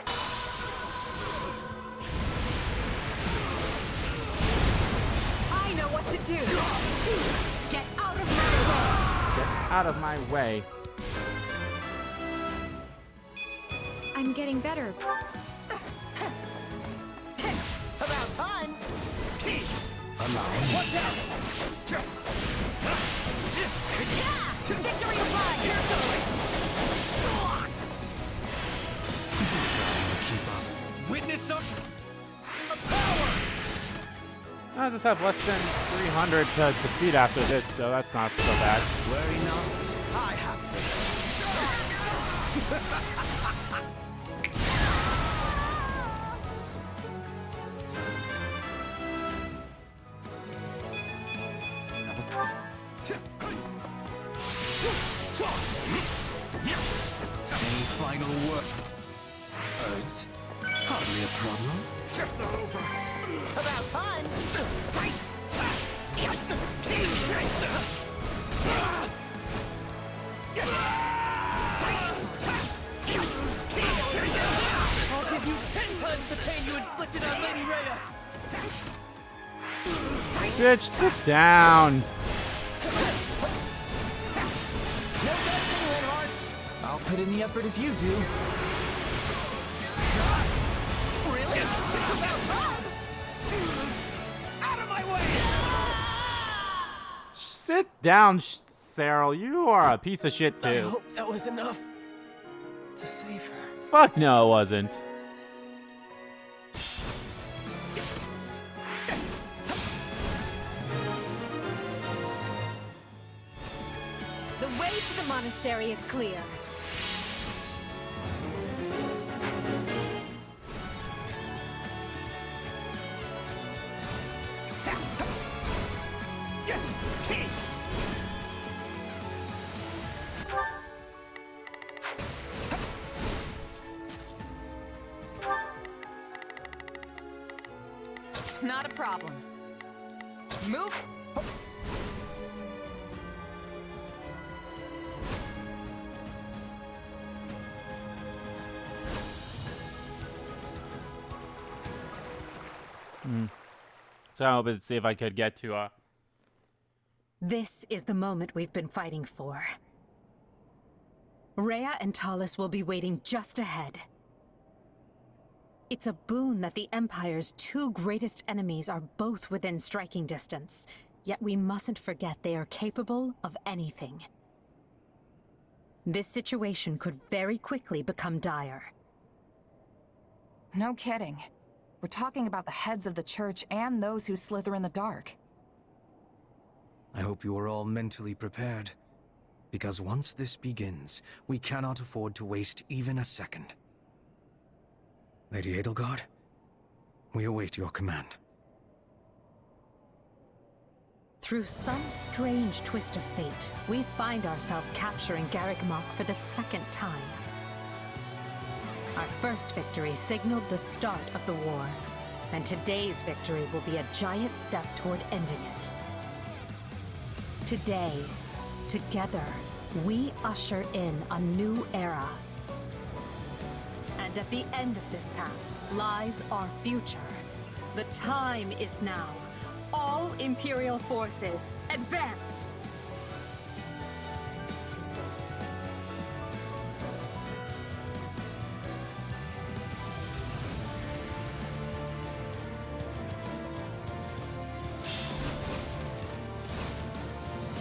I know what to do. Get out of my way. Get out of my way. I'm getting better. About time! Watch out! Victory is mine! Witness of power! I just have less than 300 to defeat after this, so that's not so bad. Worry not, I have this. problem? Just not over. About time. I'll give you 10 times the pain you inflicted on Lady Rhea! Bitch, sit down. I'll put in the effort if you do. Really? It's about time! Out of my way! Sit down, Cyril. You are a piece of shit I too. hope that was enough to save her. Fuck no, it wasn't. The way to the monastery is clear. Not a problem. Move. So I'm hoping to see if I could get to This is the moment we've been fighting for. Rhea and Talus will be waiting just ahead. It's a boon that the Empire's two greatest enemies are both within striking distance, yet we mustn't forget they are capable of anything. This situation could very quickly become dire. No kidding. We're talking about the heads of the church and those who slither in the dark. I hope you are all mentally prepared. Because once this begins, we cannot afford to waste even a second. Lady Edelgard, we await your command. Through some strange twist of fate, we find ourselves capturing Garreg Mach for the second time. Our first victory signaled the start of the war, and today's victory will be a giant step toward ending it. Today, together, we usher in a new era. And at the end of this path lies our future. The time is now. All Imperial forces, advance!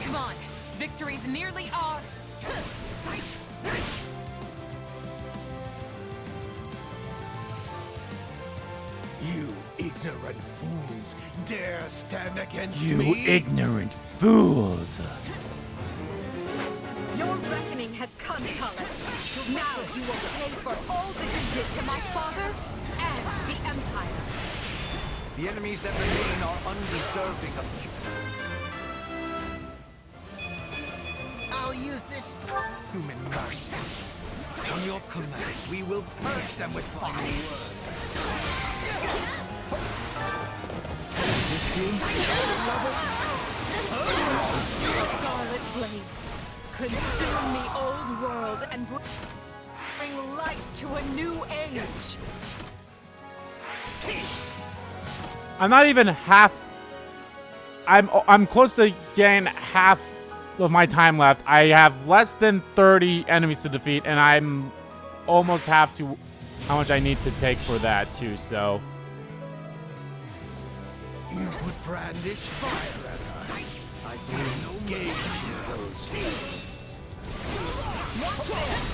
Come on, victory's nearly ours. You ignorant fools dare stand against You me? ignorant fools. Your reckoning has come, Talus. Now you will pay for all that you did to my father and the Empire. The enemies that remain are undeserving of you. I'll use this Human mercy. On your command, we will purge them with fire. This team, Scarlet blades, consume the old world and bring light to a new age. I'm not even half. I'm close to getting half of my time left. I have less than 30 enemies to defeat, and I'm almost half to how much I need to take for that too. So You would brandish fire at us. I feel no game in those things. Watch this!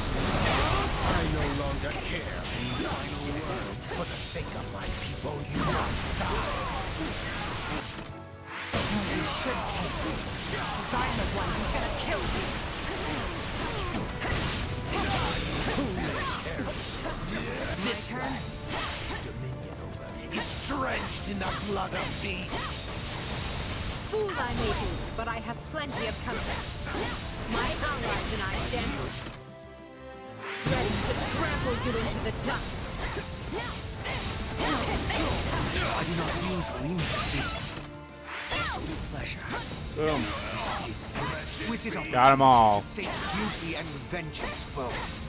I no longer care. These final words. For the sake of my people, you must die. You should care, because I'm the one who's gonna kill you. This turn. Dominion over is drenched in the blood of beasts. Fool I may be, but I have plenty of comfort. My allies and I stand ready to trample you into the dust. I do not usually miss a visit. This is a pleasure. Boom. This is an exquisite opportunity Got 'em all. to sate duty and vengeance both.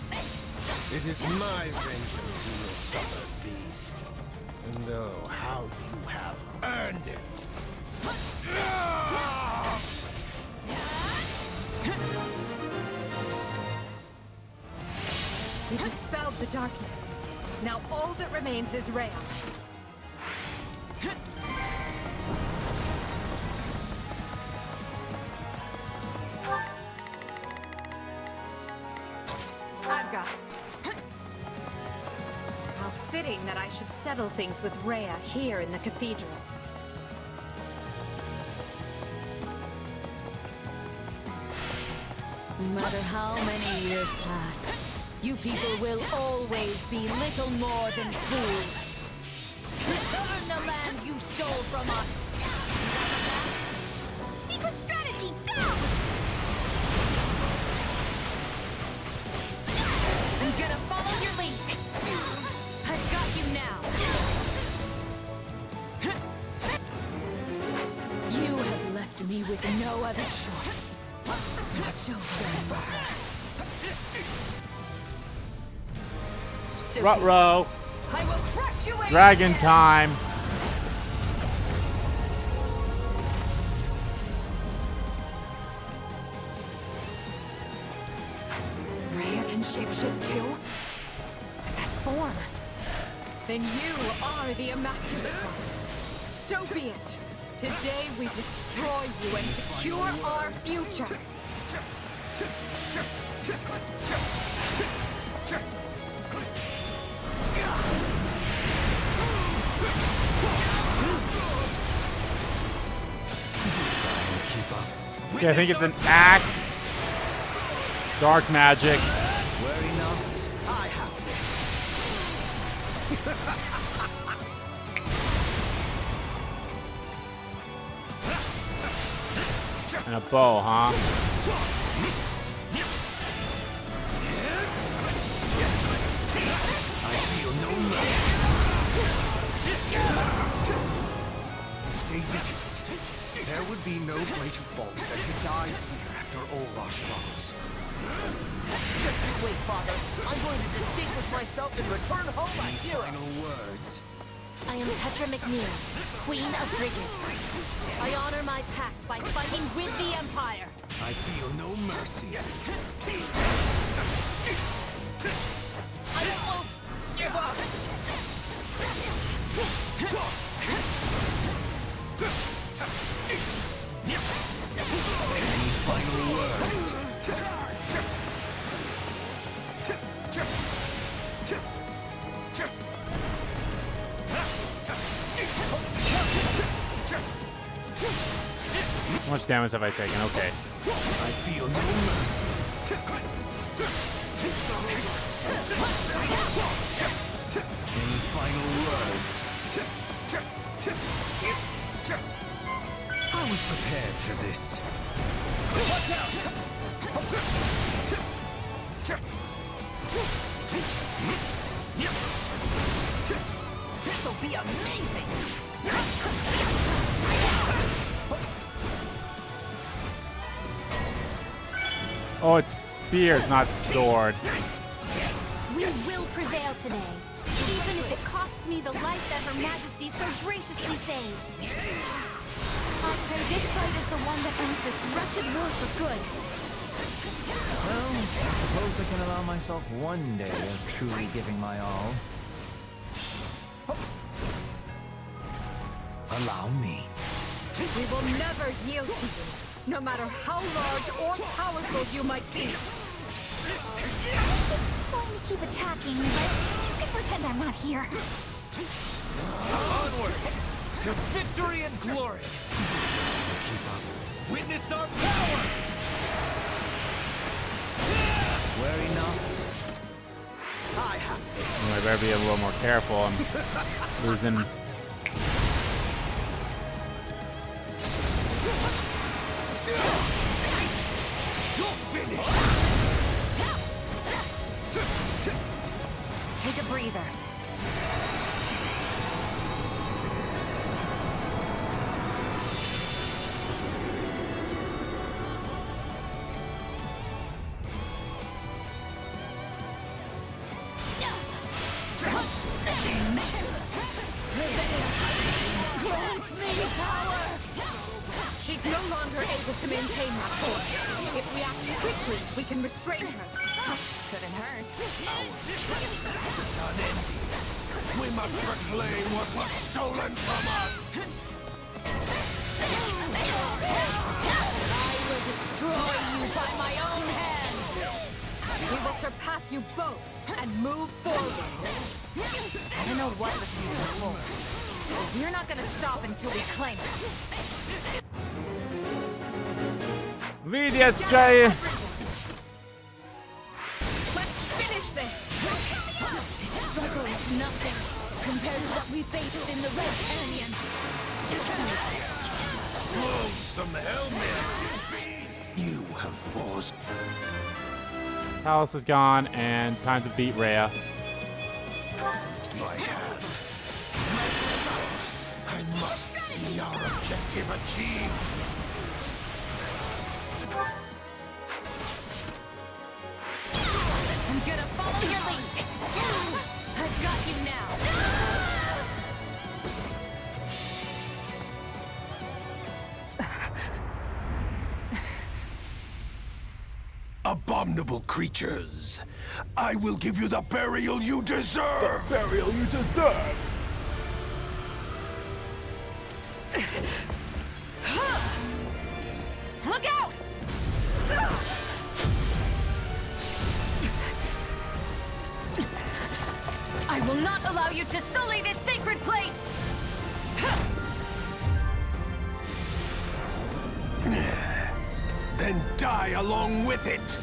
It is my vengeance you will suffer, beast. And oh, how you have earned it. We dispelled the darkness. Now all that remains is Rhea. I've got it. How fitting that I should settle things with Rhea here in the cathedral. No matter how many years pass, you people will always be little more than fools. Return the land you stole from us! Secret strategy, go! I'm gonna follow your lead. I've got you now. You have left me with no other choice but to remember. Ruh-roh. I will crush you. Dragon time. Rhea can shapeshift too? With that form. Then you are the Immaculate One. So be it. Today we destroy you and secure our future. Okay, I think it's an axe. Dark magic. Worry not, I have this. And a bow, huh? I feel no mercy. Stay vigilant. There would be no greater fault than to die here after all our struggles. Just you wait, Father. I'm going to distinguish myself and return home a hero. Final words. I am Petra McNeil, Queen of Bridget. I honor my pact by fighting with the Empire. I feel no mercy. I won't give up. Any final words? How much damage have I taken? Okay. I feel no mercy. Any final words? I was prepared for this. This'll be amazing. Oh, it's spears, not sword. We will prevail today, even if it costs me the life that Her Majesty so graciously saved. I pray this fight is the one that ends this wretched war for good. Well, I suppose I can allow myself one day of truly giving my all. Allow me. We will never yield to you, no matter how large or powerful you might be. Just let me keep attacking, but you can pretend I'm not here. Onward to victory and glory. Witness our power. Worry not. I have this. I better be a little more careful. I'm losing. You're finished. Take a breather. me power! She's no longer able to maintain that force. If we act quickly, we can restrain her. Couldn't hurt. We must reclaim what was stolen from us! I will destroy you by my own hand! We will surpass you both and move forward. I don't know what the future holds. But we're not gonna stop until we claim it. Lydia Stray. Let's finish this! This struggle is nothing compared to what we faced in the Red Canyon. Loathsome helmet! You have forced. Palace is gone, and time to beat Rhea. My hand. I must see our objective achieved. I'm gonna follow your lead. I've got you now. Abominable creatures! I will give you the burial you deserve! The burial you deserve! Look out! I will not allow you to sully this sacred place! Then die along with it!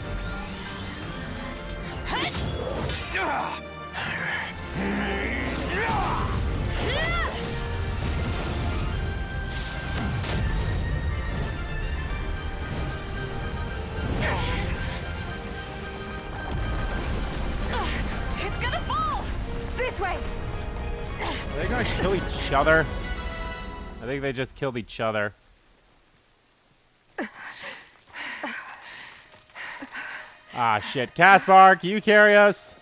It's gonna fall! This way! Are they gonna kill each other? I think they just killed each other. Ah, shit. Caspar, can you carry us?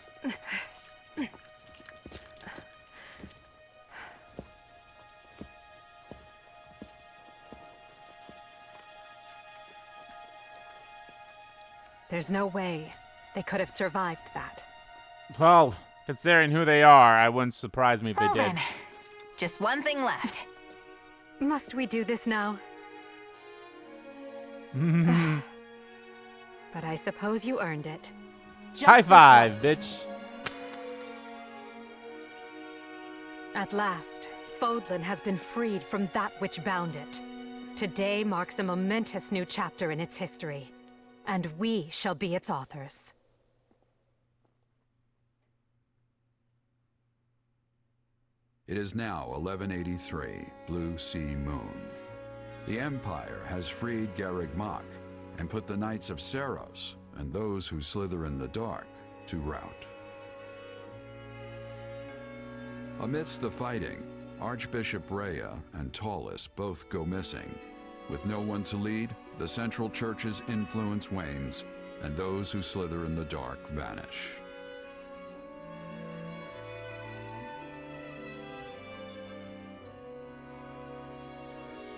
There's no way they could have survived that. Well, considering who they are, I wouldn't surprise me if they Well did. then, just one thing left. Must we do this now? But I suppose you earned it. Just High this five, once. bitch. At last, Fodlan has been freed from that which bound it. Today marks a momentous new chapter in its history, and we shall be its authors. It is now 1183, Blue Sea Moon. The Empire has freed Garreg Mach and put the Knights of Seros and those who slither in the dark to rout. Amidst the fighting, Archbishop Rhea and Taulus both go missing. With no one to lead, the Central Church's influence wanes, and those who slither in the dark vanish.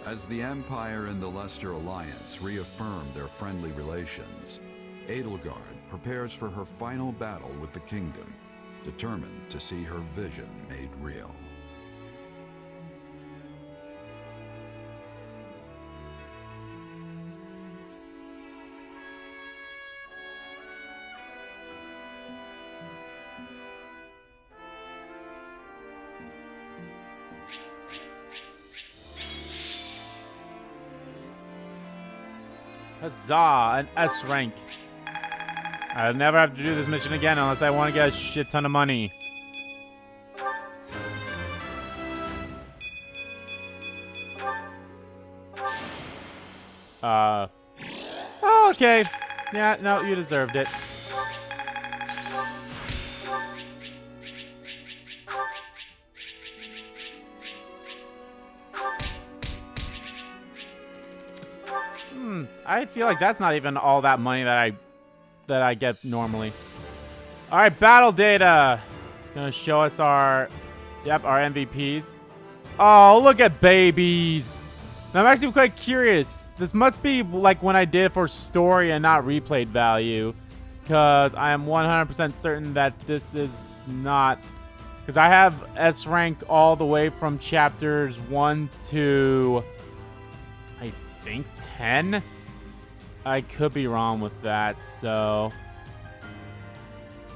As the Empire and the Leicester Alliance reaffirm their friendly relations, Edelgard prepares for her final battle with the kingdom, determined to see her vision made real. Huzzah, an S rank. I'll never have to do this mission again unless I want to get a shit ton of money. Oh, okay. Yeah, no, you deserved it. I feel like that's not even all that money that I get normally. All right, battle data. It's gonna show us our, our MVPs. Oh, look at babies. Now, I'm actually quite curious. This must be like when I did it for story and not replayed value. Because I am 100% certain that this is not... Because I have S rank all the way from chapters 1 to... I think 10? I could be wrong with that, so...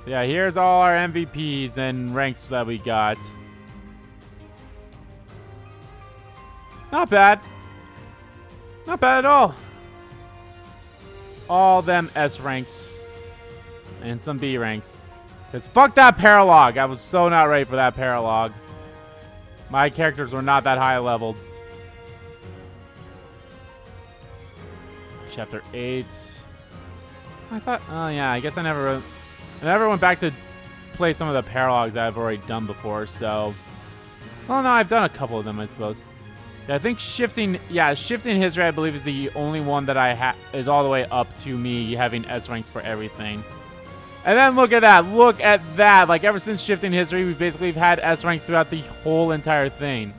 Yeah, here's all our MVPs and ranks that we got. Not bad. Not bad at all. All them S ranks. And some B ranks. Because fuck that paralog. I was so not ready for that paralog. My characters were not that high leveled. Chapter 8. I thought... Oh, yeah. I guess I never went back to play some of the paralogs that I've already done before, so... Well, no, I've done a couple of them, I suppose. Yeah, I think shifting history, I believe, is the only one that is all the way up to me having S ranks for everything. And then look at that. Look at that. Like, ever since shifting history, we've basically had S ranks throughout the whole entire thing.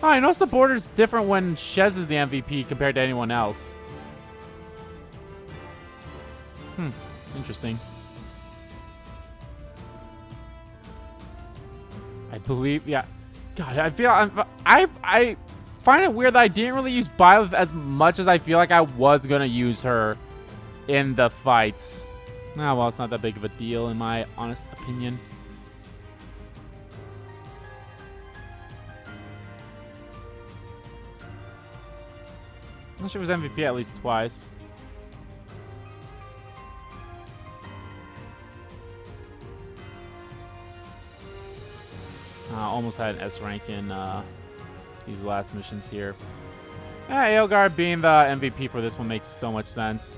Oh, I noticed the border's different when Shez is the MVP compared to anyone else. Interesting. I believe, yeah. God, I feel I find it weird that I didn't really use Byleth as much as I feel like I was gonna use her in the fights. Ah, well, it's not that big of a deal in my honest opinion. I'm sure it was MVP at least twice. Almost had an S rank in these last missions here. Edelgard being the MVP for this one makes so much sense.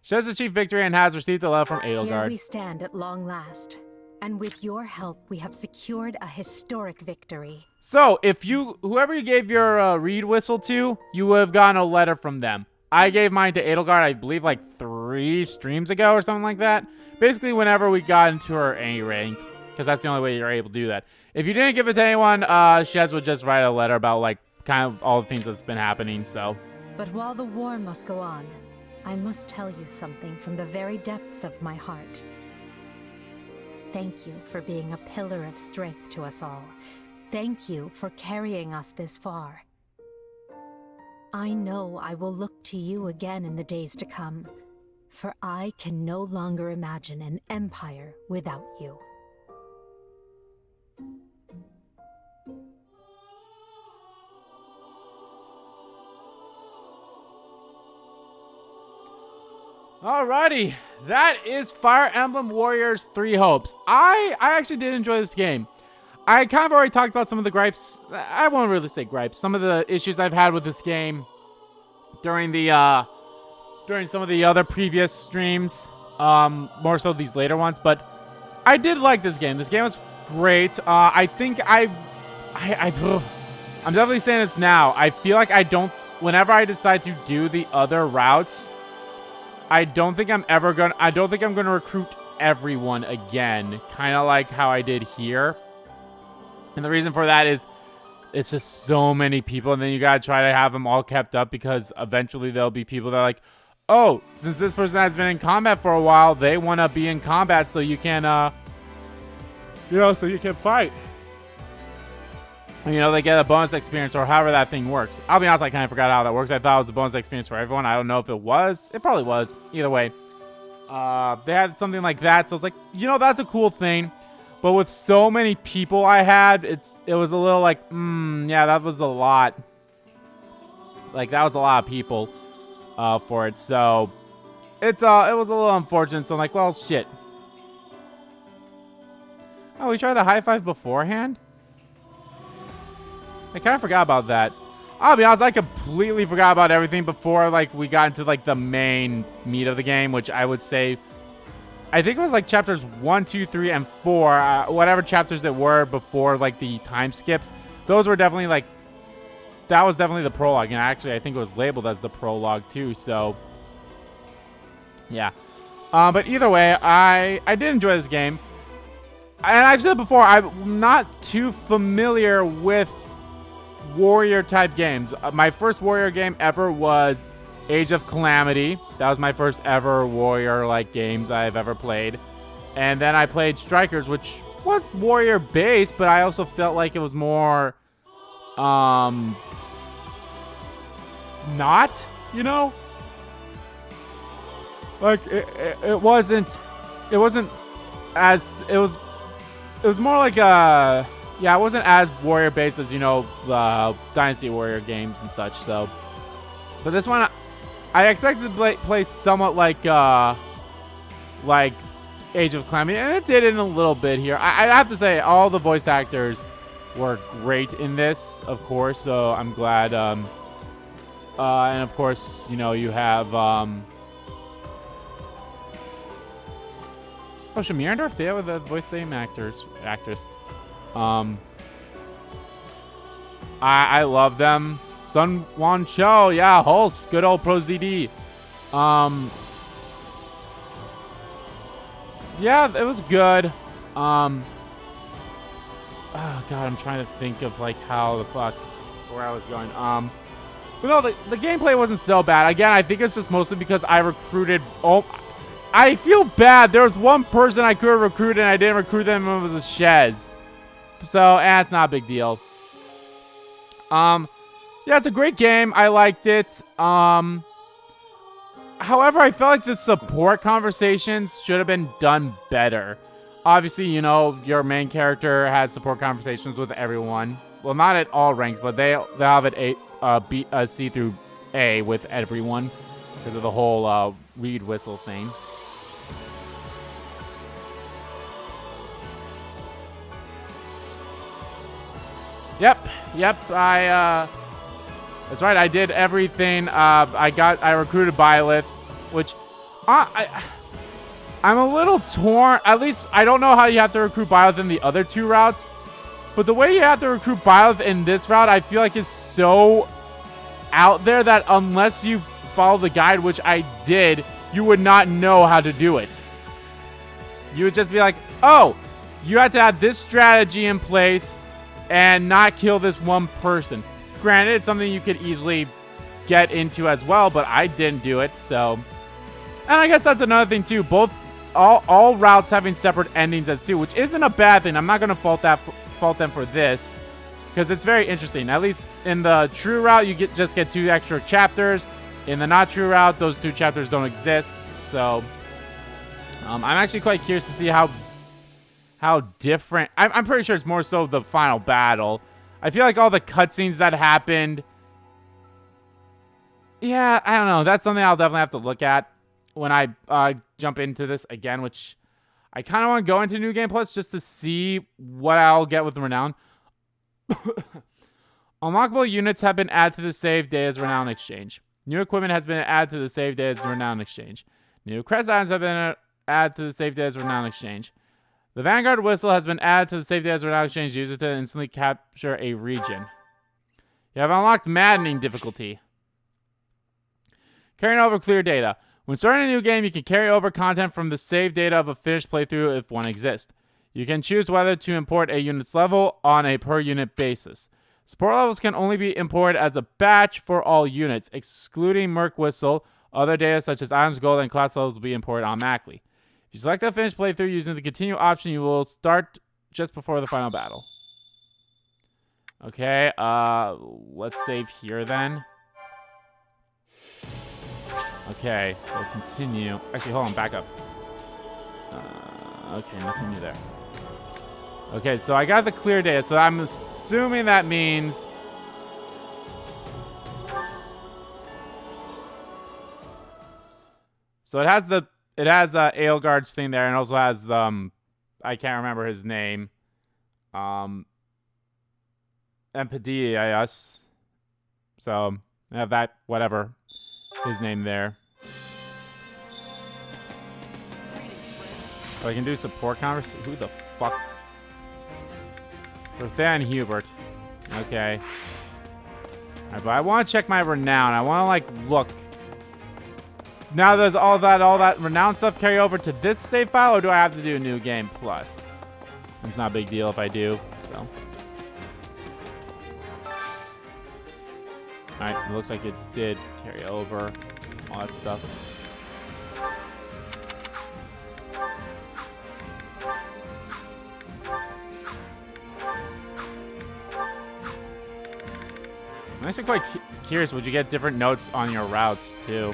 She has achieved victory and has received a love from Edelgard. Here we stand at long last, and with your help, we have secured a historic victory. So, if whoever you gave your reed whistle to, you would have gotten a letter from them. I gave mine to Edelgard, I believe, like 3 streams ago or something like that. Basically, whenever we got into her A rank, because that's the only way you're able to do that. If you didn't give it to anyone, Shez would just write a letter about, like, kind of all the things that's been happening, so. But while the war must go on, I must tell you something from the very depths of my heart. Thank you for being a pillar of strength to us all. Thank you for carrying us this far. I know I will look to you again in the days to come, for I can no longer imagine an empire without you. Alrighty, that is Fire Emblem Warriors 3 Hopes. I actually did enjoy this game. I kind of already talked about some of the gripes. I won't really say gripes. Some of the issues I've had with this game during some of the other previous streams. More so these later ones. But I did like this game. This game was great. I think I'm definitely saying this now. I feel like whenever I decide to do the other routes, I don't think I'm going to recruit everyone again. Kind of like how I did here. And the reason for that is it's just so many people, and then you gotta try to have them all kept up, because eventually there'll be people that are like, oh, since this person has been in combat for a while, they want to be in combat so you can, so you can fight. And, they get a bonus experience or however that thing works. I'll be honest, I kind of forgot how that works. I thought it was a bonus experience for everyone. I don't know if it was. It probably was. Either way. They had something like that, so I was like, that's a cool thing. But with so many people I had, it was a little like, yeah, that was a lot. Like, that was a lot of people for it. So, it was a little unfortunate. So I'm like, well, shit. Oh, we tried the high five beforehand? I kind of forgot about that. I'll be honest, I completely forgot about everything before, like, we got into, like, the main meat of the game, which I would say, I think it was, like, chapters 1, 2, 3, and 4, whatever chapters it were before, like, the time skips. Those were definitely, like, that was definitely the prologue, and actually, I think it was labeled as the prologue, too, so, yeah. But either way, I did enjoy this game. and I've said before, I'm not too familiar with warrior type games. My first warrior game ever was Age of Calamity. That was my first ever warrior like games I've ever played. And then I played Strikers, which was warrior based, but I also felt like it was more not, you know? Like it wasn't as it was more like a it wasn't as warrior based as, you know, the Dynasty Warrior games and such. So, but this one I expected to play somewhat like Age of Calamity, and it did in a little bit here. I have to say, all the voice actors were great in this, of course. So I'm glad. And of course, you know, you have Shamir Andorf, they have the voice same actress. I love them. Sun Wan Cho, yeah, Hulse, good old Pro ZD. Yeah, it was good. Oh god, I'm trying to think of like how the fuck where I was going. But no, the gameplay wasn't so bad. Again, I think it's just mostly because I recruited. Oh, I feel bad. There was one person I could have recruited and I didn't recruit them, and it was a Shez. So, it's not a big deal. Yeah, it's a great game. I liked it. However, I felt like the support conversations should have been done better. Obviously, you know, your main character has support conversations with everyone. Well, not at all ranks, but they have it C through A with everyone because of the whole reed whistle thing. Yep, that's right, I did everything. I recruited Byleth, which I'm a little torn. At least I don't know how you have to recruit Byleth in the other two routes, but the way you have to recruit Byleth in this route, I feel like is so out there that unless you follow the guide, which I did, you would not know how to do it. You would just be like, oh, you have to have this strategy in place and not kill this one person. Granted, it's something you could easily get into as well, but I didn't do it, so. And I guess that's another thing too. All routes having separate endings as too, which isn't a bad thing. I'm not gonna fault them for this, because it's very interesting. At least in the true route, you just get 2 extra chapters. In the not true route, those 2 chapters don't exist. So I'm actually quite curious to see how different. I'm pretty sure it's more so the final battle. I feel like all the cutscenes that happened. Yeah, I don't know. That's something I'll definitely have to look at when I jump into this again, which I kind of want to go into New Game Plus just to see what I'll get with Renown. Unlockable units have been added to the save day as Renown Exchange. New equipment has been added to the save day as Renown Exchange. New crest items have been added to the save day as Renown Exchange. The Vanguard Whistle has been added to the save day as Renown Exchange. Use it to instantly capture a region. You have unlocked Maddening difficulty. Carrying over clear data. When starting a new game, you can carry over content from the save data of a finished playthrough if one exists. You can choose whether to import a unit's level on a per-unit basis. Support levels can only be imported as a batch for all units, excluding Merc Whistle. Other data such as items, gold, and class levels will be imported automatically. If you select a finished playthrough using the continue option, you will start just before the final battle. Okay, let's save here then. Okay, so continue. Actually, hold on, back up. Okay, nothing new there. Okay, so I got the clear data, so I'm assuming that means... So it has Edelgard's thing there, and also has the, I can't remember his name. Empedias. So, I have that, whatever, his name there. So I can do support conversation. Who the fuck? Rothan Hubert. Okay. Alright, but I want to check my renown. I want to, like, look. Now does all that renown stuff carry over to this save file, or do I have to do a new game plus? It's not a big deal if I do, so. Alright, it looks like it did carry over all that stuff. I'm actually quite curious, would you get different notes on your routes, too?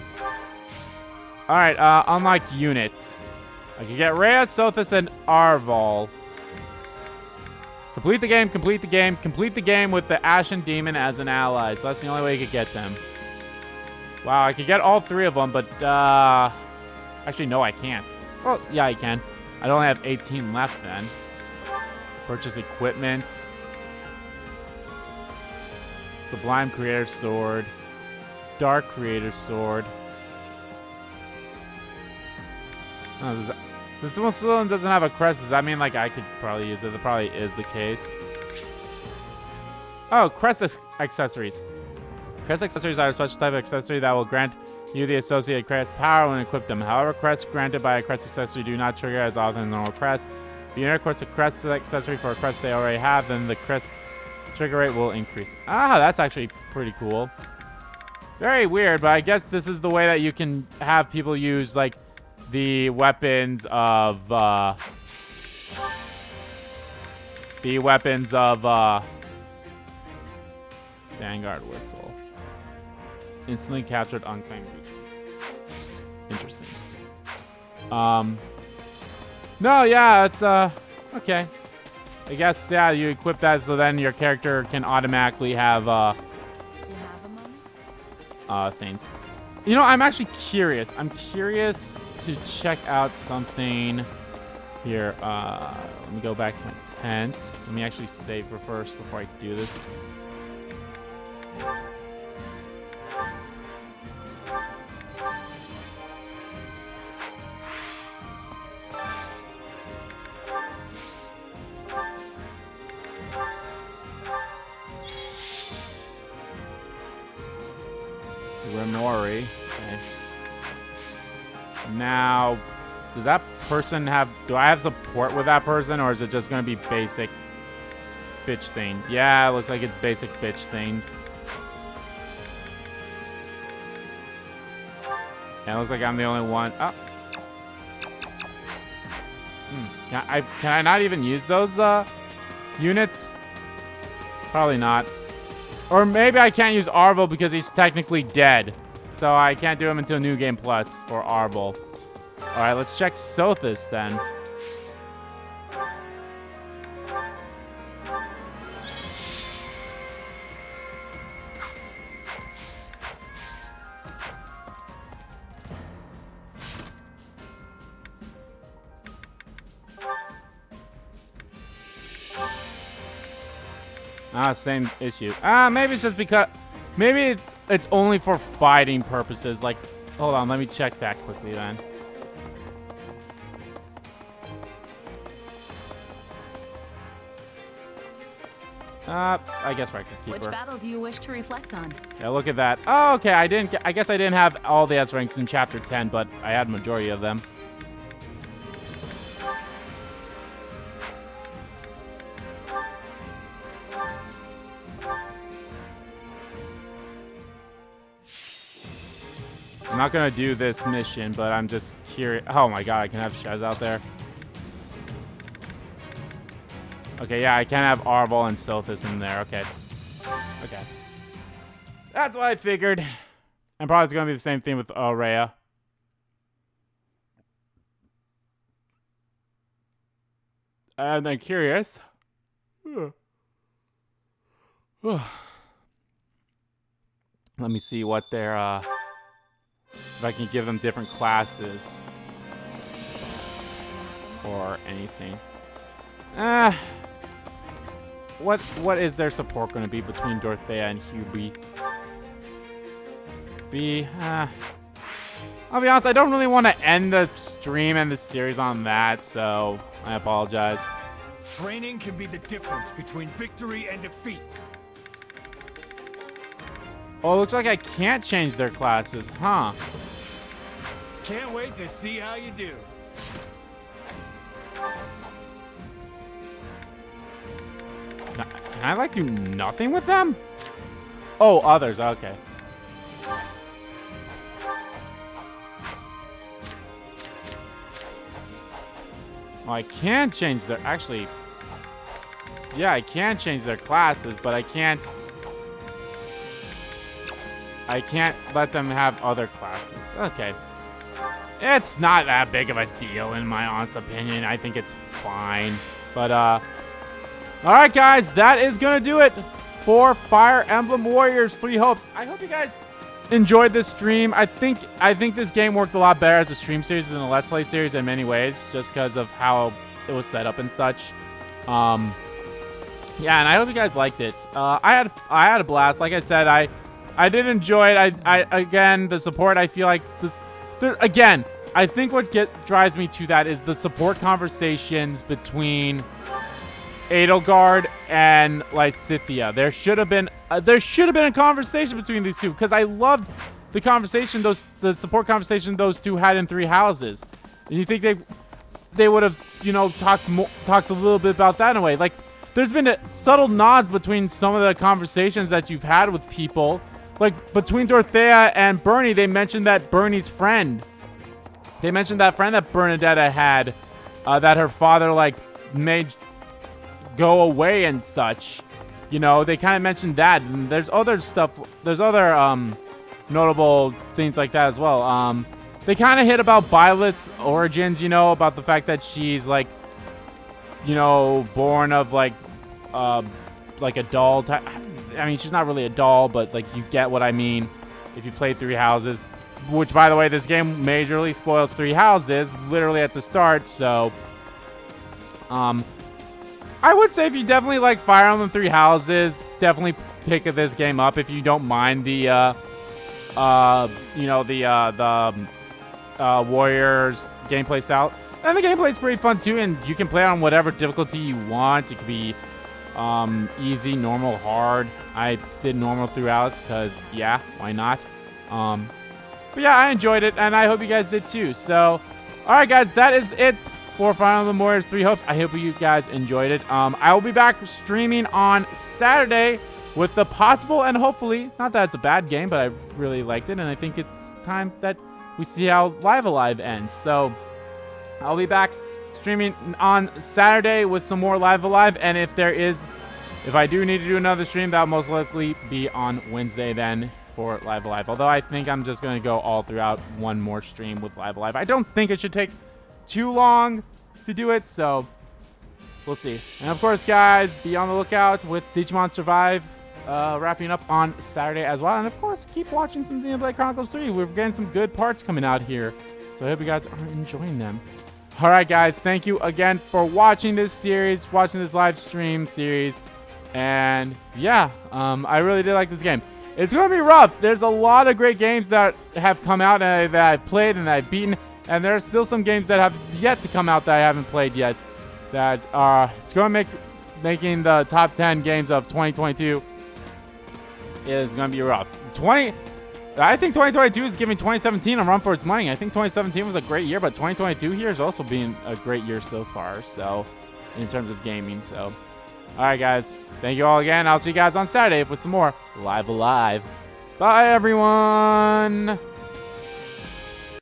Alright, unlock units. I can get Rhea, Sothis, and Arval. Complete the game, complete the game, complete the game with the Ashen Demon as an ally. So that's the only way you could get them. Wow, I could get all 3 of them, but, actually, no, I can't. Well, yeah, I can. I only have 18 left, then. Purchase equipment. Sublime Creator's Sword. Dark Creator's Sword. Oh, this one still doesn't have a crest. Does that mean, like, I could probably use it? That probably is the case. Oh, Crescent Accessories. Crescent Accessories are a special type of accessory that will grant you the associated crest power when equip them. However, crests granted by a crest accessory do not trigger as often as normal crest. If you request a crest accessory for a crest they already have, then the crest trigger rate will increase. Ah, that's actually pretty cool. Very weird, but I guess this is the way that you can have people use, like, the weapons of, Vanguard Whistle. Instantly captured unclaimed regions. Interesting. No, yeah, it's, okay. I guess, yeah, you equip that so then your character can automatically have, Do you have a moment? Things. You know, I'm actually curious. I'm curious to check out something here. Let me go back to my tent. Let me actually save for first before I do this. Remori. Okay. Now, does that person have... Do I have support with that person, or is it just going to be basic bitch thing? Yeah, it looks like it's basic bitch things. Yeah, it looks like I'm the only one. Oh. Can I not even use those units? Probably not. Or maybe I can't use Arval because he's technically dead. So I can't do him until New Game Plus for Arval. Alright, let's check Sothis then. Ah, same issue. Maybe it's just because... Maybe it's only for fighting purposes. Like, hold on, let me check that quickly then. I guess I could keep her. Which battle do you wish to reflect on? Yeah, look at that. Oh, okay, I guess I didn't have all the S ranks in Chapter 10, but I had majority of them. I'm not gonna do this mission, but I'm just curious. Oh my god, I can have Shez out there. Okay, yeah, I can have Arval and Sothis in there. Okay. Okay. That's what I figured. And probably it's gonna be the same thing with Rhea. And I'm curious. Let me see what their if I can give them different classes or anything. What is their support going to be between Dorothea and Hubie? I'll be honest, I don't really want to end the stream and the series on that, so I apologize. Training can be the difference between victory and defeat. Oh, it looks like I can't change their classes, huh? Can't wait to see how you do. Can I, like, do nothing with them? Oh, others. Okay. Well, I can change their... Actually... Yeah, I can change their classes, but I can't let them have other classes. Okay. It's not that big of a deal, in my honest opinion. I think it's fine. But, alright, guys. That is gonna do it for Fire Emblem Warriors 3 Hopes. I hope you guys enjoyed this stream. I think this game worked a lot better as a stream series than a Let's Play series in many ways, just because of how it was set up and such. Yeah, and I hope you guys liked it. I had a blast. Like I said, I did enjoy it. Again, the support, I feel like again, I think what drives me to that is the support conversations between Edelgard and Lysythia. There should have been a conversation between these two, because I loved the conversation, the support conversation those two had in Three Houses. And you think they would have, you know, talked a little bit about that in a way. Like, there's been subtle nods between some of the conversations that you've had with people. Like, between Dorothea and Bernie, they mentioned that Bernie's friend. They mentioned that friend that Bernadetta had, that her father, like, made go away and such. You know, they kind of mentioned that. And there's other stuff. There's other, notable things like that as well. They kind of hit about Violet's origins, you know, about the fact that she's, like, you know, born of, like a doll type. I mean, she's not really a doll, but, like, you get what I mean if you play Three Houses. Which, by the way, this game majorly spoils Three Houses, literally at the start, so... I would say if you definitely like Fire Emblem Three Houses, definitely pick this game up if you don't mind the, you know, the Warriors gameplay style. And the gameplay is pretty fun, too, and you can play on whatever difficulty you want. It could be easy, normal, hard. I did normal throughout because, yeah, why not? But yeah, I enjoyed it, and I hope you guys did too. So, alright guys, that is it for Fire Emblem Warriors 3 Hopes. I hope you guys enjoyed it. I will be back streaming on Saturday with the possible, and hopefully, not that it's a bad game, but I really liked it, and I think it's time that we see how Live Alive ends. So, I'll be back streaming on Saturday with some more Live Alive, and if I do need to do another stream, that'll most likely be on Wednesday then for Live Alive. Although I think I'm just going to go all throughout one more stream with Live Alive. I don't think it should take too long to do it, so we'll see. And of course, guys, be on the lookout with Digimon Survive wrapping up on Saturday as well. And of course, keep watching some Xenoblade Chronicles 3. We're getting some good parts coming out here, so I hope you guys are enjoying them. Alright guys, thank you again for watching this series, watching this live stream series. And yeah, I really did like this game. It's going to be rough. There's a lot of great games that have come out and that I've played and I've beaten. And there are still some games that have yet to come out that I haven't played yet. That it's going to making the top 10 games of 2022 is going to be rough. I think 2022 is giving 2017 a run for its money. I think 2017 was a great year, but 2022 here is also being a great year so far. So, in terms of gaming, so. Alright guys, thank you all again. I'll see you guys on Saturday with some more Live Alive. Bye everyone!